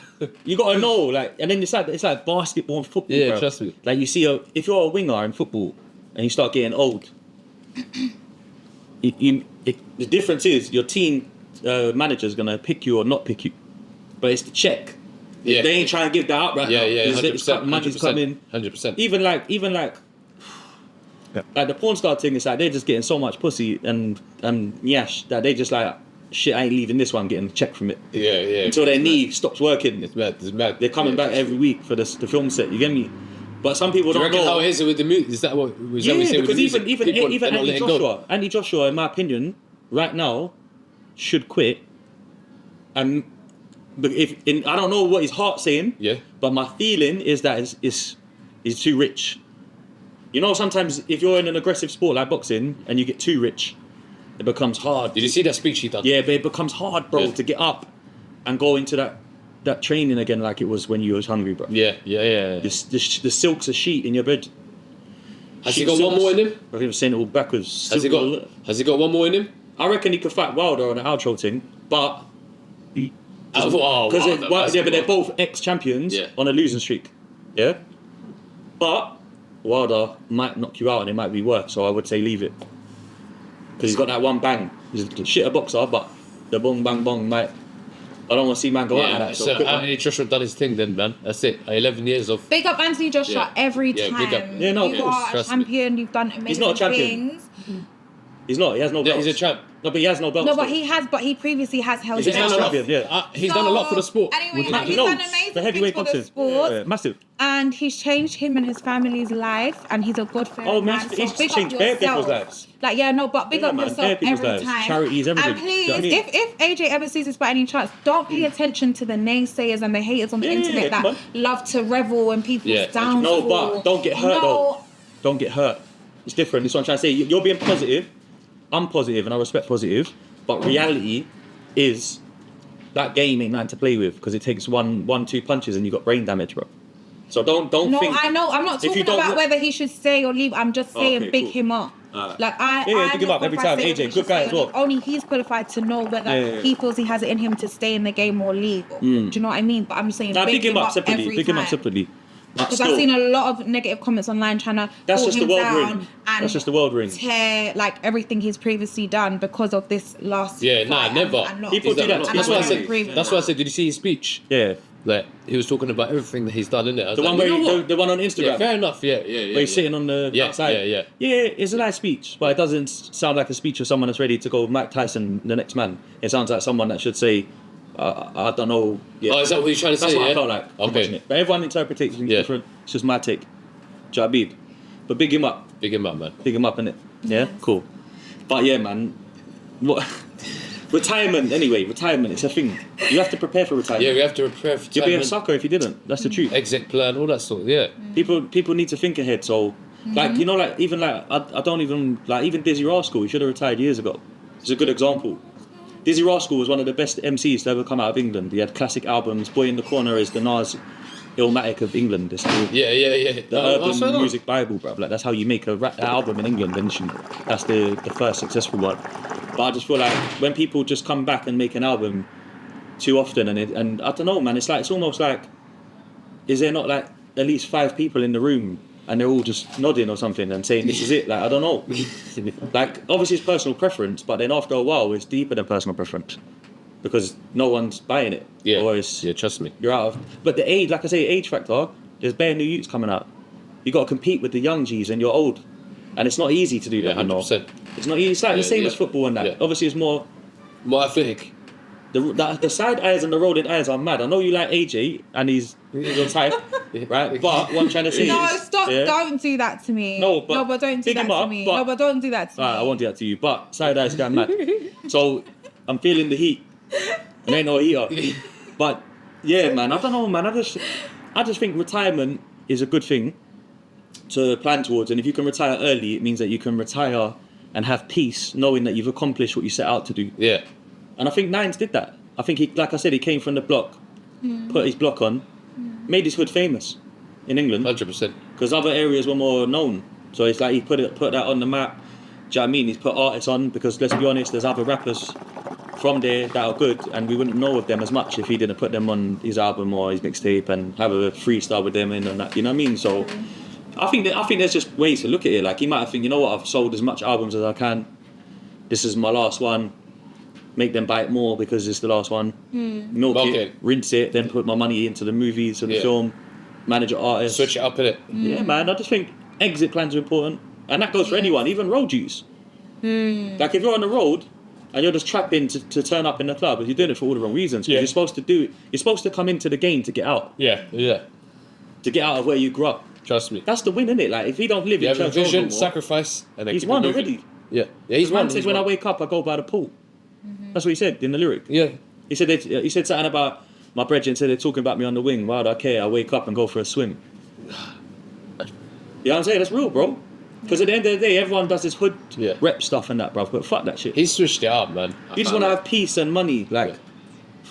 [SPEAKER 1] you gotta know, like, and then it's like basketball and football.
[SPEAKER 2] Yeah,
[SPEAKER 1] bruv.
[SPEAKER 2] trust me.
[SPEAKER 1] Like, you see, if you're a winger in football and you start getting old, the difference is your team manager's gonna pick you or not pick you, but it's the check.
[SPEAKER 2] Yeah.
[SPEAKER 1] They ain't trying to give that up right now.
[SPEAKER 2] Yeah,
[SPEAKER 1] 100%. Money's coming.
[SPEAKER 2] 100%.
[SPEAKER 1] Even like the porn star thing, it's like they're just getting so much pussy and nyash that they just like, shit, I ain't leaving this one getting a check from it.
[SPEAKER 2] Yeah.
[SPEAKER 1] Until their knee stops working.
[SPEAKER 2] It's mad.
[SPEAKER 1] They're coming back every week for the film set, you get me? But some people
[SPEAKER 2] Do you
[SPEAKER 1] don't
[SPEAKER 2] reckon
[SPEAKER 1] know.
[SPEAKER 2] how it is with the music? Is that what you say with the
[SPEAKER 1] because
[SPEAKER 2] music?
[SPEAKER 1] even Andy Joshua, in my opinion, right now, should quit. But I don't know what his heart's saying.
[SPEAKER 2] Yeah.
[SPEAKER 1] But my feeling is that he's too rich. You know, sometimes if you're in an aggressive sport like boxing and you get too rich, it becomes hard.
[SPEAKER 2] Did you see that speech he done?
[SPEAKER 1] Yeah, but it becomes hard, bro, to get up and go into that training again like it was when you was hungry, bro.
[SPEAKER 2] Yeah.
[SPEAKER 1] The silk's a sheet in your bed.
[SPEAKER 2] Has he got one more in him?
[SPEAKER 1] I was saying it all backwards.
[SPEAKER 2] Has he got one more in him?
[SPEAKER 1] I reckon he could fight Wilder on an outro thing, but
[SPEAKER 2] But
[SPEAKER 1] they're both ex-champions on a losing streak. Yeah, but Wilder might knock you out and it might be worse. So I would say leave it because he's got that one bang. He's a shitter boxer, but the bong bang bong might. I don't want to see man go out like that.
[SPEAKER 2] So Anthony Joshua done his thing then, man. That's it. 11 years of.
[SPEAKER 3] Big up Anthony Joshua every time.
[SPEAKER 2] Big up.
[SPEAKER 1] Yeah, no, of
[SPEAKER 3] you
[SPEAKER 1] course.
[SPEAKER 3] are a
[SPEAKER 2] Trust
[SPEAKER 3] champion. You've done amazing
[SPEAKER 1] He's not a champion.
[SPEAKER 3] things.
[SPEAKER 1] He's not. He has no belts.
[SPEAKER 2] He's a champ.
[SPEAKER 1] No, but he has no belts.
[SPEAKER 3] No, but he has. But he previously has held.
[SPEAKER 1] He's
[SPEAKER 3] it.
[SPEAKER 1] a champion.
[SPEAKER 2] He's done a lot for the sport.
[SPEAKER 3] Anyway,
[SPEAKER 1] Like,
[SPEAKER 3] he's
[SPEAKER 1] knows
[SPEAKER 3] done amazing
[SPEAKER 1] the heavyweight
[SPEAKER 3] things for the
[SPEAKER 1] boxing.
[SPEAKER 3] sport.
[SPEAKER 1] Yeah, massive.
[SPEAKER 3] And he's changed him and his family's life, and he's a good friend.
[SPEAKER 1] Oh, man, he's
[SPEAKER 3] big
[SPEAKER 1] changed
[SPEAKER 3] up
[SPEAKER 1] bare people's
[SPEAKER 3] yourself.
[SPEAKER 1] lives.
[SPEAKER 3] Like, yeah, no, but big
[SPEAKER 1] Yeah,
[SPEAKER 3] up
[SPEAKER 1] man, bare
[SPEAKER 3] yourself
[SPEAKER 1] people's
[SPEAKER 3] every
[SPEAKER 1] lives.
[SPEAKER 3] time.
[SPEAKER 1] Charities, everything.
[SPEAKER 3] And please,
[SPEAKER 1] Do you know what I
[SPEAKER 3] if AJ ever sees this by any chance, don't pay attention to the naysayers and the haters on the internet
[SPEAKER 1] come
[SPEAKER 3] that
[SPEAKER 1] on.
[SPEAKER 3] love to revel in people's downfall.
[SPEAKER 1] No, but don't get hurt though. Don't get hurt. It's different. This is what I'm trying to say. You're being positive. I'm positive and I respect positive. But reality is that game ain't nothing to play with because it takes two punches and you got brain damage, bro. So don't
[SPEAKER 3] No,
[SPEAKER 1] think.
[SPEAKER 3] I know. I'm not talking about whether he should stay or leave. I'm just saying
[SPEAKER 1] Okay,
[SPEAKER 3] big
[SPEAKER 1] cool.
[SPEAKER 3] him up.
[SPEAKER 1] Alright.
[SPEAKER 3] I
[SPEAKER 1] big him up every time. AJ, good guy as well.
[SPEAKER 3] Only he's qualified to know whether he feels he has it in him to stay in the game or leave. Do you know what I mean? But I'm saying
[SPEAKER 1] Big him up separately.
[SPEAKER 3] every
[SPEAKER 1] Big him up
[SPEAKER 3] time.
[SPEAKER 1] separately.
[SPEAKER 3] Because I've seen a lot of negative comments online trying to
[SPEAKER 1] That's
[SPEAKER 3] pull
[SPEAKER 1] just the
[SPEAKER 3] him
[SPEAKER 1] world
[SPEAKER 3] down
[SPEAKER 1] ring.
[SPEAKER 3] and
[SPEAKER 1] That's just the world ring.
[SPEAKER 3] tear like everything he's previously done because of this last.
[SPEAKER 2] Yeah,
[SPEAKER 3] fight
[SPEAKER 2] never.
[SPEAKER 3] and not-
[SPEAKER 1] People do that.
[SPEAKER 3] and
[SPEAKER 2] That's
[SPEAKER 3] not
[SPEAKER 2] why I said.
[SPEAKER 3] improving.
[SPEAKER 2] That's why I said. Did you see his speech?
[SPEAKER 1] Yeah.
[SPEAKER 2] Like he was talking about everything that he's done in it.
[SPEAKER 1] The one where the one on Instagram.
[SPEAKER 2] Yeah, fair enough. Yeah.
[SPEAKER 1] Where he's sitting on the outside.
[SPEAKER 2] Yeah.
[SPEAKER 1] Yeah, it's a nice speech, but it doesn't sound like a speech of someone that's ready to go Mike Tyson, the next man. It sounds like someone that should say, I don't know. Yeah.
[SPEAKER 2] Oh, is that what you're trying to
[SPEAKER 1] That's
[SPEAKER 2] say?
[SPEAKER 1] what
[SPEAKER 2] Yeah?
[SPEAKER 1] I felt like.
[SPEAKER 2] Okay.
[SPEAKER 1] Watching it. But everyone interprets things different. It's just my take. Do you know what I mean? But big him up.
[SPEAKER 2] Big him up, man.
[SPEAKER 1] Big him up, innit? Yeah? Cool. But yeah, man. What? Retirement, anyway. Retirement, it's a thing. You have to prepare for retirement.
[SPEAKER 2] Yeah, we have to prepare for
[SPEAKER 1] You'd be a sucker if you didn't. That's the truth.
[SPEAKER 2] exit plan, all that sort. Yeah.
[SPEAKER 1] People need to think ahead. So, like, you know, like even like I don't even like even Dizzy Rascal. He should have retired years ago. It's a good example. Dizzy Rascal was one of the best MCs to ever come out of England. He had classic albums. Boy in the Corner is the Nas Illmatic of England. It's the urban music bible, bro. Like that's how you make a rap album in England. That's the first successful one. But I just feel like when people just come back and make an album too often, and I don't know, man. It's almost like, is there not like at least 5 people in the room and they're all just nodding or something and saying this is it? Like I don't know. Like obviously it's personal preference, but then after a while it's deeper than personal preference because no one's buying it.
[SPEAKER 2] Yeah.
[SPEAKER 1] Or it's,
[SPEAKER 2] Trust me.
[SPEAKER 1] you're out of. But the age, like I say, age factor. There's bare new youths coming out. You got to compete with the young G's and you're old, and it's not easy to do that.
[SPEAKER 2] 100%.
[SPEAKER 1] It's not easy. It's like the same as football and that.
[SPEAKER 2] Yeah.
[SPEAKER 1] Obviously, it's more.
[SPEAKER 2] More athletic.
[SPEAKER 1] The side eyes and the rolling eyes are mad. I know you like AJ and he's your type, right? But what I'm trying to say
[SPEAKER 3] No,
[SPEAKER 1] is...
[SPEAKER 3] stop!
[SPEAKER 1] yeah?
[SPEAKER 3] Don't do that to me.
[SPEAKER 1] No, but
[SPEAKER 3] don't do
[SPEAKER 1] big
[SPEAKER 3] that
[SPEAKER 1] him
[SPEAKER 3] to
[SPEAKER 1] up,
[SPEAKER 3] me.
[SPEAKER 1] but-
[SPEAKER 3] No, but don't do that to me.
[SPEAKER 1] I won't do that to you, but side eye's going mad. So I'm feeling the heat. And ain't no heater. But yeah, man, I don't know, man. I just think retirement is a good thing to plan towards. And if you can retire early, it means that you can retire and have peace, knowing that you've accomplished what you set out to do.
[SPEAKER 2] Yeah.
[SPEAKER 1] And I think Nines did that. I think he, like I said, he came from the block, put his block on, made his hood famous in England.
[SPEAKER 2] 100%.
[SPEAKER 1] Because other areas were more known. So it's like he put that on the map. Do you know what I mean? He's put artists on because, let's be honest, there's other rappers from there that are good, and we wouldn't know of them as much if he didn't put them on his album or his mixtape and have a freestyle with them in and that. You know what I mean? So I think there's just ways to look at it. Like he might think, you know what, I've sold as much albums as I can. This is my last one. Make them buy it more because it's the last one. Milk it, rinse it, then put my money into the movies and the film. Manage your artists.
[SPEAKER 2] Switch it up, innit?
[SPEAKER 1] Yeah, man. I just think exit plans are important, and that goes for anyone, even road use. Like if you're on the road and you're just trapping to turn up in the club, you're doing it for all the wrong reasons. You're supposed to do it. You're supposed to come into the game to get out.
[SPEAKER 2] Yeah.
[SPEAKER 1] To get out of where you grew up.
[SPEAKER 2] Trust me.
[SPEAKER 1] That's the win, innit? Like if he don't live
[SPEAKER 2] You
[SPEAKER 1] in
[SPEAKER 2] have a
[SPEAKER 1] Church
[SPEAKER 2] vision,
[SPEAKER 1] Road no more,
[SPEAKER 2] sacrifice, and then
[SPEAKER 1] he's
[SPEAKER 2] keep it
[SPEAKER 1] won
[SPEAKER 2] moving.
[SPEAKER 1] already.
[SPEAKER 2] Yeah, he's
[SPEAKER 1] Man
[SPEAKER 2] won.
[SPEAKER 1] said when I wake up, I go by the pool. That's what he said in the lyric.
[SPEAKER 2] Yeah.
[SPEAKER 1] He said something about my brethren said they're talking about me on the wing. Why do I care? I wake up and go for a swim. You know what I'm saying? That's real, bro. Because at the end of the day, everyone does this hood rep stuff and that, bro. But fuck that shit.
[SPEAKER 2] He switched it up, man.
[SPEAKER 1] You just want to have peace and money, like,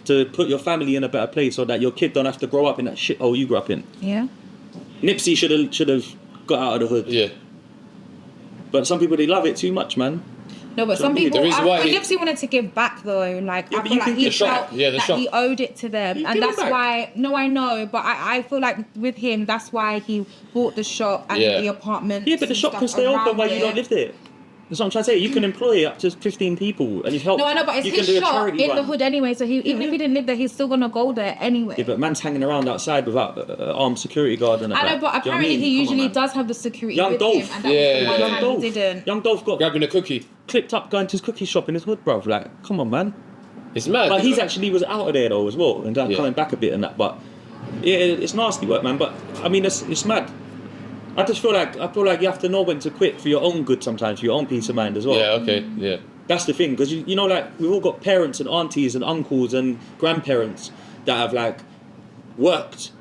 [SPEAKER 1] to put your family in a better place so that your kid don't have to grow up in that shithole you grew up in.
[SPEAKER 3] Yeah.
[SPEAKER 1] Nipsey should have got out of the hood.
[SPEAKER 2] Yeah.
[SPEAKER 1] But some people, they love it too much, man.
[SPEAKER 3] No, but some people,
[SPEAKER 2] The reason why
[SPEAKER 3] Nipsey wanted to give back though. Like
[SPEAKER 1] Yeah,
[SPEAKER 3] I
[SPEAKER 1] but
[SPEAKER 3] feel
[SPEAKER 1] you
[SPEAKER 3] like
[SPEAKER 1] can
[SPEAKER 3] he
[SPEAKER 1] give
[SPEAKER 3] felt
[SPEAKER 2] back. Yeah, the
[SPEAKER 3] that
[SPEAKER 2] shop.
[SPEAKER 3] he owed it to them,
[SPEAKER 1] You
[SPEAKER 3] and
[SPEAKER 1] give it
[SPEAKER 3] that's
[SPEAKER 1] back.
[SPEAKER 3] why. No, I know, but I feel like with him, that's why he bought the shop and the apartment.
[SPEAKER 1] Yeah, but the shop can stay open while you don't live there. That's what I'm trying to say. You can employ up to 15 people and you've helped.
[SPEAKER 3] No, I know, but it's
[SPEAKER 1] you
[SPEAKER 3] his
[SPEAKER 1] can do a
[SPEAKER 3] shop
[SPEAKER 1] charity
[SPEAKER 3] in the
[SPEAKER 1] run.
[SPEAKER 3] hood anyway. So even if he didn't live there, he's still gonna go there anyway.
[SPEAKER 1] Yeah, but man's hanging around outside without armed security guard and that.
[SPEAKER 3] I know, but
[SPEAKER 1] Do you know what I
[SPEAKER 3] apparently
[SPEAKER 1] mean?
[SPEAKER 3] he
[SPEAKER 1] Come on,
[SPEAKER 3] usually
[SPEAKER 1] man.
[SPEAKER 3] does have the security
[SPEAKER 1] Young
[SPEAKER 3] with
[SPEAKER 1] Dolph.
[SPEAKER 3] him, and that was the one
[SPEAKER 1] Young
[SPEAKER 3] time
[SPEAKER 1] Dolph.
[SPEAKER 3] he didn't.
[SPEAKER 1] Young Dolph got
[SPEAKER 2] Grabbing a cookie.
[SPEAKER 1] clipped up going to his cookie shop in his hood, bruv. Like, come on, man.
[SPEAKER 2] It's mad.
[SPEAKER 1] But he's actually was out of there though as well, and coming back a bit and that. But yeah, it's nasty work, man. But I mean, it's mad. I just feel like you have to know when to quit for your own good sometimes, for your own peace of mind as well.
[SPEAKER 2] Yeah, okay, yeah.
[SPEAKER 1] That's the thing, because you know, like we've all got parents and aunties and uncles and grandparents that have like worked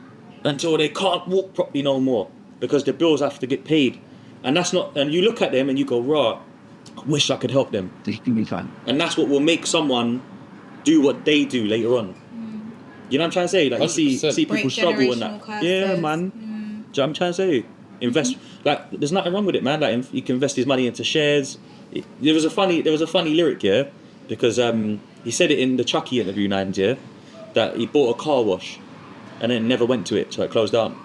[SPEAKER 1] until they can't walk properly no more because the bills have to get paid, and that's not. And you look at them and you go, "Raw, I wish I could help them." And that's what will make someone do what they do later on. You know what I'm trying to say? Like you
[SPEAKER 2] 100%.
[SPEAKER 1] see people
[SPEAKER 3] Break
[SPEAKER 1] struggle and that.
[SPEAKER 3] generational
[SPEAKER 1] Yeah,
[SPEAKER 3] curses.
[SPEAKER 1] man. Do you know what I'm trying to say? Invest. Like there's nothing wrong with it, man. Like you can invest his money into shares. There was a funny lyric here because he said it in the Chucky interview, Nines, yeah, that he bought a car wash and then never went to it, so it closed down.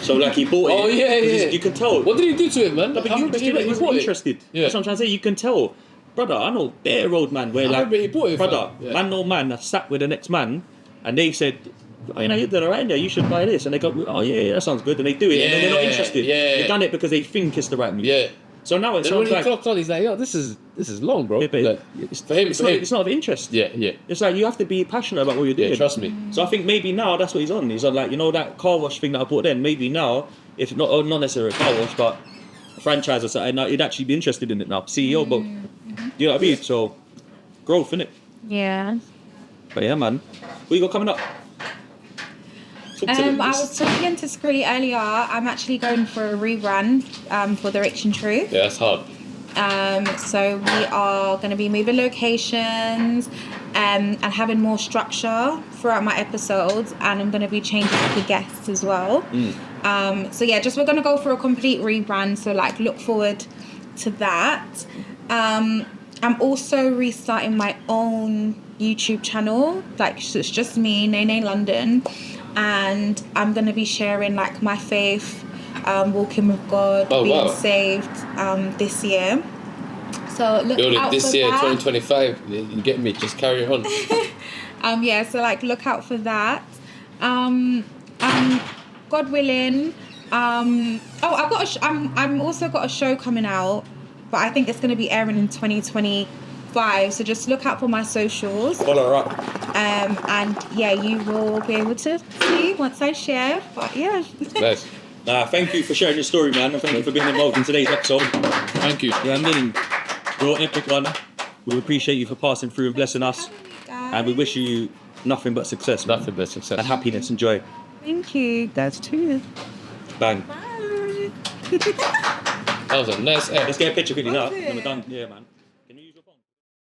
[SPEAKER 1] So like he bought it.
[SPEAKER 2] Oh, yeah,
[SPEAKER 1] 'cause
[SPEAKER 2] yeah.
[SPEAKER 1] You can tell.
[SPEAKER 2] What did he do to it, man?
[SPEAKER 1] No, but
[SPEAKER 2] I
[SPEAKER 1] you
[SPEAKER 2] remember he
[SPEAKER 1] wasn't
[SPEAKER 2] bought it.
[SPEAKER 1] interested.
[SPEAKER 2] Yeah.
[SPEAKER 1] That's what I'm trying to say. You can tell, brother. I know bare road man where
[SPEAKER 2] I
[SPEAKER 1] like
[SPEAKER 2] remember he bought it,
[SPEAKER 1] brother,
[SPEAKER 2] fam. Yeah.
[SPEAKER 1] man, no man, that sat with the next man, and they said, "Oh, you know, you're doing alright there. You should buy this." And they go, "Oh yeah, that sounds good." And they do it, and then they're not
[SPEAKER 2] Yeah,
[SPEAKER 1] interested.
[SPEAKER 2] yeah.
[SPEAKER 1] They've done it because they think it's the right move.
[SPEAKER 2] Yeah.
[SPEAKER 1] So now it
[SPEAKER 2] Then when
[SPEAKER 1] sounds
[SPEAKER 2] he
[SPEAKER 1] like
[SPEAKER 2] clocked on, he's like, yo, this is long, bro.
[SPEAKER 1] yeah, but
[SPEAKER 2] Like,
[SPEAKER 1] it's,
[SPEAKER 2] for him,
[SPEAKER 1] it's not of interest.
[SPEAKER 2] Yeah, yeah.
[SPEAKER 1] It's like you have to be passionate about what you're doing.
[SPEAKER 2] Yeah, trust me.
[SPEAKER 1] So I think maybe now that's what he's on. He's on like, you know, that car wash thing that I bought then. Maybe now, if not necessarily a car wash, but a franchise or something, now he'd actually be interested in it now. CEO, but you know what I mean? So growth, innit?
[SPEAKER 3] Yeah.
[SPEAKER 1] But yeah, man. What you got coming up? Talk to them.
[SPEAKER 3] I was talking to Scree earlier. I'm actually going for a rebrand for the Rich and Truth.
[SPEAKER 2] Yeah, that's hard.
[SPEAKER 3] So we are going to be moving locations and having more structure throughout my episodes, and I'm going to be changing the guests as well. So yeah, we're going to go for a complete rebrand. So like, look forward to that. I'm also restarting my own YouTube channel. Like, so it's just me, NayNay London, and I'm going to be sharing like my faith, walking with God, being saved this year. So look out
[SPEAKER 2] this
[SPEAKER 3] for
[SPEAKER 2] year,
[SPEAKER 3] that.
[SPEAKER 2] 2025, you get me, just carry on.
[SPEAKER 3] Yeah, so like look out for that. God willing. I'm also got a show coming out, but I think it's going to be airing in 2025. 5. So just look out for my socials.
[SPEAKER 1] Follow her up.
[SPEAKER 3] And yeah, you will be able to see once I share. But yeah.
[SPEAKER 2] Nice.
[SPEAKER 1] Nah, thank you for sharing your story, man, and thank you for being involved in today's episode.
[SPEAKER 2] Thank you.
[SPEAKER 1] Yeah, I mean, real epic one. We appreciate you for passing through and blessing us, and we wish you nothing but success, man.
[SPEAKER 2] Nothing but success.
[SPEAKER 1] And happiness and joy.
[SPEAKER 3] Thank you. That's true.
[SPEAKER 1] Bang.
[SPEAKER 3] Bye.
[SPEAKER 2] That was a nice act.
[SPEAKER 1] Let's get a picture quickly now.
[SPEAKER 3] Okay.
[SPEAKER 1] When we're done. Yeah, man.